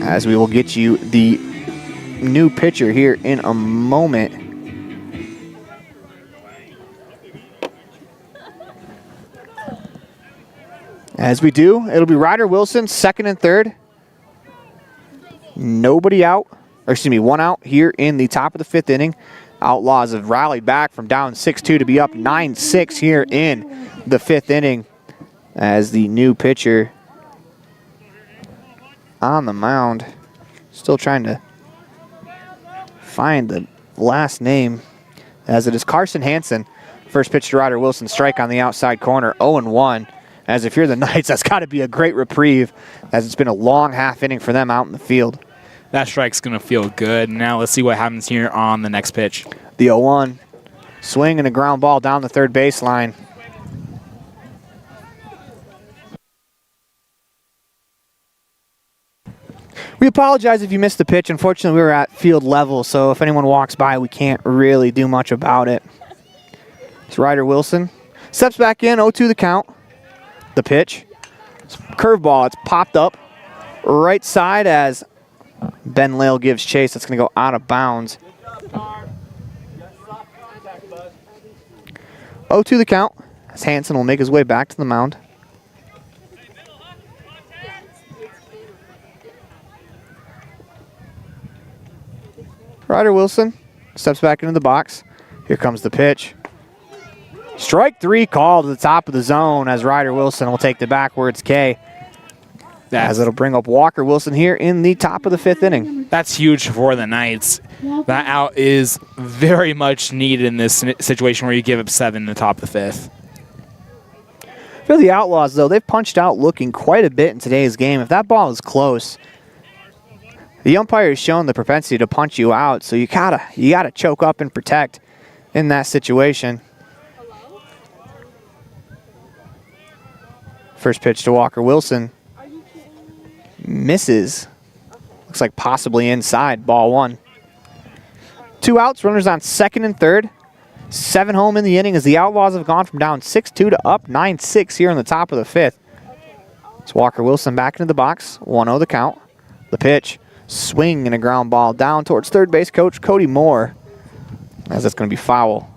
As we will get you the new pitcher here in a moment. As we do, it'll be Ryder Wilson, second and third. Nobody out, or excuse me, 1 out here in the top of the 5th inning. Outlaws have rallied back from down 6-2 to be up 9-6 here in the 5th inning, as the new pitcher on the mound, still trying to find the last name, as it is Carson Hansen. First pitch to Ryder Wilson, strike on the outside corner, 0-1. As if you're the Knights, that's got to be a great reprieve, as it's been a long half inning for them out in the field. That strike's going to feel good. Now let's see what happens here on the next pitch. The 0-1. Swing and a ground ball down the third baseline. We apologize if you missed the pitch. Unfortunately, we were at field level, so if anyone walks by, we can't really do much about it. It's Ryder Wilson. Steps back in, 0-2 the count. The pitch. Curveball, it's popped up right side as Ben Lale gives chase. That's going to go out of bounds. 0-2 the count, as Hansen will make his way back to the mound. Ryder Wilson steps back into the box. Here comes the pitch. Strike 3 called to the top of the zone as Ryder Wilson will take the backwards K. As it'll bring up Walker Wilson here in the top of the 5th inning. That's huge for the Knights. That out is very much needed in this situation where you give up 7 in the top of the 5th. For the Outlaws, though, they've punched out looking quite a bit in today's game. If that ball is close, the umpire has shown the propensity to punch you out, so you gotta choke up and protect in that situation. First pitch to Walker Wilson. Misses. Looks like possibly inside, ball 1. 2 outs, runners on 2nd and 3rd. 7 home in the inning as the Outlaws have gone from down 6-2 to up 9-6 here in the top of the 5th. It's Walker Wilson back into the box. 1-0 the count. The pitch. Swing and a ground ball down towards third base coach Cody Moore, as that's going to be foul.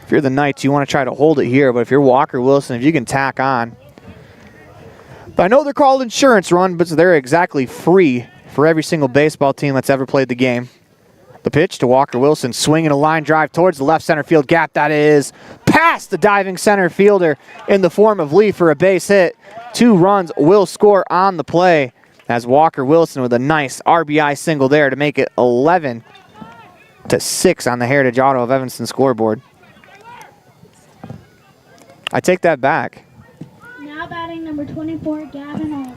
If you're the Knights, you want to try to hold it here, but if you're Walker Wilson, if you can tack on. But I know they're called insurance run, but they're exactly free for every single baseball team that's ever played the game. The pitch to Walker Wilson, swinging a line drive towards the left center field gap. That is past the diving center fielder in the form of Lee for a base hit. 2 runs will score on the play as Walker Wilson with a nice RBI single there to make it 11-6 on the Heritage Auto of Evanston scoreboard. I take that back. Now batting number 24, Gavin Oliver.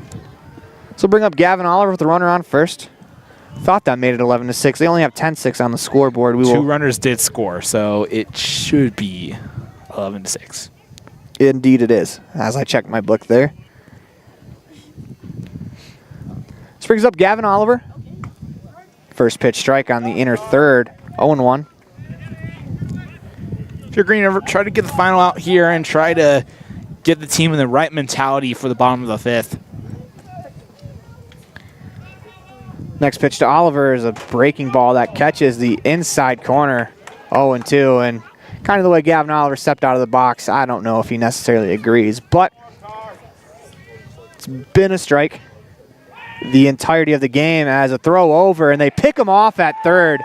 So bring up Gavin Oliver with the runner on first. Thought that made it 11-6. They only have 10-6 on the scoreboard. 2 runners did score, so it should be 11-6. Indeed it is, as I check my book there. This brings up Gavin Oliver. First pitch strike on the inner third, 0-1. If you're Green River, try to get the final out here and try to get the team in the right mentality for the bottom of the 5th. Next pitch to Oliver is a breaking ball that catches the inside corner, 0-2. And kind of the way Gavin Oliver stepped out of the box, I don't know if he necessarily agrees, but it's been a strike the entirety of the game as a throw over, and they pick him off at first.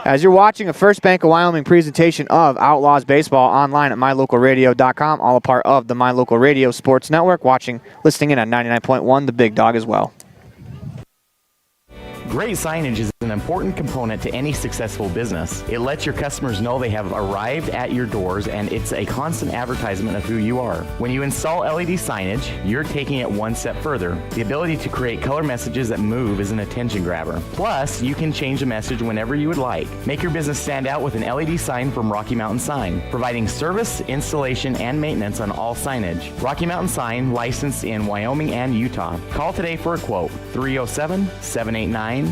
As you're watching a First Bank of Wyoming presentation of Outlaws Baseball online at mylocalradio.com, all a part of the My Local Radio Sports Network, listening in on 99.1 The Big Dog as well. Great signage is an important component to any successful business. It lets your customers know they have arrived at your doors, and it's a constant advertisement of who you are. When you install LED signage, you're taking it one step further. The ability to create color messages that move is an attention grabber. Plus, you can change the message whenever you would like. Make your business stand out with an LED sign from Rocky Mountain Sign, providing service, installation, and maintenance on all signage. Rocky Mountain Sign, licensed in Wyoming and Utah. Call today for a quote, 307-789-5202.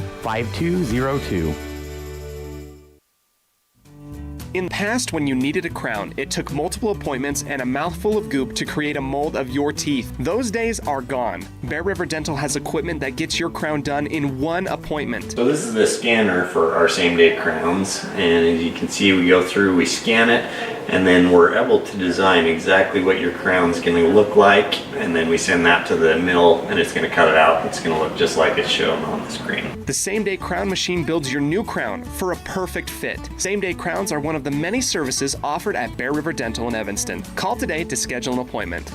In the past, when you needed a crown, it took multiple appointments and a mouthful of goop to create a mold of your teeth. Those days are gone. Bear River Dental has equipment that gets your crown done in 1 appointment. So this is the scanner for our same-day crowns, and as you can see, we go through, we scan it, and then we're able to design exactly what your crown's going to look like, and then we send that to the mill, and it's going to cut it out. It's going to look just like it's shown on the screen. The same-day crown machine builds your new crown for a perfect fit. Same-day crowns are one of the many services offered at Bear River Dental in Evanston. Call today to schedule an appointment.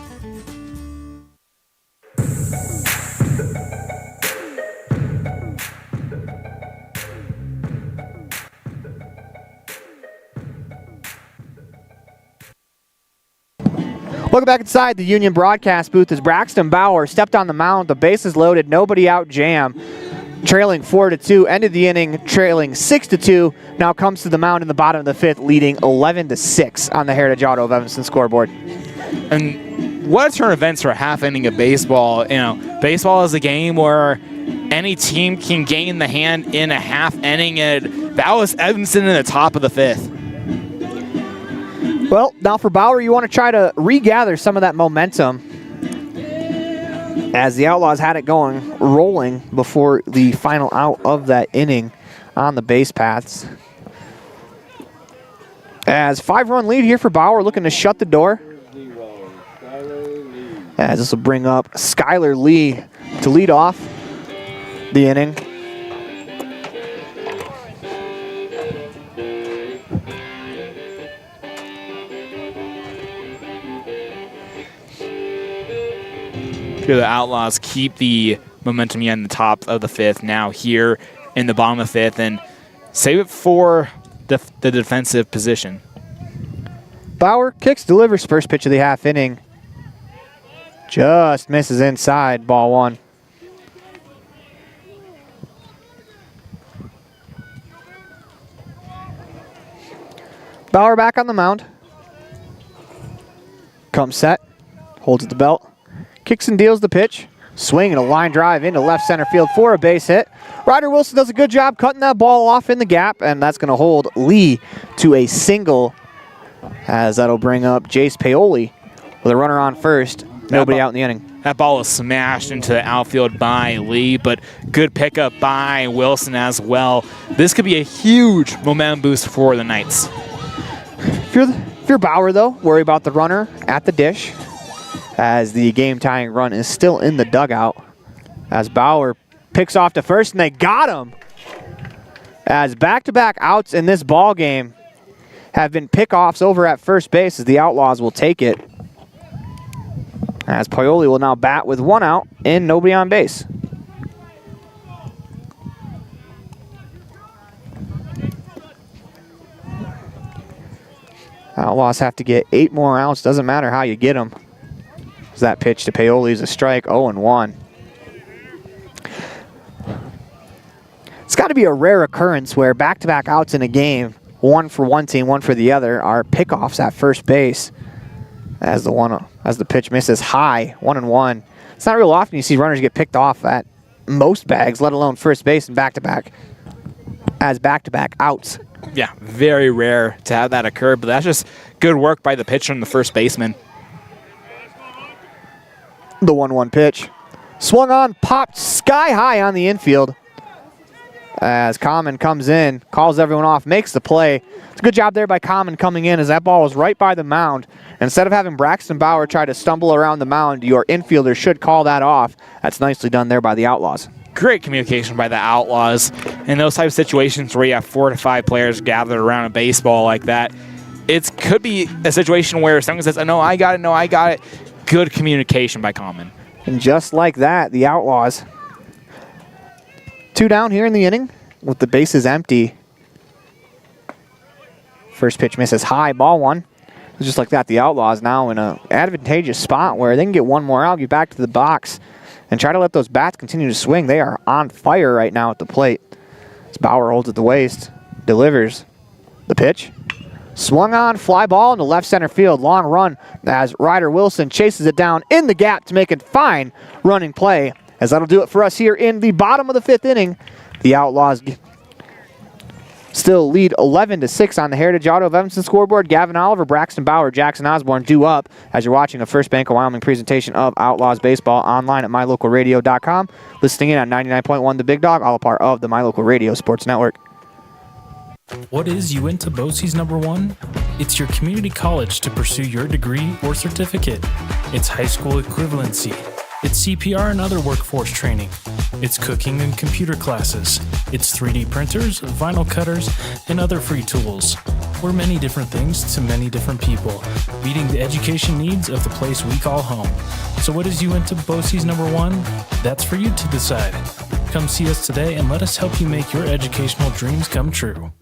Welcome back inside the Union broadcast booth as Braxton Bauer stepped on the mound, the bases loaded, nobody out jam. Trailing 4-2, ended the inning trailing 6-2. Now comes to the mound in the bottom of the 5th, leading 11-6 on the Heritage Auto of Evanston scoreboard. And what a turn of events for a half inning of baseball. You know, baseball is a game where any team can gain the hand in a half inning, and that was Evanston in the top of the 5th. Well, now for Bauer, you want to try to regather some of that momentum. as the Outlaws had it rolling before the final out of that inning on the base paths. As 5-run lead here for Bauer, looking to shut the door. As this will bring up Skylar Lee to lead off the inning. Here the Outlaws keep the momentum in the top of the fifth, now here in the bottom of the fifth, and save it for the defensive position. Bauer kicks, delivers first pitch of the half inning. Just misses inside, ball one. Bauer back on the mound. Comes set, holds at the belt. Kicks and deals the pitch. Swing and a line drive into left center field for a base hit. Ryder Wilson does a good job cutting that ball off in the gap, and that's going to hold Lee to a single, as that'll bring up Jace Paoli with a runner on first. Nobody out in the inning. That ball was smashed into the outfield by Lee, but good pickup by Wilson as well. This could be a huge momentum boost for the Knights. If you're Bauer, though, worry about the runner at the dish, as the game-tying run is still in the dugout. As Bauer picks off to first, and they got him. As back-to-back outs in this ball game have been pickoffs over at first base, as the Outlaws will take it. As Paoli will now bat with one out and nobody on base. Outlaws have to get 8 more outs. Doesn't matter how you get them. That pitch to Paoli is a strike, 0-1. It's got to be a rare occurrence where back-to-back outs in a game, one for one team, one for the other, are pickoffs at first base. As the pitch misses high, 1-1. It's not real often you see runners get picked off at most bags, let alone first base and back-to-back outs. Yeah, very rare to have that occur, but that's just good work by the pitcher and the first baseman. The 1-1 pitch. Swung on, popped sky high on the infield. As Common comes in, calls everyone off, makes the play. It's a good job there by Common coming in, as that ball was right by the mound. Instead of having Braxton Bauer try to stumble around the mound, your infielder should call that off. That's nicely done there by the Outlaws. Great communication by the Outlaws. In those type of situations where you have 4 to 5 players gathered around a baseball like that, it could be a situation where someone says, no, I got it. Good communication by Common. And just like that, the Outlaws, 2 down here in the inning with the bases empty. First pitch misses high, ball 1. Just like that, the Outlaws now in an advantageous spot where they can get one more out, get back to the box, and try to let those bats continue to swing. They are on fire right now at the plate. As Bauer holds at the waist, delivers the pitch. Swung on, fly ball into left center field. Long run as Ryder Wilson chases it down in the gap to make a fine running play. As that'll do it for us here in the bottom of the 5th inning. The Outlaws still lead 11-6 on the Heritage Auto of Evanston scoreboard. Gavin Oliver, Braxton Bauer, Jackson Osborne due up as you're watching a First Bank of Wyoming presentation of Outlaws Baseball online at mylocalradio.com. Listening in on 99.1 The Big Dog, all a part of the My Local Radio Sports Network. What is Uinta BOCES #1? It's your community college to pursue your degree or certificate. It's high school equivalency. It's CPR and other workforce training. It's cooking and computer classes. It's 3D printers, vinyl cutters, and other free tools. We're many different things to many different people, meeting the education needs of the place we call home. So what is Uinta BOCES #1? That's for you to decide. Come see us today and let us help you make your educational dreams come true.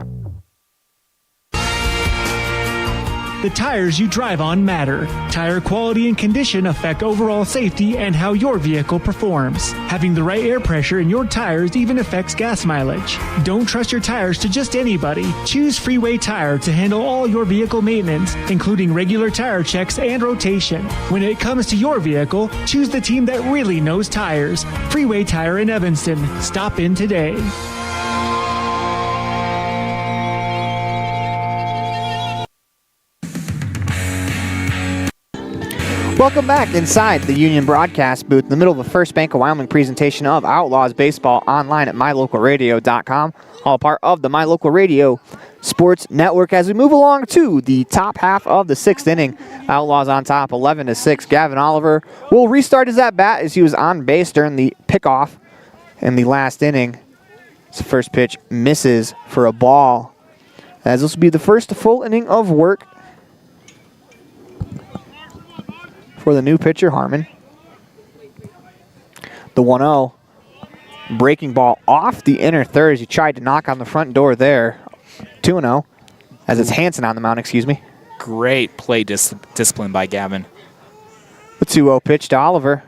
The tires you drive on matter. Tire quality and condition affect overall safety and how your vehicle performs. Having the right air pressure in your tires even affects gas mileage. Don't trust your tires to just anybody. Choose Freeway Tire to handle all your vehicle maintenance, including regular tire checks and rotation. When it comes to your vehicle, choose the team that really knows tires. Freeway Tire in Evanston. Stop in today. Welcome back inside the Union broadcast booth in the middle of the First Bank of Wyoming presentation of Outlaws Baseball online at mylocalradio.com, all part of the My Local Radio Sports Network as we move along to the top half of the 6th inning. Outlaws on top 11-6. Gavin Oliver will restart his at-bat as he was on base during the pickoff in the last inning. His first pitch misses for a ball, as this will be the first full inning of work for the new pitcher, Harmon. The 1-0. Breaking ball off the inner third as he tried to knock on the front door there. 2-0. As it's Hansen on the mound, excuse me. Great play discipline by Gavin. The 2-0 pitch to Oliver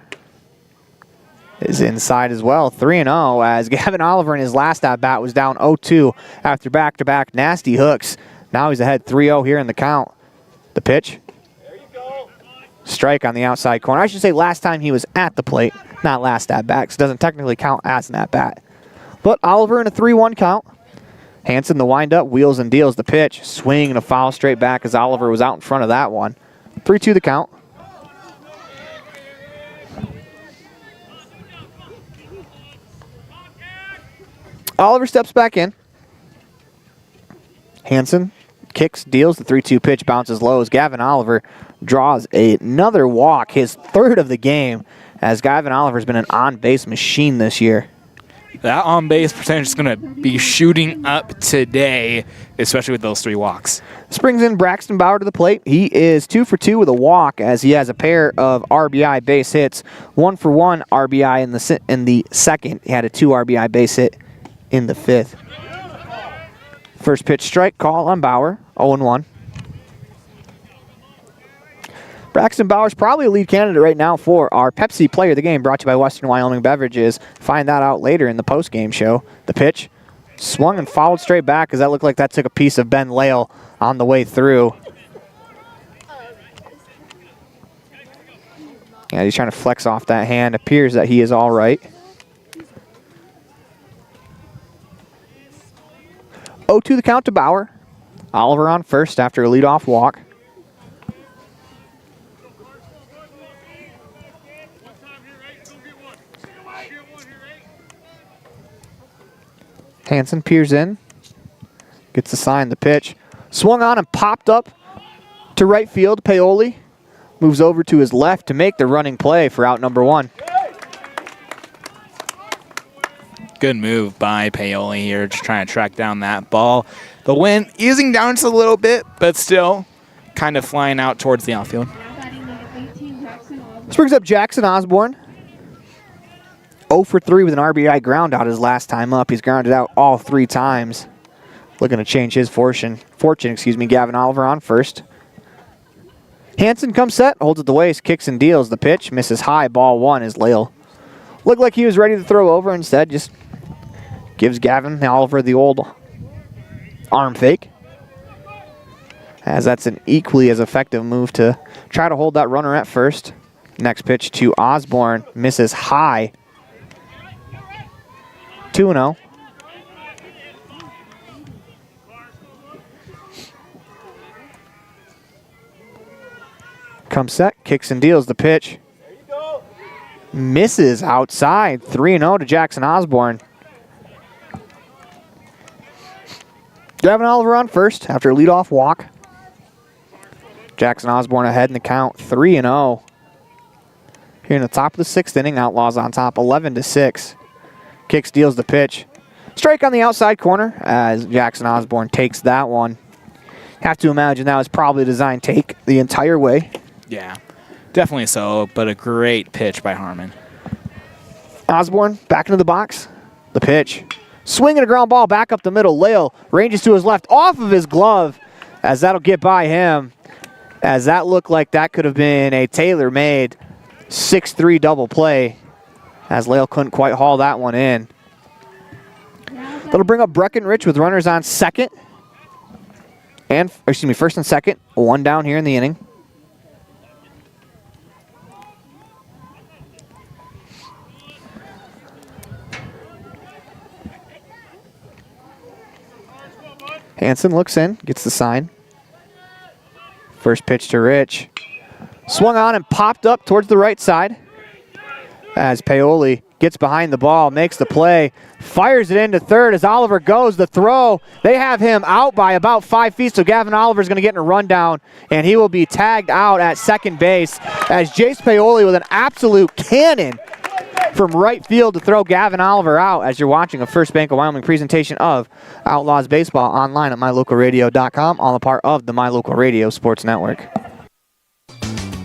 is inside as well. 3-0 as Gavin Oliver in his last at-bat was down 0-2 after back-to-back nasty hooks. Now he's ahead 3-0 here in the count. The pitch. Strike on the outside corner. I should say last time he was at the plate, not last at-bat, because it doesn't technically count as an at-bat. But Oliver in a 3-1 count. Hansen, the windup, wheels and deals the pitch. Swing and a foul straight back as Oliver was out in front of that one. 3-2 the count. Oliver steps back in. Hansen kicks, deals the 3-2 pitch, bounces low as Gavin Oliver draws another walk, his third of the game, as Gavin Oliver's been an on-base machine this year. That on-base percentage is going to be shooting up today, especially with those 3 walks. This brings in Braxton Bauer to the plate. He is 2 for 2 with a walk as he has a pair of RBI base hits. 1 for 1 RBI in the second. He had a 2 RBI base hit in the 5th. First pitch strike call on Bauer, 0-1. Braxton Bauer's probably a lead candidate right now for our Pepsi Player of the Game, brought to you by Western Wyoming Beverages. Find that out later in the post-game show. The pitch swung and fouled straight back as that looked like that took a piece of Ben Lale on the way through. Yeah, he's trying to flex off that hand. Appears that he is all right. 0-2 the count to Bauer. Oliver on first after a leadoff walk. Hansen peers in. Gets the sign, the pitch. Swung on and popped up to right field. Paoli moves over to his left to make the running play for out number 1. Good move by Paoli here, just trying to track down that ball. The wind easing down just a little bit, but still kind of flying out towards the outfield. This brings up Jackson Osborne. 0 for 3 with an RBI ground out his last time up. He's grounded out all 3 times. Looking to change his fortune. Gavin Oliver on first. Hansen comes set, holds at the waist, kicks and deals. The pitch misses high, ball 1 is Lale. Looked like he was ready to throw over, instead just gives Gavin Oliver the old arm fake. As that's an equally as effective move to try to hold that runner at first. Next pitch to Osborne, misses high. 2-0. Comes set, kicks and deals the pitch. Misses outside. 3-0 to Jackson Osborne. Gavin Oliver on first after a leadoff walk. Jackson Osborne ahead in the count, 3-0. Here in the top of the 6th inning, Outlaws on top, 11-6. Kicks, deals the pitch. Strike on the outside corner as Jackson Osborne takes that one. Have to imagine that was probably a design take the entire way. Yeah, definitely so, but a great pitch by Harmon. Osborne back into the box. The pitch. Swinging a ground ball back up the middle. Lale ranges to his left off of his glove as that'll get by him. As that looked like that could have been a tailor-made 6-3 double play. As Lale couldn't quite haul that one in. That'll bring up Breckenridge with runners on second. First and second. 1 down here in the inning. Hansen looks in, gets the sign. First pitch to Rich. Swung on and popped up towards the right side as Paoli gets behind the ball, makes the play, fires it into third as Oliver goes. The throw, they have him out by about 5 feet, so Gavin Oliver's going to get in a rundown, and he will be tagged out at second base as Jace Paoli with an absolute cannon from right field to throw Gavin Oliver out as you're watching a First Bank of Wyoming presentation of Outlaws Baseball online at mylocalradio.com, all a part of the My Local Radio Sports Network.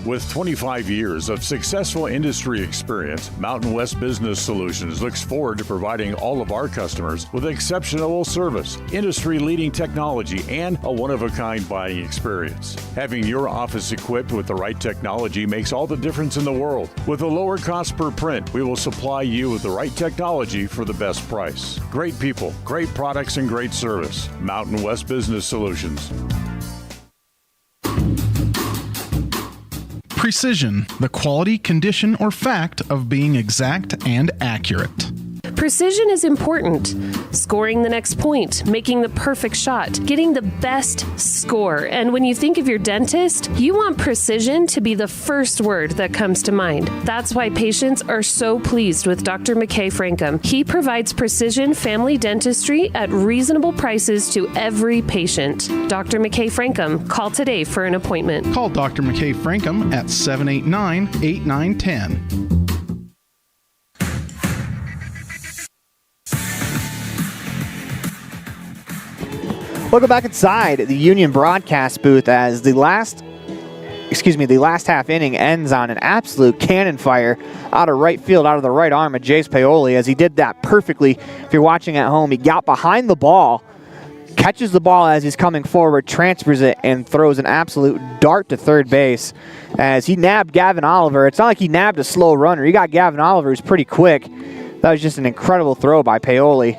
With 25 years of successful industry experience, Mountain West Business Solutions looks forward to providing all of our customers with exceptional service, industry-leading technology, and a one-of-a-kind buying experience. Having your office equipped with the right technology makes all the difference in the world. With a lower cost per print, we will supply you with the right technology for the best price. Great people, great products, and great service. Mountain West Business Solutions. Precision, the quality, condition, or fact of being exact and accurate. Precision is important. Scoring the next point, making the perfect shot, getting the best score. And when you think of your dentist, you want precision to be the first word that comes to mind. That's why patients are so pleased with Dr. McKay Frankum. He provides precision family dentistry at reasonable prices to every patient. Dr. McKay Frankum, call today for an appointment. Call Dr. McKay Frankum at 789-8910. Welcome back inside the Union broadcast booth as the last half inning ends on an absolute cannon fire out of right field, out of the right arm of Jace Paoli, as he did that perfectly. If you're watching at home, he got behind the ball, catches the ball as he's coming forward, transfers it, and throws an absolute dart to third base as he nabbed Gavin Oliver. It's not like he nabbed a slow runner. He got Gavin Oliver, who's pretty quick. That was just an incredible throw by Paoli.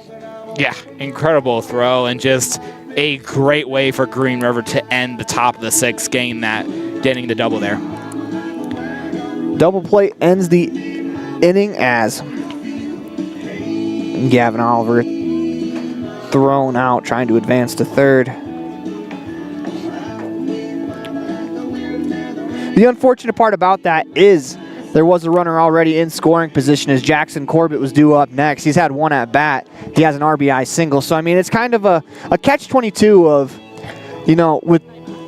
Yeah, incredible throw, and just a great way for Green River to end the top of the sixth, getting the double there. Double play ends the inning as Gavin Oliver thrown out, trying to advance to third. The unfortunate part about that is there was a runner already in scoring position as Jackson Corbett was due up next. He's had one at bat. He has an RBI single. So, I mean, it's kind of a catch-22 of,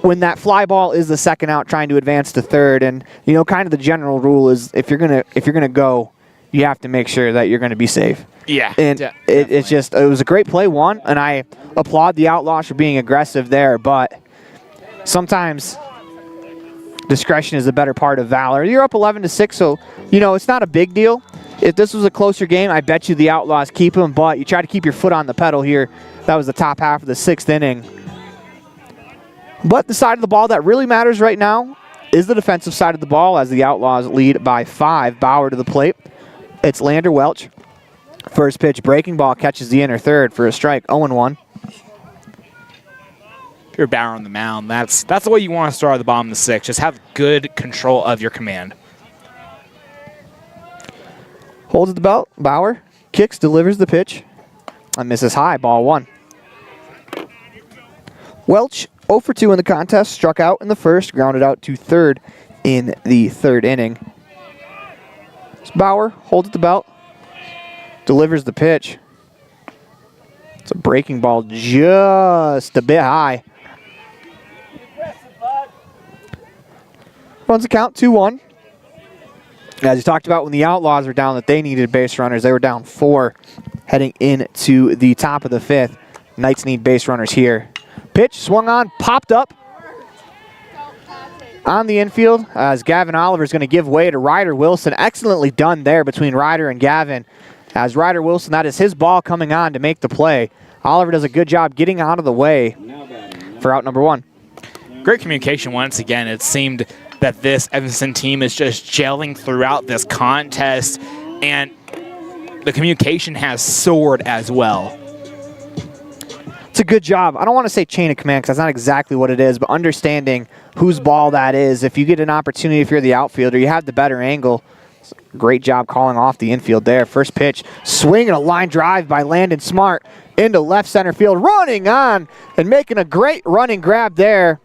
when that fly ball is the second out trying to advance to third. And, kind of the general rule is if you're gonna go, you have to make sure that you're going to be safe. Yeah. And it was a great play, one, and I applaud the Outlaws for being aggressive there, but sometimes discretion is the better part of valor. You're up 11-6, so, it's not a big deal. If this was a closer game, I bet you the Outlaws keep them, but you try to keep your foot on the pedal here. That was the top half of the sixth inning. But the side of the ball that really matters right now is the defensive side of the ball as the Outlaws lead by 5. Bauer to the plate. It's Lander Welch. First pitch, breaking ball, catches the inner third for a strike, 0-1. If you're Bauer on the mound, that's the way you want to start at the bottom of the sixth. Just have good control of your command. Holds at the belt. Bauer kicks, delivers the pitch, and misses high. Ball 1. Welch 0 for 2 in the contest. Struck out in the first, grounded out to third in the third inning. So Bauer holds at the belt, delivers the pitch. It's a breaking ball just a bit high. Runs the count 2-1. As you talked about when the Outlaws were down that they needed base runners, they were down 4 heading into the top of the 5th. Knights need base runners here. Pitch swung on, popped up on the infield as Gavin Oliver is going to give way to Ryder Wilson. Excellently done there between Ryder and Gavin. As Ryder Wilson, that is his ball coming on to make the play. Oliver does a good job getting out of the way for out number 1. Great communication once again. It seemed that this Evanston team is just gelling throughout this contest, and the communication has soared as well. It's a good job. I don't want to say chain of command because that's not exactly what it is, but understanding whose ball that is. If you get an opportunity, if you're the outfielder, you have the better angle. Great job calling off the infield there. First pitch, swing and a line drive by Landon Smart into left center field. Running on and making a great running grab there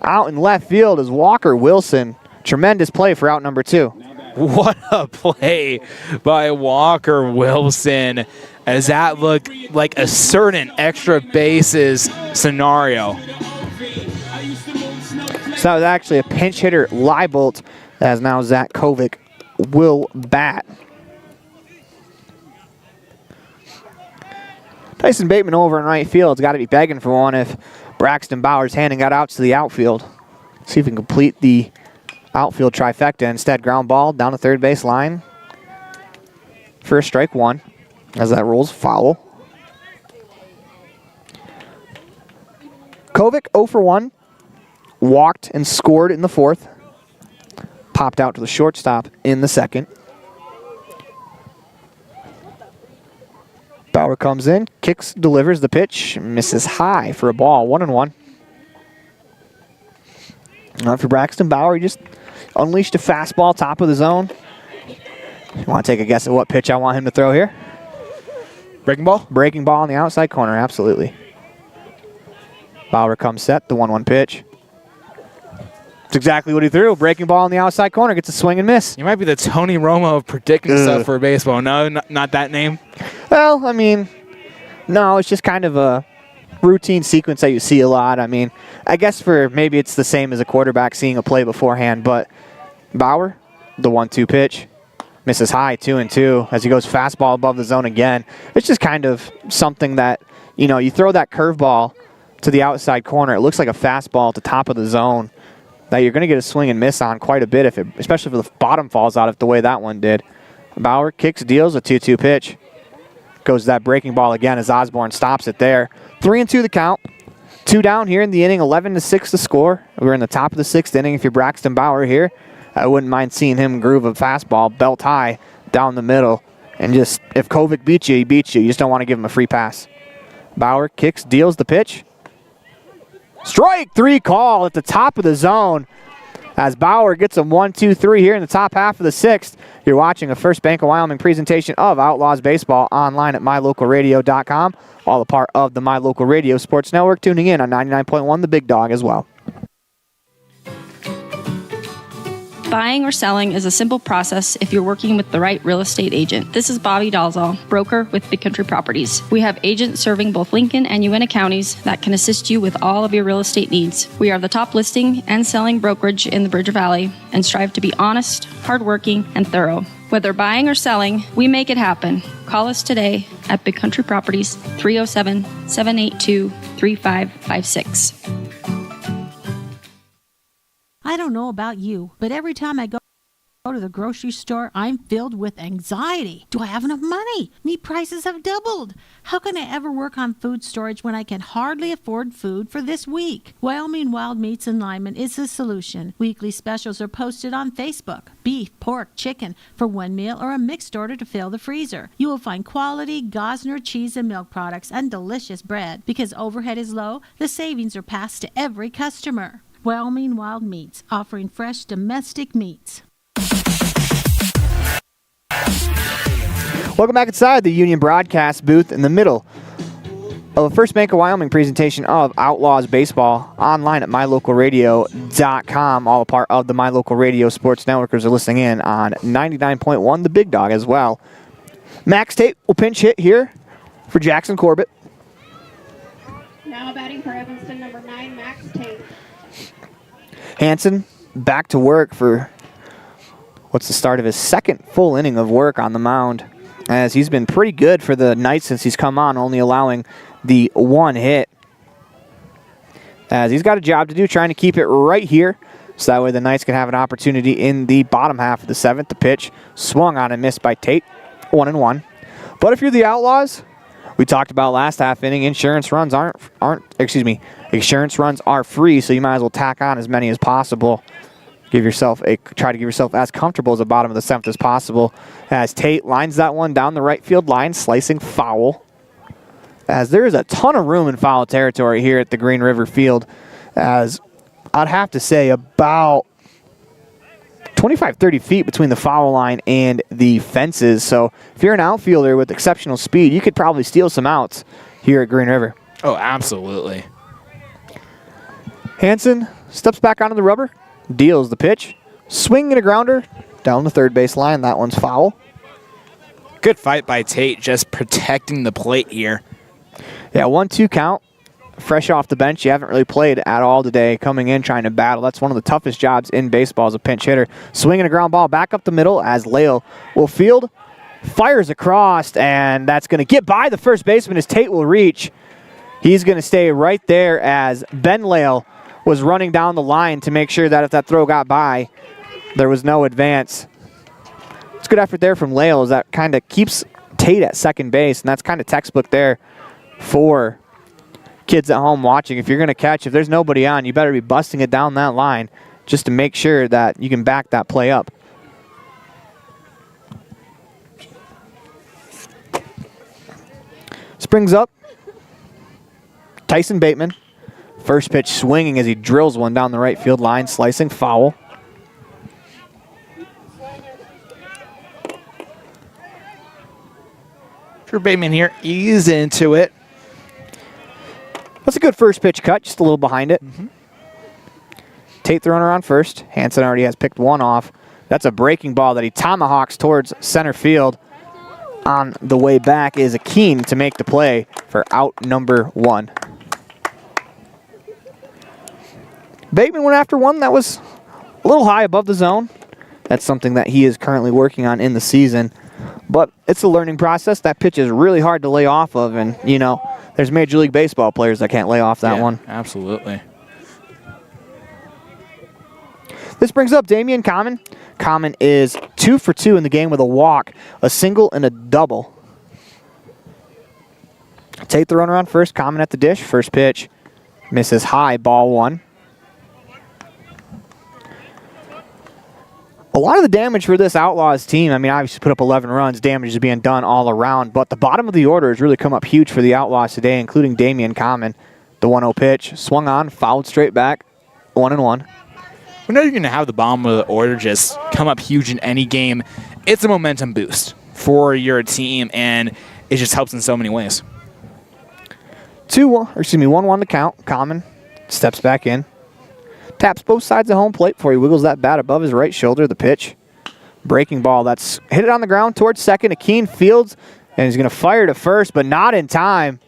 out in left field is Walker Wilson. Tremendous play for out number 2. What a play by Walker Wilson, as that looked like a certain extra bases scenario. So that was actually a pinch hitter Leibolt, as now Zach Kovic will bat. Tyson Bateman over in right field has got to be begging for one if Braxton Bowers handing that out to the outfield. See if he can complete the outfield trifecta. Instead, ground ball down the third base line. First strike 1 as that rolls foul. Kovic 0 for 1. Walked and scored in the 4th. Popped out to the shortstop in the 2nd. Bauer comes in, kicks, delivers the pitch, misses high for a ball, 1-1. For Braxton Bauer, he just unleashed a fastball top of the zone. You want to take a guess at what pitch I want him to throw here? Breaking ball? Breaking ball on the outside corner, absolutely. Bauer comes set, the 1-1 pitch. It's exactly what he threw. Breaking ball on the outside corner, gets a swing and miss. You might be the Tony Romo of predicting stuff for baseball. No, not that name. Well, I mean, no, it's just kind of a routine sequence that you see a lot. I mean, I guess for maybe it's the same as a quarterback seeing a play beforehand, but Bauer, the 1-2 pitch, misses high, 2-2, as he goes fastball above the zone again. It's just kind of something that, you know, you throw that curveball to the outside corner. It looks like a fastball at the top of the zone that you're going to get a swing and miss on quite a bit, especially if the bottom falls out the way that one did. Bauer kicks, deals a 2-2 pitch. Goes that breaking ball again as Osborne stops it there. 3-2 the count. 2 down here in the inning, 11-6 the score. We're in the top of the 6th inning. If you're Braxton Bauer here, I wouldn't mind seeing him groove a fastball, belt high, down the middle. And just, if Kovic beats you, he beats you. You just don't want to give him a free pass. Bauer kicks, deals the pitch. Strike 3 call at the top of the zone as Bauer gets a 1-2-3 here in the top half of the 6th. You're watching a First Bank of Wyoming presentation of Outlaws Baseball online at mylocalradio.com. All a part of the My Local Radio Sports Network. Tuning in on 99.1 The Big Dog as well. Buying or selling is a simple process if you're working with the right real estate agent. This is Bobby Dalzall, broker with Big Country Properties. We have agents serving both Lincoln and Uintah counties that can assist you with all of your real estate needs. We are the top listing and selling brokerage in the Bridger Valley and strive to be honest, hardworking, and thorough. Whether buying or selling, we make it happen. Call us today at Big Country Properties, 307-782-3556. I don't know about you, but every time I go to the grocery store, I'm filled with anxiety. Do I have enough money? Meat prices have doubled. How can I ever work on food storage when I can hardly afford food for this week? Wyoming Wild Meats in Lyman is the solution. Weekly specials are posted on Facebook. Beef, pork, chicken for one meal or a mixed order to fill the freezer. You will find quality Gosner cheese and milk products and delicious bread. Because overhead is low, the savings are passed to every customer. Wyoming Wild Meats, offering fresh domestic meats. Welcome back inside the Union broadcast booth in the middle of a First Bank of Wyoming presentation of Outlaws Baseball online at mylocalradio.com. All a part of the My Local Radio Sports Networkers are listening in on 99.1 The Big Dog as well. Max Tate will pinch hit here for Jackson Corbett. Now batting for Evanston, number 9, Max Tate. Hanson back to work for what's the start of his 2nd full inning of work on the mound, as he's been pretty good for the Knights since he's come on, only allowing the 1 hit. As he's got a job to do trying to keep it right here, so that way the Knights can have an opportunity in the bottom half of the 7th. The pitch swung on and missed by Tate, 1-1. But if you're the Outlaws, we talked about last half inning, insurance runs insurance runs are free, so you might as well tack on as many as possible. Try to give yourself as comfortable as the bottom of the 7th as possible. As Tate lines that one down the right field line, slicing foul. As there is a ton of room in foul territory here at the Green River Field, as I'd have to say about 25-30 feet between the foul line and the fences. So if you're an outfielder with exceptional speed, you could probably steal some outs here at Green River. Oh, absolutely. Hanson steps back onto the rubber, deals the pitch, Swing and a grounder down the third base line. That one's foul. Good fight by Tate, just protecting the plate here. Yeah, 1-2 count. Fresh off the bench. You haven't really played at all today. Coming in, trying to battle. That's one of the toughest jobs in baseball as a pinch hitter. Swinging a ground ball back up the middle as Lale will field. Fires across, and that's going to get by the first baseman as Tate will reach. He's going to stay right there as Ben Lale was running down the line to make sure that if that throw got by, there was no advance. It's good effort there from Lale as that kind of keeps Tate at second base, and that's kind of textbook there for kids at home watching. If you're going to catch, if there's nobody on, you better be busting it down that line just to make sure that you can back that play up. Springs up. Tyson Bateman. First pitch swinging as he drills one down the right field line, slicing foul. Drew Bateman here, ease into it. That's a good first pitch cut, just a little behind it. Tate the runner on first. Hansen already has picked one off. That's a breaking ball that he tomahawks towards center field. On the way back is Akeen to make the play for out number 1. Bateman went after one that was a little high above the zone. That's something that he is currently working on in the season. But it's a learning process. That pitch is really hard to lay off of, and, you know, there's Major League Baseball players that can't lay off that one. Absolutely. This brings up Damian Common. Common is 2 for 2 in the game with a walk, a single, and a double. Tate the runner on first. Common at the dish. First pitch misses high, ball 1. A lot of the damage for this Outlaws team, I mean, obviously put up 11 runs. Damage is being done all around, but the bottom of the order has really come up huge for the Outlaws today, including Damian Common. The 1-0 pitch, swung on, fouled straight back, 1-1. Whenever you're going to have the bottom of the order just come up huge in any game, it's a momentum boost for your team, and it just helps in so many ways. 1-1 to count. Common steps back in. Taps both sides of home plate before he wiggles that bat above his right shoulder. The pitch. Breaking ball. That's hit it on the ground towards second. Akeen fields, and he's going to fire to first, but not in time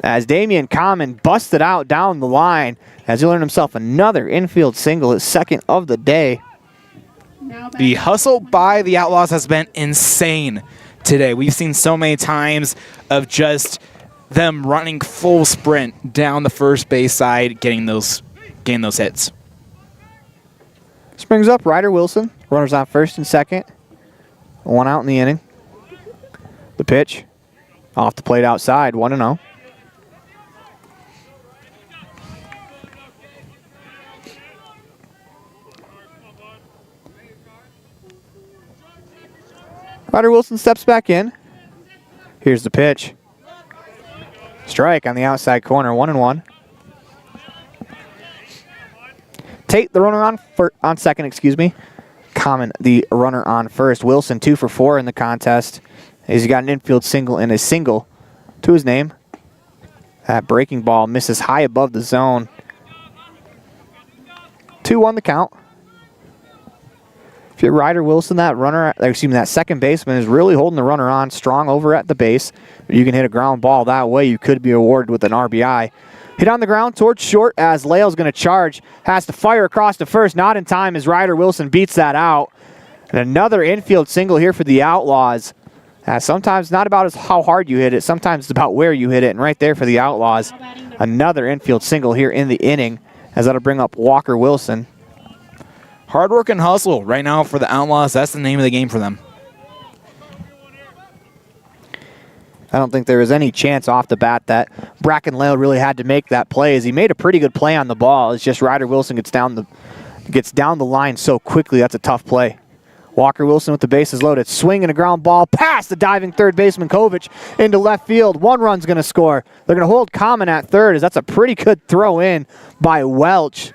as Damian Common busted out down the line as he earned himself another infield single, his second of the day. The hustle by the Outlaws has been insane today. We've seen so many times of just them running full sprint down the first base side, getting those hits. Springs up, Ryder Wilson. Runners on first and second. 1 out in the inning. The pitch. Off the plate outside, 1-0. Ryder Wilson steps back in. Here's the pitch. Strike on the outside corner, 1-1. Tate, the runner on second, Common, the runner on first. Wilson, 2 for 4 in the contest. He's got an infield single and a single to his name. That breaking ball misses high above the zone. 2-1 the count. If you're Ryder Wilson, that second baseman is really holding the runner on strong over at the base. You can hit a ground ball that way. You could be awarded with an RBI. Hit on the ground towards short as Lale's going to charge. Has to fire across to first. Not in time as Ryder Wilson beats that out. And another infield single here for the Outlaws. Sometimes not about how hard you hit it. Sometimes it's about where you hit it. And right there for the Outlaws, another infield single here in the inning as that'll bring up Walker Wilson. Hard work and hustle right now for the Outlaws. That's the name of the game for them. I don't think there was any chance off the bat that Bracken Lale really had to make that play, as he made a pretty good play on the ball. It's just Ryder Wilson gets down the line so quickly. That's a tough play. Walker Wilson with the bases loaded. Swing and a ground ball past the diving third baseman Kovic into left field. 1 run's going to score. They're going to hold Common at third, as that's a pretty good throw in by Welch.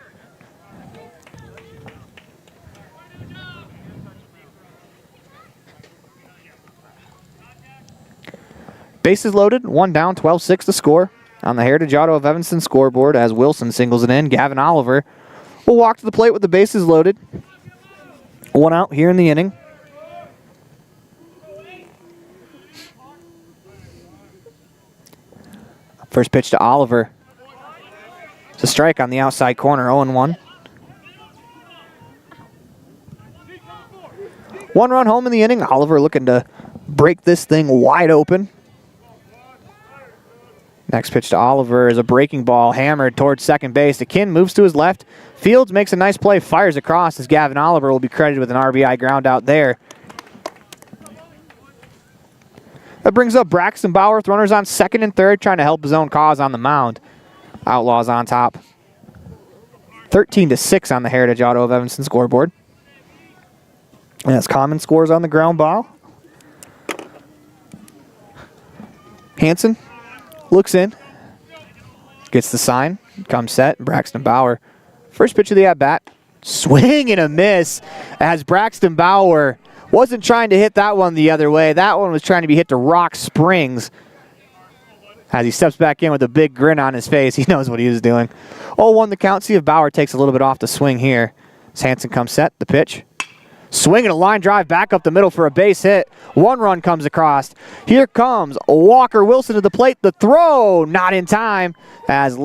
Bases loaded, 1 down, 12-6 to score on the Heritage Auto of Evanston scoreboard as Wilson singles it in. Gavin Oliver will walk to the plate with the bases loaded. One out here in the inning. First pitch to Oliver. It's a strike on the outside corner, 0-1. One run home in the inning. Oliver looking to break this thing wide open. Next pitch to Oliver is a breaking ball hammered towards second base. Akin moves to his left. Fields makes a nice play, fires across as Gavin Oliver will be credited with an RBI ground out there. That brings up Braxton Bauer with runners on second and third, trying to help his own cause on the mound. Outlaws on top. 13-6 on the Heritage Auto of Evanston scoreboard. And that's Common scores on the ground ball. Hanson looks in, gets the sign, comes set. Braxton Bauer, first pitch of the at-bat, swing and a miss as Braxton Bauer wasn't trying to hit that one the other way. That one was trying to be hit to Rock Springs. As he steps back in with a big grin on his face, he knows what he was doing. 0-1 the count. See if Bauer takes a little bit off the swing here. As Hanson comes set, the pitch. Swinging a line drive back up the middle for a base hit. One run comes across. Here comes Walker Wilson to the plate. The throw, not in time, as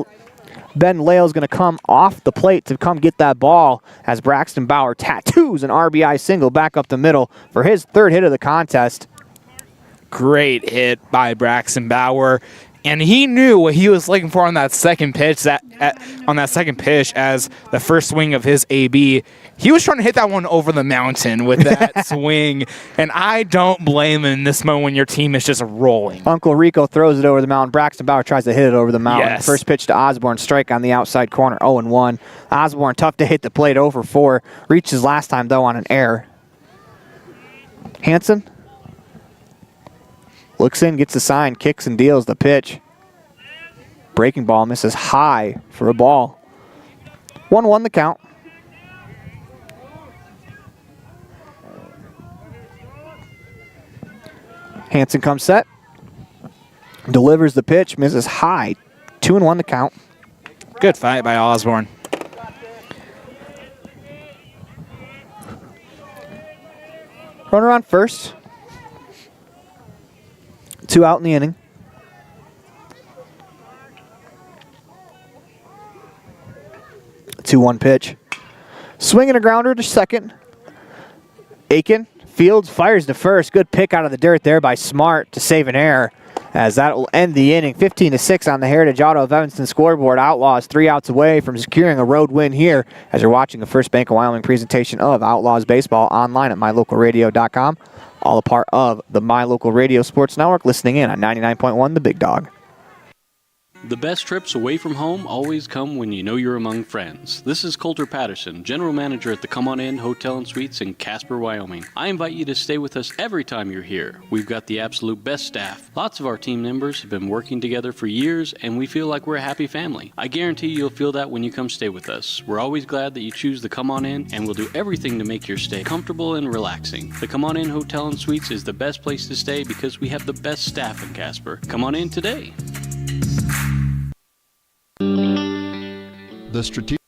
Ben Lale's going to come off the plate to come get that ball as Braxton Bauer tattoos an RBI single back up the middle for his third hit of the contest. Great hit by Braxton Bauer. And he knew what he was looking for on that second pitch. On that second pitch, as the first swing of his AB, he was trying to hit that one over the mountain with that swing. And I don't blame him in this moment when your team is just rolling. Uncle Rico throws it over the mountain. Braxton Bauer tries to hit it over the mountain. Yes. First pitch to Osborne, strike on the outside corner, 0-1. Osborne tough to hit the plate, 0-4. Reaches last time though on an error. Hanson looks in, gets the sign, kicks and deals the pitch. Breaking ball misses high for a ball. 1-1 the count. Hanson comes set. Delivers the pitch, misses high. 2-1 the count. Good fight by Osborne. Runner on first. 2 out in the inning. A 2-1 pitch. Swinging a grounder to second. Aiken fields, fires to first. Good pick out of the dirt there by Smart to save an error. As that will end the inning. 15-6 on the Heritage Auto of Evanston scoreboard. Outlaws 3 outs away from securing a road win here as you're watching the First Bank of Wyoming presentation of Outlaws Baseball online at mylocalradio.com. All a part of the My Local Radio Sports Network, listening in on 99.1 The Big Dog. The best trips away from home always come when you know you're among friends. This is Coulter Patterson, General Manager at the Come On In Hotel and Suites in Casper, Wyoming. I invite you to stay with us every time you're here. We've got the absolute best staff. Lots of our team members have been working together for years, and we feel like we're a happy family. I guarantee you'll feel that when you come stay with us. We're always glad that you choose the Come On In, and we'll do everything to make your stay comfortable and relaxing. The Come On In Hotel and Suites is the best place to stay because we have the best staff in Casper. Come on in today. The strategic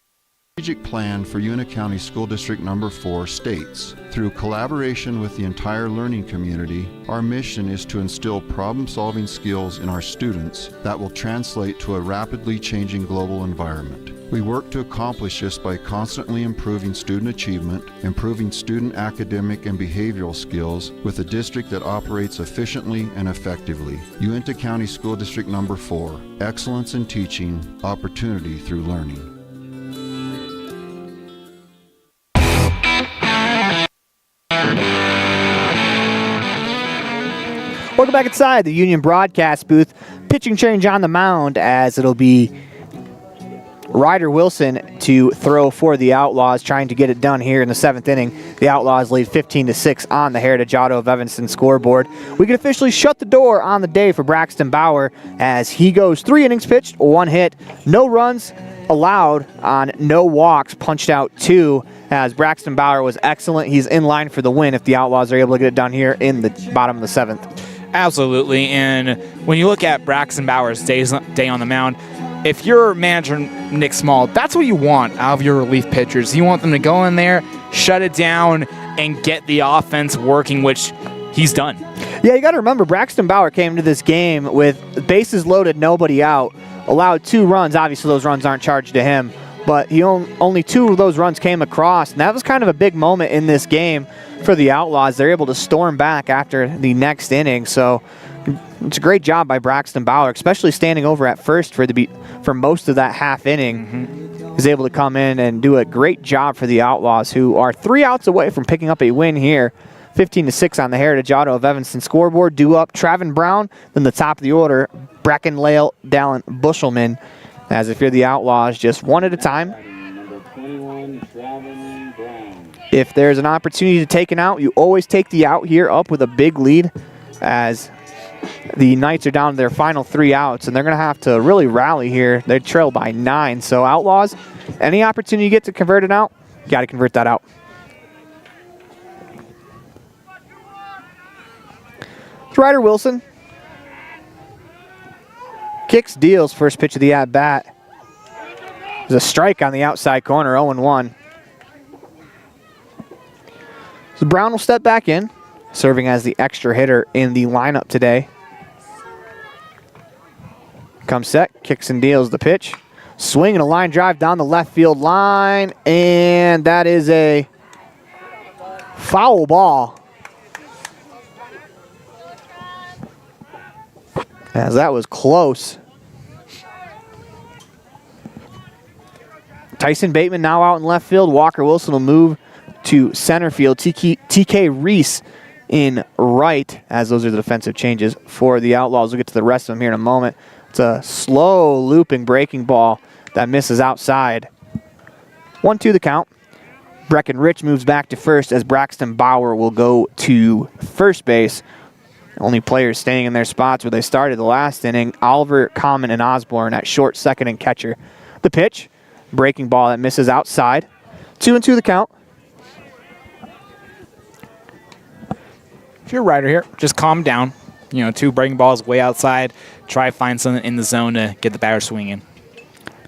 plan for Una County School District Number 4 states, through collaboration with the entire learning community, our mission is to instill problem-solving skills in our students that will translate to a rapidly changing global environment. We work to accomplish this by constantly improving student achievement, improving student academic and behavioral skills with a district that operates efficiently and effectively. Uintah County School District Number 4, excellence in teaching, opportunity through learning. Welcome back inside the Union broadcast booth. Pitching change on the mound as it'll be Ryder Wilson to throw for the Outlaws, trying to get it done here in the 7th inning. The Outlaws lead 15-6 on the Heritage Auto of Evanston scoreboard. We can officially shut the door on the day for Braxton Bauer as he goes 3 innings pitched, 1 hit, no runs allowed on no walks, punched out 2 as Braxton Bauer was excellent. He's in line for the win if the Outlaws are able to get it done here in the bottom of the 7th. Absolutely, and when you look at Braxton Bauer's day on the mound, if you're manager Nick Small, that's what you want out of your relief pitchers. You want them to go in there, shut it down, and get the offense working, which he's done. Yeah, you got to remember, Braxton Bauer came to this game with bases loaded, nobody out, allowed 2 runs. Obviously, those runs aren't charged to him, but he only 2 of those runs came across, and that was kind of a big moment in this game for the Outlaws. They're able to storm back after the next inning, so it's a great job by Braxton Bauer, especially standing over at first for most of that half inning. He's able to come in and do a great job for the Outlaws, who are 3 outs away from picking up a win here. 15-6 on the Heritage Auto of Evanston scoreboard. Due up, Travin Brown. Then the top of the order, Bracken Lale, Dallin Bushelman. As if you're the Outlaws, just one at a time. If there's an opportunity to take an out, you always take the out here up with a big lead, as the Knights are down to their final 3 outs, and they're going to have to really rally here. They trail by 9. So Outlaws, any opportunity you get to convert it out, you got to convert that out. It's Ryder Wilson. Kicks, deals, first pitch of the at-bat. There's a strike on the outside corner, 0-1. So Brown will step back in, serving as the extra hitter in the lineup today. Comes set, kicks and deals the pitch. Swing and a line drive down the left field line, and that is a foul ball. As that was close. Tyson Bateman now out in left field. Walker Wilson will move to center field. TK Reese in right, as those are the defensive changes for the Outlaws. We'll get to the rest of them here in a moment. It's a slow looping breaking ball that misses outside. 1-2 the count. Breckenridge moves back to first as Braxton Bauer will go to first base. Only players staying in their spots where they started the last inning, Oliver, Common, and Osborne at short, second, and catcher. The pitch, breaking ball that misses outside. 2-2 the count. If you're a rider here, just calm down. 2 breaking balls way outside. Try to find something in the zone to get the batter swinging.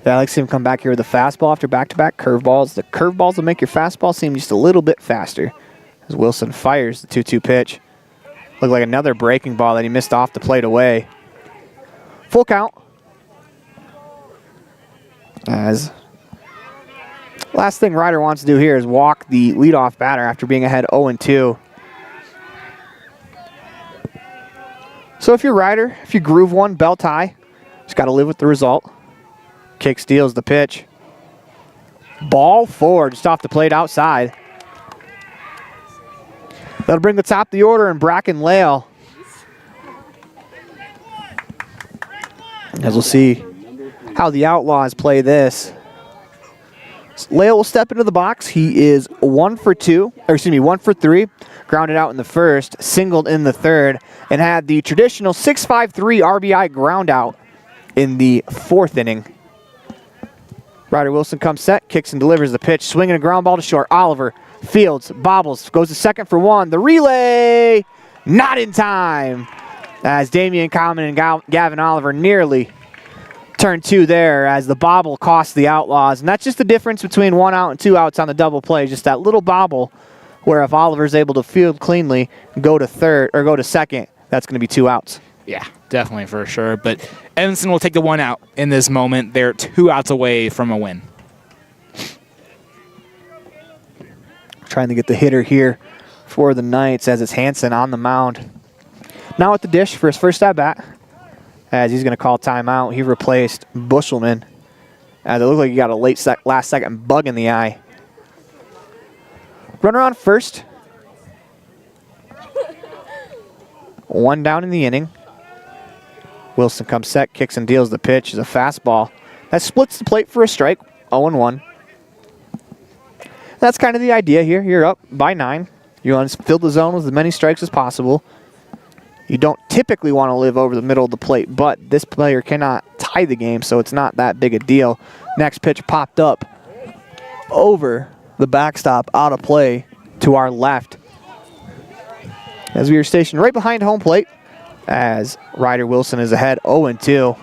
Yeah, I like to see him come back here with a fastball after back-to-back curveballs. The curveballs will make your fastball seem just a little bit faster. As Wilson fires the 2-2 pitch. Looked like another breaking ball that he missed off the plate away. Full count. As last thing Ryder wants to do here is walk the leadoff batter after being ahead 0-2. So if you're Ryder, if you groove one, belt high, just got to live with the result. Kick steals the pitch. Ball forward, just off the plate outside. That'll bring the top of the order in Bracken Lale. As we'll see how the Outlaws play this. Lale will step into the box. He is 1 for 3. Grounded out in the first, singled in the third, and had the traditional 6.53 RBI ground out in the 4th inning. Ryder Wilson comes set, kicks and delivers the pitch, swinging a ground ball to short. Oliver fields, bobbles, goes to second for 1. The relay, not in time, as Damian Common and Gavin Oliver nearly turned 2 there, as the bobble cost the Outlaws. And that's just the difference between 1 out and 2 outs on the double play, just that little bobble where if Oliver's able to field cleanly, go to third or go to second, that's going to be 2 outs. Yeah, definitely for sure. But Evanston will take the 1 out in this moment. They're 2 outs away from a win. Trying to get the hitter here for the Knights as it's Hansen on the mound. Now at the dish for his first at-bat, as he's going to call timeout. He replaced Bushelman, as it looked like he got a last-second bug in the eye. Runner on first. 1 down in the inning. Wilson comes set, kicks and deals the pitch. Is a fastball that splits the plate for a strike. 0-1. That's kind of the idea here. You're up by 9. You want to fill the zone with as many strikes as possible. You don't typically want to live over the middle of the plate, but this player cannot tie the game, so it's not that big a deal. Next pitch popped up over the backstop, out of play to our left. As we are stationed right behind home plate, as Ryder Wilson is ahead 0-2.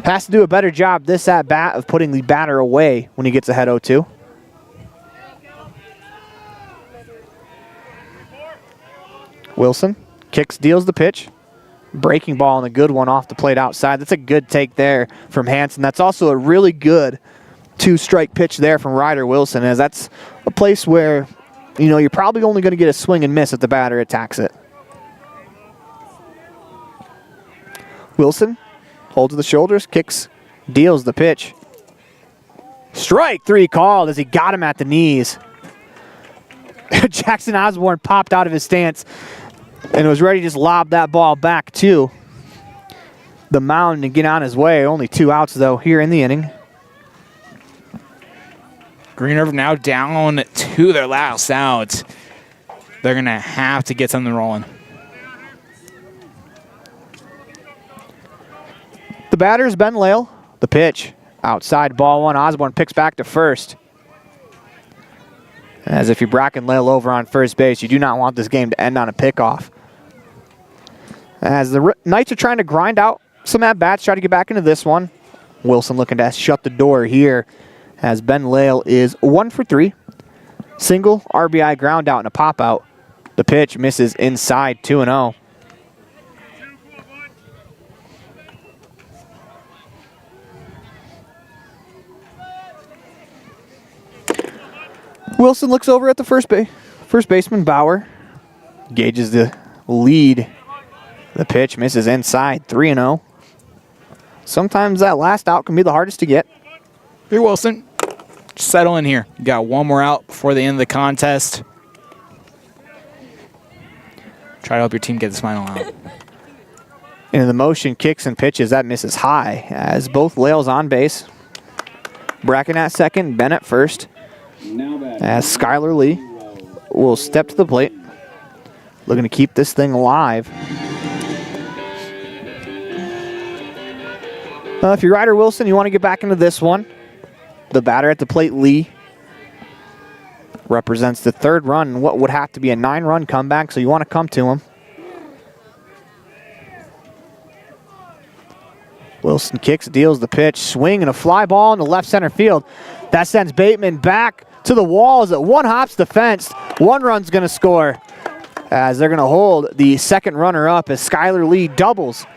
Has to do a better job this at-bat of putting the batter away when he gets ahead 0-2. Wilson kicks, deals the pitch. Breaking ball and a good one off the plate outside. That's a good take there from Hanson. That's also a really good 2-strike pitch there from Ryder Wilson, as that's a place where, you're probably only going to get a swing and miss if the batter attacks it. Wilson holds the shoulders, kicks, deals the pitch. Strike 3 called as he got him at the knees. Jackson Osborne popped out of his stance and was ready to just lob that ball back to the mound and get on his way. Only 2 outs, though, here in the inning. Green River now down to their last out. They're going to have to get something rolling. The batter is Ben Lale. The pitch, outside, ball 1. Osborne picks back to first. As if you're Bracken Lale over on first base, you do not want this game to end on a pickoff. As the Knights are trying to grind out some at-bats, try to get back into this one. Wilson looking to shut the door here as Ben Lale is 1 for 3. Single, RBI ground out and a pop out. The pitch misses inside, 2-0. Wilson looks over at the first baseman, Bauer. Gauges the lead. The pitch misses inside, 3-0. Sometimes that last out can be the hardest to get. Here, Wilson. Settle in here. You got one more out before the end of the contest. Try to help your team get this final out. Into the motion, kicks and pitches. That misses high as both Lales on base. Bracken at second, Ben at first. As Skylar Lee will step to the plate. Looking to keep this thing alive. If you're Ryder Wilson, you want to get back into this one. The batter at the plate, Lee, represents the 3rd run in what would have to be a 9-run comeback, so you want to come to him. Wilson kicks, deals the pitch, swing and a fly ball into left center field. That sends Bateman back to the wall as it one hops the fence. 1 run's going to score as they're going to hold the 2nd runner up as Skylar Lee doubles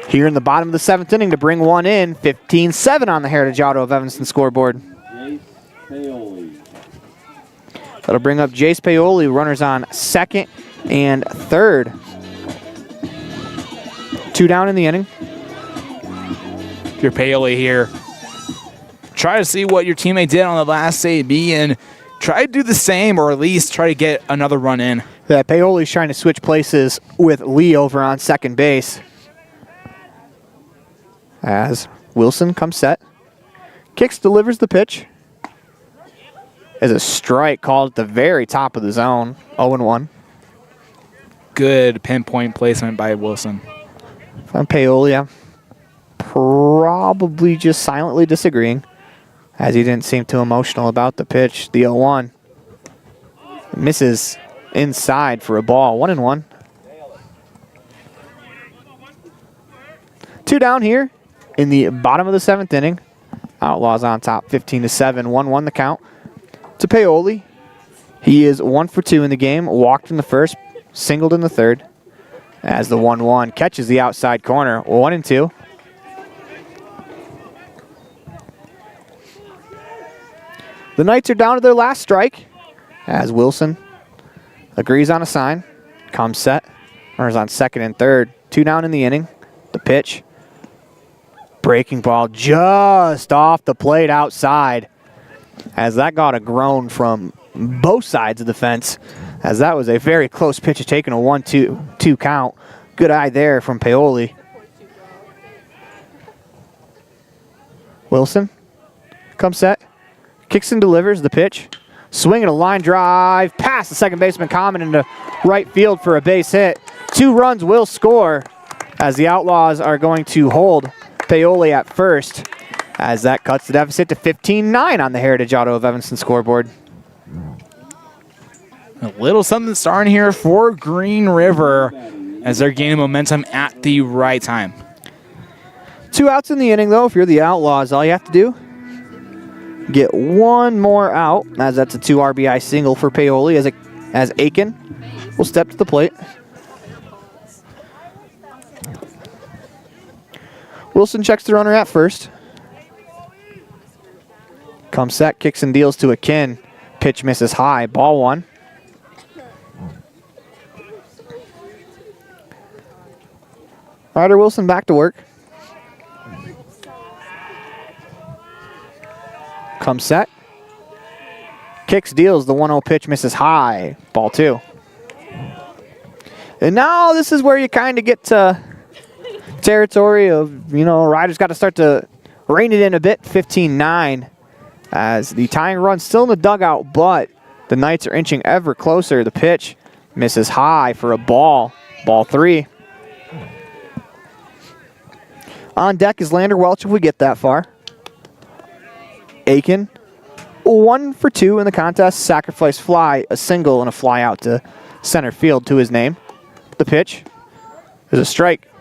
here in the bottom of the 7th inning to bring 1 in. 15-7 on the Heritage Auto of Evanston scoreboard. That'll bring up Jace Paoli, runners on 2nd and 3rd. 2 down in the inning. If you're Paoli here, try to see what your teammate did on the last AB and try to do the same, or at least try to get another run in. Yeah, Paoli's trying to switch places with Lee over on second base. As Wilson comes set. Kicks, delivers the pitch. Is a strike called at the very top of the zone. 0-1. Good pinpoint placement by Wilson. If I'm Paoli, I'm probably just silently disagreeing, as he didn't seem too emotional about the pitch. The 0-1 misses inside for a ball. 1-1. 2 down here in the bottom of the 7th inning. Outlaws on top, 15-7, 1-1 the count. To Paoli, he is 1 for 2 in the game. Walked in the first, singled in the 3rd. As the 1-1 catches the outside corner, 1-2. The Knights are down to their last strike as Wilson agrees on a sign. Comes set. Runners on 2nd and 3rd. 2 down in the inning. The pitch. Breaking ball just off the plate outside, as that got a groan from both sides of the fence, as that was a very close pitch, taking a 1-2 count. Good eye there from Paoli. Wilson comes set. Kicks and delivers the pitch. Swinging a line drive past the second baseman Common into right field for a base hit. 2 runs will score as the Outlaws are going to hold Paoli at first, as that cuts the deficit to 15-9 on the Heritage Auto of Evanston scoreboard. A little something starting here for Green River as they're gaining momentum at the right time. 2 outs in the inning, though. If you're the Outlaws, all you have to do, get 1 more out, as that's a 2 RBI single for Paoli as Aiken will step to the plate. Wilson checks the runner at first. Comes set, kicks and deals to Akin. Pitch misses high, ball one. Ryder Wilson back to work. Comes set. Kicks, deals, the 1-0 pitch misses high, ball two. And now this is where you kind of get to territory of, Ryder's got to start to rein it in a bit, 15-9. As the tying run still in the dugout, but the Knights are inching ever closer. The pitch misses high for a ball, ball three. On deck is Lander Welch if we get that far. Aiken, 1 for 2 in the contest. Sacrifice fly, a single and a fly out to center field to his name. The pitch is a strike.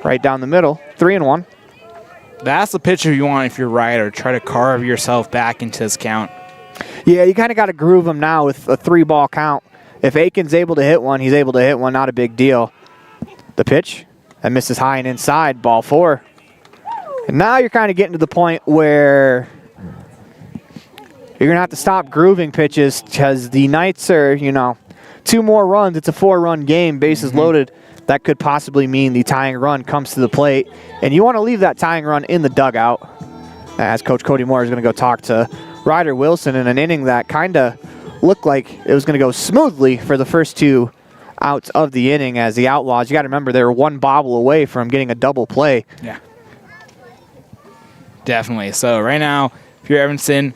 Right down the middle, 3-1. That's the pitcher you want if you're Ryder. Try to carve yourself back into this count. Yeah, you kind of got to groove him now with a 3-ball count. If Aiken's able to hit one, he's able to hit one. Not a big deal. The pitch, that misses high and inside, ball four. And now you're kind of getting to the point where you're going to have to stop grooving pitches because the Knights are, 2 more runs. It's a 4-run game, bases loaded. That could possibly mean the tying run comes to the plate. And you want to leave that tying run in the dugout, as Coach Cody Moore is going to go talk to Ryder Wilson in an inning that kind of looked like it was going to go smoothly for the first 2 outs of the inning. As the Outlaws, you got to remember, they were 1 bobble away from getting a double play. Yeah. Definitely. So right now, if you're Evanston,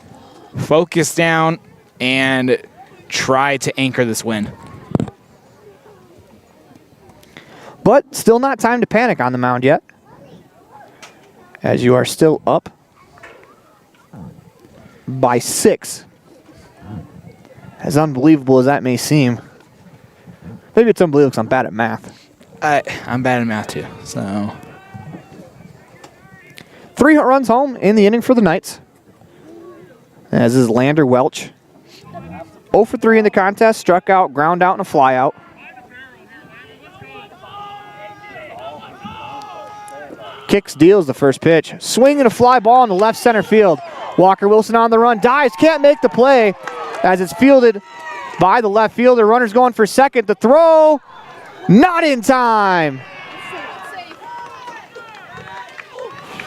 focus down and try to anchor this win. But still not time to panic on the mound yet, as you are still up by 6. As unbelievable as that may seem. Maybe it's unbelievable because I'm bad at math. I'm bad at math too. So 3 runs home in the inning for the Knights. As is Lander Welch. 0 for 3 in the contest, struck out, ground out, and a fly out. Kicks, deals the first pitch. Swing and a fly ball in the left center field. Walker Wilson on the run, dives, can't make the play as it's fielded by the left fielder. Runner's going for second. The throw, not in time.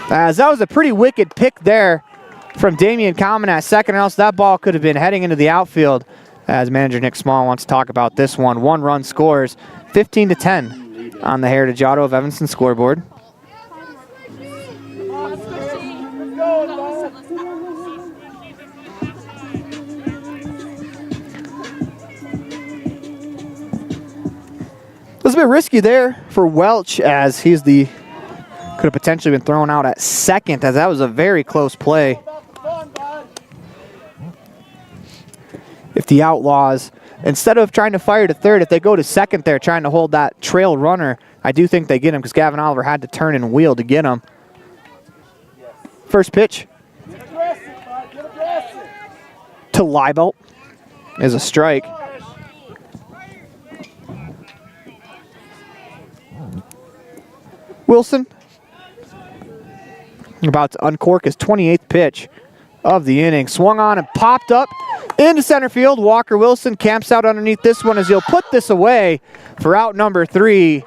As that was a pretty wicked pick there from Damian Common at second, or else that ball could have been heading into the outfield. As manager Nick Small wants to talk about this one. 1 run scores, 15-10 on the Heritage Auto of Evanston scoreboard. It was a bit risky there for Welch, as he's could have potentially been thrown out at second, as that was a very close play. If the Outlaws, instead of trying to fire to third, if they go to second there trying to hold that trail runner, I do think they get him because Gavin Oliver had to turn and wheel to get him. First pitch to Leibelt is a strike. Wilson about to uncork his 28th pitch of the inning. Swung on and popped up into center field. Walker Wilson camps out underneath this one as he'll put this away for out number 3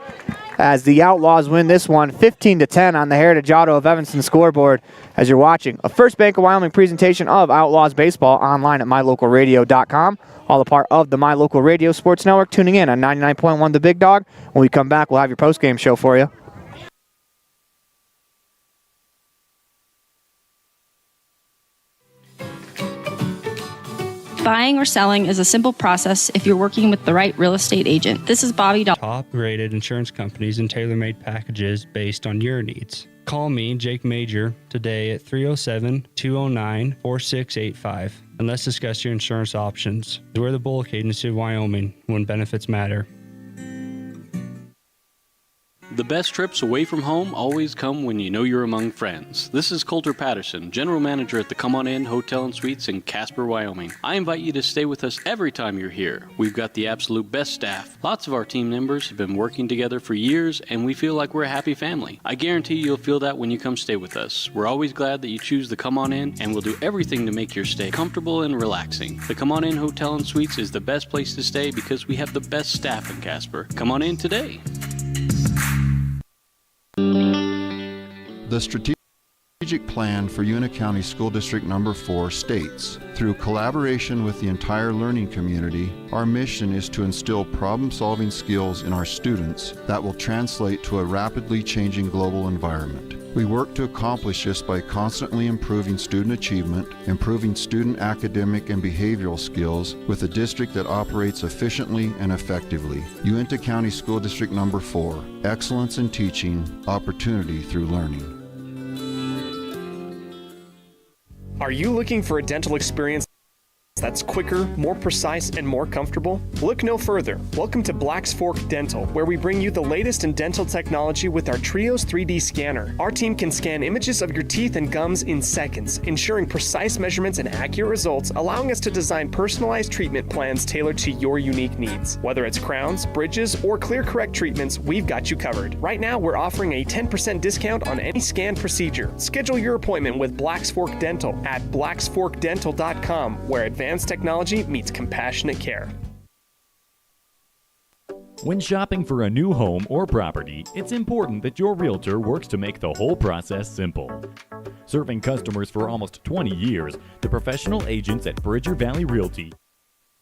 as the Outlaws win this one 15-10 on the Heritage Auto of Evanston scoreboard. As you're watching a First Bank of Wyoming presentation of Outlaws Baseball online at mylocalradio.com. All a part of the My Local Radio Sports Network. Tuning in on 99.1 The Big Dog. When we come back, we'll have your post-game show for you. Buying or selling is a simple process if you're working with the right real estate agent. This is Bobby Dahl. Top-rated insurance companies and tailor-made packages based on your needs. Call me, Jake Major, today at 307-209-4685 and let's discuss your insurance options. We're the Bullock Agency of Wyoming when benefits matter. The best trips away from home always come when you know you're among friends. This is Colter Patterson, General Manager at the Come On In Hotel and Suites in Casper, Wyoming. I invite you to stay with us every time you're here. We've got the absolute best staff. Lots of our team members have been working together for years, and we feel like we're a happy family. I guarantee you'll feel that when you come stay with us. We're always glad that you choose the Come On In, and we'll do everything to make your stay comfortable and relaxing. The Come On In Hotel and Suites is the best place to stay because we have the best staff in Casper. Come on in today. The strategic plan for Una County School District Number 4 states, through collaboration with the entire learning community, our mission is to instill problem-solving skills in our students that will translate to a rapidly changing global environment. We work to accomplish this by constantly improving student achievement, improving student academic and behavioral skills with a district that operates efficiently and effectively. Uintah County School District Number 4, excellence in teaching, opportunity through learning. Are you looking for a dental experience that's quicker, more precise, and more comfortable? Look no further. Welcome to Black's Fork Dental, where we bring you the latest in dental technology with our Trios 3D scanner. Our team can scan images of your teeth and gums in seconds, ensuring precise measurements and accurate results, allowing us to design personalized treatment plans tailored to your unique needs. Whether it's crowns, bridges, or clear correct treatments, we've got you covered. Right now, we're offering a 10% discount on any scan procedure. Schedule your appointment with Black's Fork Dental at blacksforkdental.com, where advanced technology meets compassionate care. When shopping for a new home or property, it's important that your realtor works to make the whole process simple. Serving customers for almost 20 years, the professional agents at Bridger Valley Realty.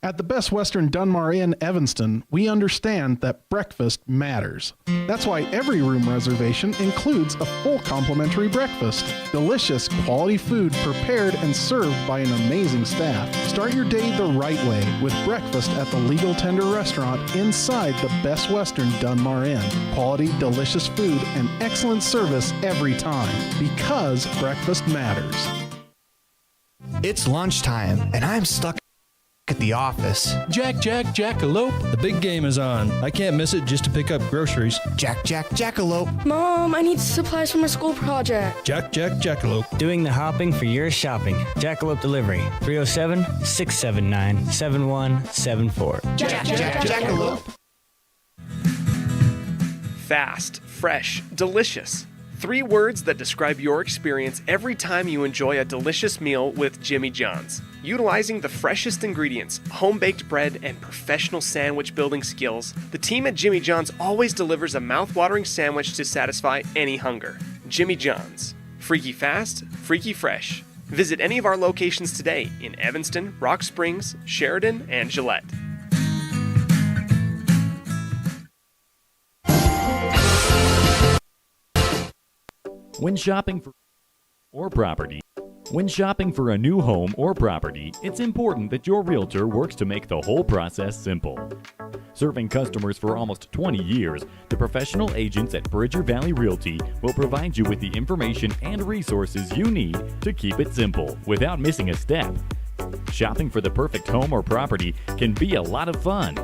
At the Best Western Dunmar Inn, Evanston, we understand that breakfast matters. That's why every room reservation includes a full complimentary breakfast. Delicious, quality food prepared and served by an amazing staff. Start your day the right way with breakfast at the Legal Tender Restaurant inside the Best Western Dunmar Inn. Quality, delicious food and excellent service every time, because breakfast matters. It's lunchtime, and I'm stuck at the office. Jackalope. The big game is on. I can't miss it just to pick up groceries. Jackalope. Mom, I need supplies for my school project. Jackalope. Doing the hopping for your shopping. Jackalope Delivery. 307-679-7174. Jackalope. Fast, fresh, delicious. 3 words that describe your experience every time you enjoy a delicious meal with Jimmy John's. Utilizing the freshest ingredients, home-baked bread, and professional sandwich building skills, the team at Jimmy John's always delivers a mouth-watering sandwich to satisfy any hunger. Jimmy John's. Freaky fast, freaky fresh. Visit any of our locations today in Evanston, Rock Springs, Sheridan, and Gillette. When shopping for a new home or property, it's important that your realtor works to make the whole process simple. Serving customers for almost 20 years, the professional agents at Bridger Valley Realty will provide you with the information and resources you need to keep it simple without missing a step. Shopping for the perfect home or property can be a lot of fun.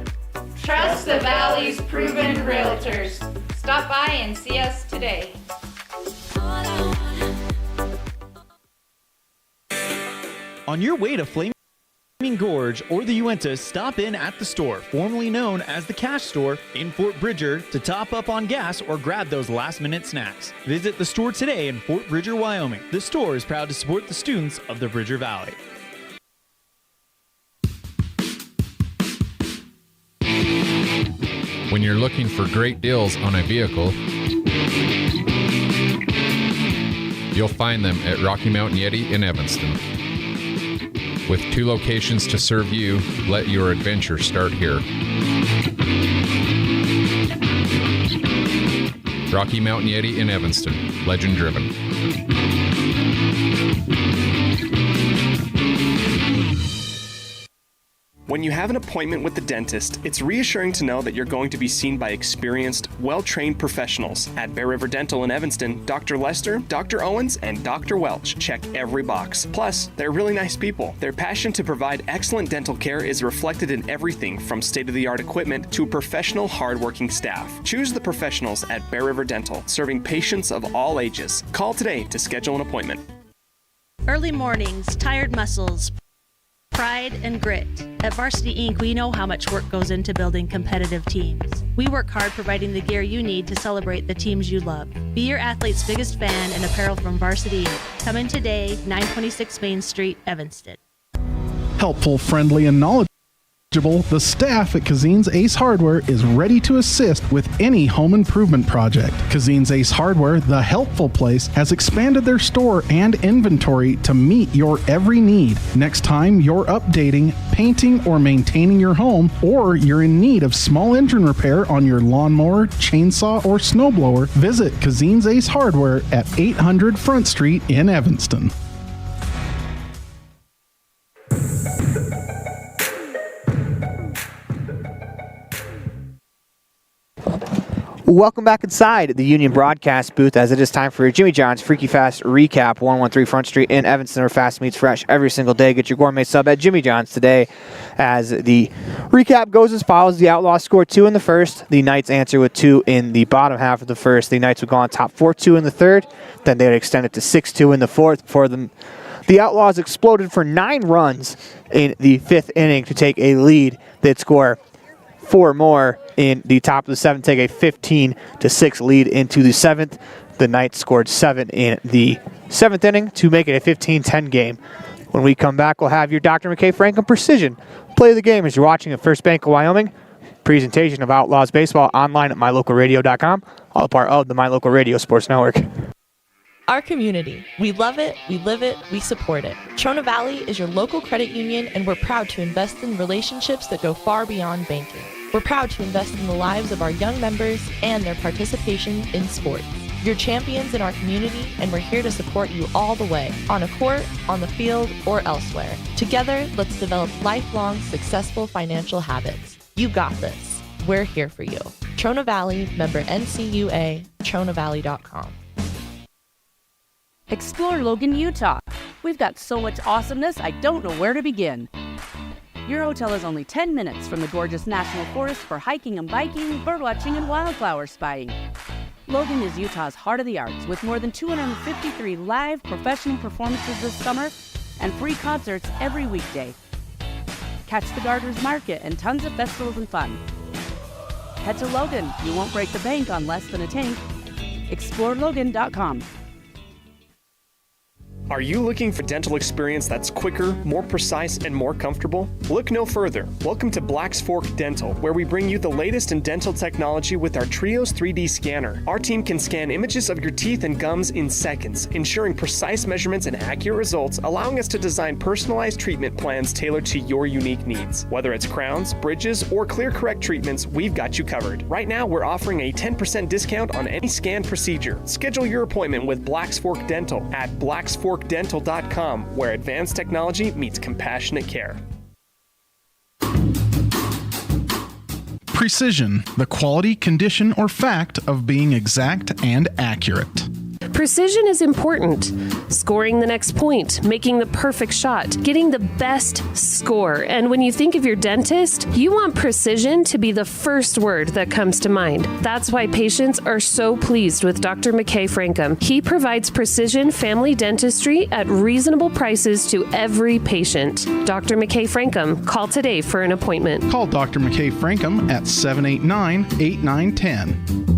Trust the Valley's proven realtors. Stop by and see us today. On your way to Flaming Gorge or the Uintah, stop in at the store, formerly known as the Cash Store in Fort Bridger, to top up on gas or grab those last-minute snacks. Visit the store today in Fort Bridger, Wyoming. The store is proud to support the students of the Bridger Valley. When you're looking for great deals on a vehicle, you'll find them at Rocky Mountain Yeti in Evanston. With 2 locations to serve you, let your adventure start here. Rocky Mountain Yeti in Evanston, legend driven. When you have an appointment with the dentist, it's reassuring to know that you're going to be seen by experienced, well-trained professionals. At Bear River Dental in Evanston, Dr. Lester, Dr. Owens, and Dr. Welch check every box. Plus, they're really nice people. Their passion to provide excellent dental care is reflected in everything from state-of-the-art equipment to a professional, hard-working staff. Choose the professionals at Bear River Dental, serving patients of all ages. Call today to schedule an appointment. Early mornings, tired muscles, pride, and grit. At Varsity Inc., we know how much work goes into building competitive teams. We work hard providing the gear you need to celebrate the teams you love. Be your athlete's biggest fan in apparel from Varsity Inc. Come in today, 926 Main Street, Evanston. Helpful, friendly, and knowledgeable, the staff at Cazin's Ace Hardware is ready to assist with any home improvement project. Cazin's Ace Hardware, the helpful place, has expanded their store and inventory to meet your every need. Next time you're updating, painting, or maintaining your home, or you're in need of small engine repair on your lawnmower, chainsaw, or snowblower, visit Cazin's Ace Hardware at 800 Front Street in Evanston. Welcome back inside the Union broadcast booth as it is time for Jimmy John's Freaky Fast Recap, 113 Front Street in Evanston, where fast meets fresh every single day. Get your gourmet sub at Jimmy John's today. As the recap goes as follows: the Outlaws scored 2 in the first. The Knights answer with 2 in the bottom half of the first. The Knights would go on top 4-2 in the third. Then they would extend it to 6-2 in the fourth. For them, the Outlaws exploded for 9 runs in the fifth inning to take a lead. They'd score 4 more in the top of the seventh, take a 15-6 lead into the seventh. The Knights scored 7 in the seventh inning to make it a 15-10 game. When we come back, we'll have your Dr. McKay Franklin Precision play the game as you're watching the First Bank of Wyoming presentation of Outlaws Baseball online at mylocalradio.com, all a part of the My Local Radio Sports Network. Our community. We love it, we live it, we support it. Trona Valley is your local credit union, and we're proud to invest in relationships that go far beyond banking. We're proud to invest in the lives of our young members and their participation in sports. You're champions in our community, and we're here to support you all the way, on a court, on the field, or elsewhere. Together, let's develop lifelong, successful financial habits. You got this. We're here for you. Trona Valley, member NCUA, TronaValley.com. Explore Logan, Utah. We've got so much awesomeness, I don't know where to begin. Your hotel is only 10 minutes from the gorgeous National Forest for hiking and biking, birdwatching, and wildflower spying. Logan is Utah's heart of the arts, with more than 253 live professional performances this summer and free concerts every weekday. Catch the Garter's Market and tons of festivals and fun. Head to Logan. You won't break the bank on less than a tank. ExploreLogan.com. Are you looking for dental experience that's quicker, more precise, and more comfortable? Look no further. Welcome to Black's Fork Dental, where we bring you the latest in dental technology with our Trios 3D scanner. Our team can scan images of your teeth and gums in seconds, ensuring precise measurements and accurate results, allowing us to design personalized treatment plans tailored to your unique needs. Whether it's crowns, bridges, or clear correct treatments, we've got you covered. Right now, we're offering a 10% discount on any scan procedure. Schedule your appointment with Black's Fork Dental at blacksforkdental.com, where advanced technology meets compassionate care. Precision, the quality, condition, or fact of being exact and accurate. Precision is important. Scoring the next point, making the perfect shot, getting the best score. And when you think of your dentist, you want precision to be the first word that comes to mind. That's why patients are so pleased with Dr. McKay Frankum. He provides precision family dentistry at reasonable prices to every patient. Dr. McKay Frankum, call today for an appointment. Call Dr. McKay Frankum at 789-8910.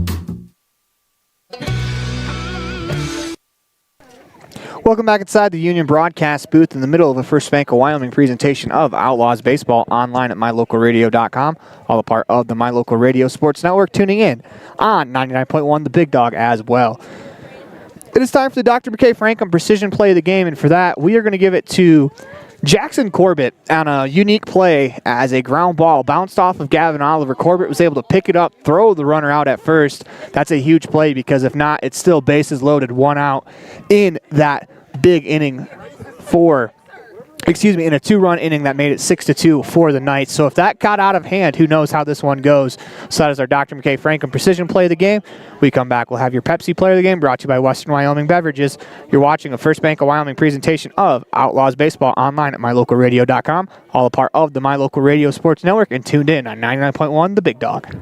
Welcome back inside the Union broadcast booth in the middle of a First Bank of Wyoming presentation of Outlaws Baseball online at mylocalradio.com, all a part of the My Local Radio Sports Network, tuning in on 99.1 The Big Dog as well. It is time for the Dr. McKay Frankum Precision Play of the Game, and for that, we are going to give it to Jackson Corbett on a unique play as a ground ball bounced off of Gavin Oliver. Corbett was able to pick it up, throw the runner out at first. That's a huge play because if not, it's still bases loaded, 1 out in that big inning for in a 2-run inning that made it 6-2 for the Knights. So if that got out of hand, who knows how this one goes. So that is our Dr. McKay Franklin Precision Play of the Game. We come back, we'll have your Pepsi Player of the Game, brought to you by Western Wyoming Beverages. You're watching a First Bank of Wyoming presentation of Outlaws Baseball online at mylocalradio.com, all a part of the My Local Radio Sports Network, and tuned in on 99.1 The Big Dog.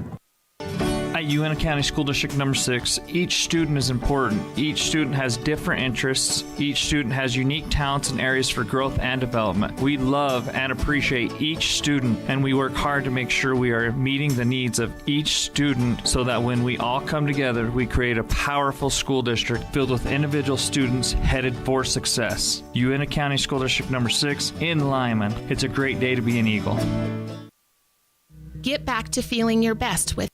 At Uintah County School District number 6, each student is important. Each student has different interests. Each student has unique talents and areas for growth and development. We love and appreciate each student, and we work hard to make sure we are meeting the needs of each student so that when we all come together, we create a powerful school district filled with individual students headed for success. Uintah County School District number 6 in Lyman. It's a great day to be an Eagle. Get back to feeling your best with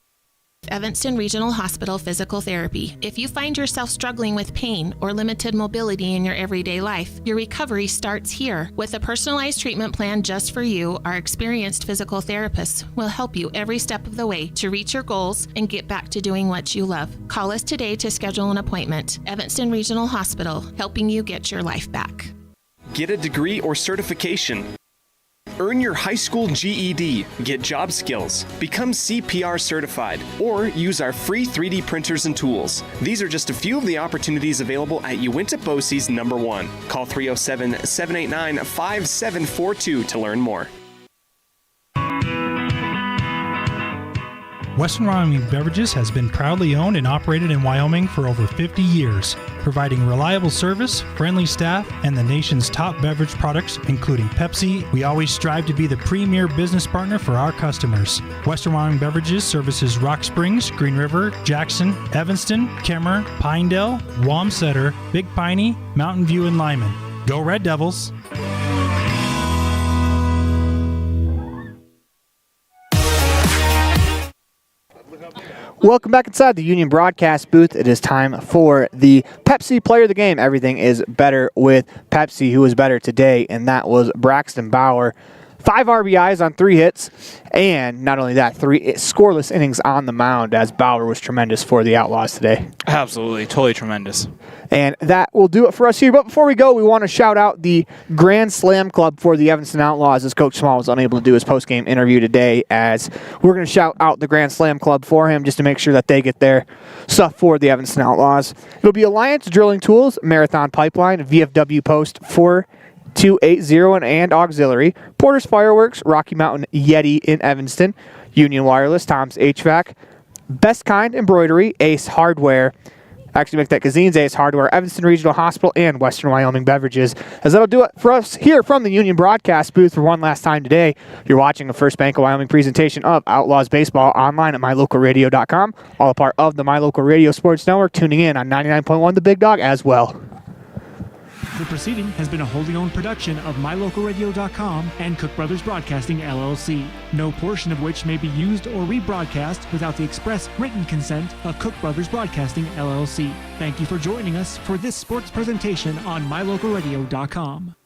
Evanston Regional Hospital Physical Therapy. If you find yourself struggling with pain or limited mobility in your everyday life, your recovery starts here. With a personalized treatment plan just for you, our experienced physical therapists will help you every step of the way to reach your goals and get back to doing what you love. Call us today to schedule an appointment. Evanston Regional Hospital, helping you get your life back. Get a degree or certification. Earn your high school GED, get job skills, become CPR certified, or use our free 3D printers and tools. These are just a few of the opportunities available at Uintah BOCES number 1. Call 307-789-5742 to learn more. Western Wyoming Beverages has been proudly owned and operated in Wyoming for over 50 years, providing reliable service, friendly staff, and the nation's top beverage products, including Pepsi. We always strive to be the premier business partner for our customers. Western Wyoming Beverages services Rock Springs, Green River, Jackson, Evanston, Kemmer, Pinedale, Wamsutter, Big Piney, Mountain View, and Lyman. Go Red Devils! Welcome back inside the Union broadcast booth. It is time for the Pepsi Player of the Game. Everything is better with Pepsi. Who was better today? And that was Braxton Bauer. 5 RBIs on 3 hits, and not only that, 3 scoreless innings on the mound, as Bauer was tremendous for the Outlaws today. Absolutely, totally tremendous. And that will do it for us here. But before we go, we want to shout out the Grand Slam Club for the Evanston Outlaws, as Coach Small was unable to do his post-game interview today, as we're going to shout out the Grand Slam Club for him just to make sure that they get their stuff for the Evanston Outlaws. It'll be Alliance Drilling Tools, Marathon Pipeline, VFW Post 4280 and Auxiliary, Porter's Fireworks, Rocky Mountain Yeti in Evanston, Union Wireless, Tom's HVAC, Best Kind Embroidery, Ace Hardware, actually make that Cazin's Ace Hardware, Evanston Regional Hospital, and Western Wyoming Beverages. As that'll do it for us here from the Union broadcast booth for one last time today. You're watching a First Bank of Wyoming presentation of Outlaws Baseball online at mylocalradio.com, all a part of the My Local Radio Sports Network, tuning in on 99.1 The Big Dog as well. The proceeding has been a wholly owned production of mylocalradio.com and Cook Brothers Broadcasting, LLC, no portion of which may be used or rebroadcast without the express written consent of Cook Brothers Broadcasting, LLC. Thank you for joining us for this sports presentation on mylocalradio.com.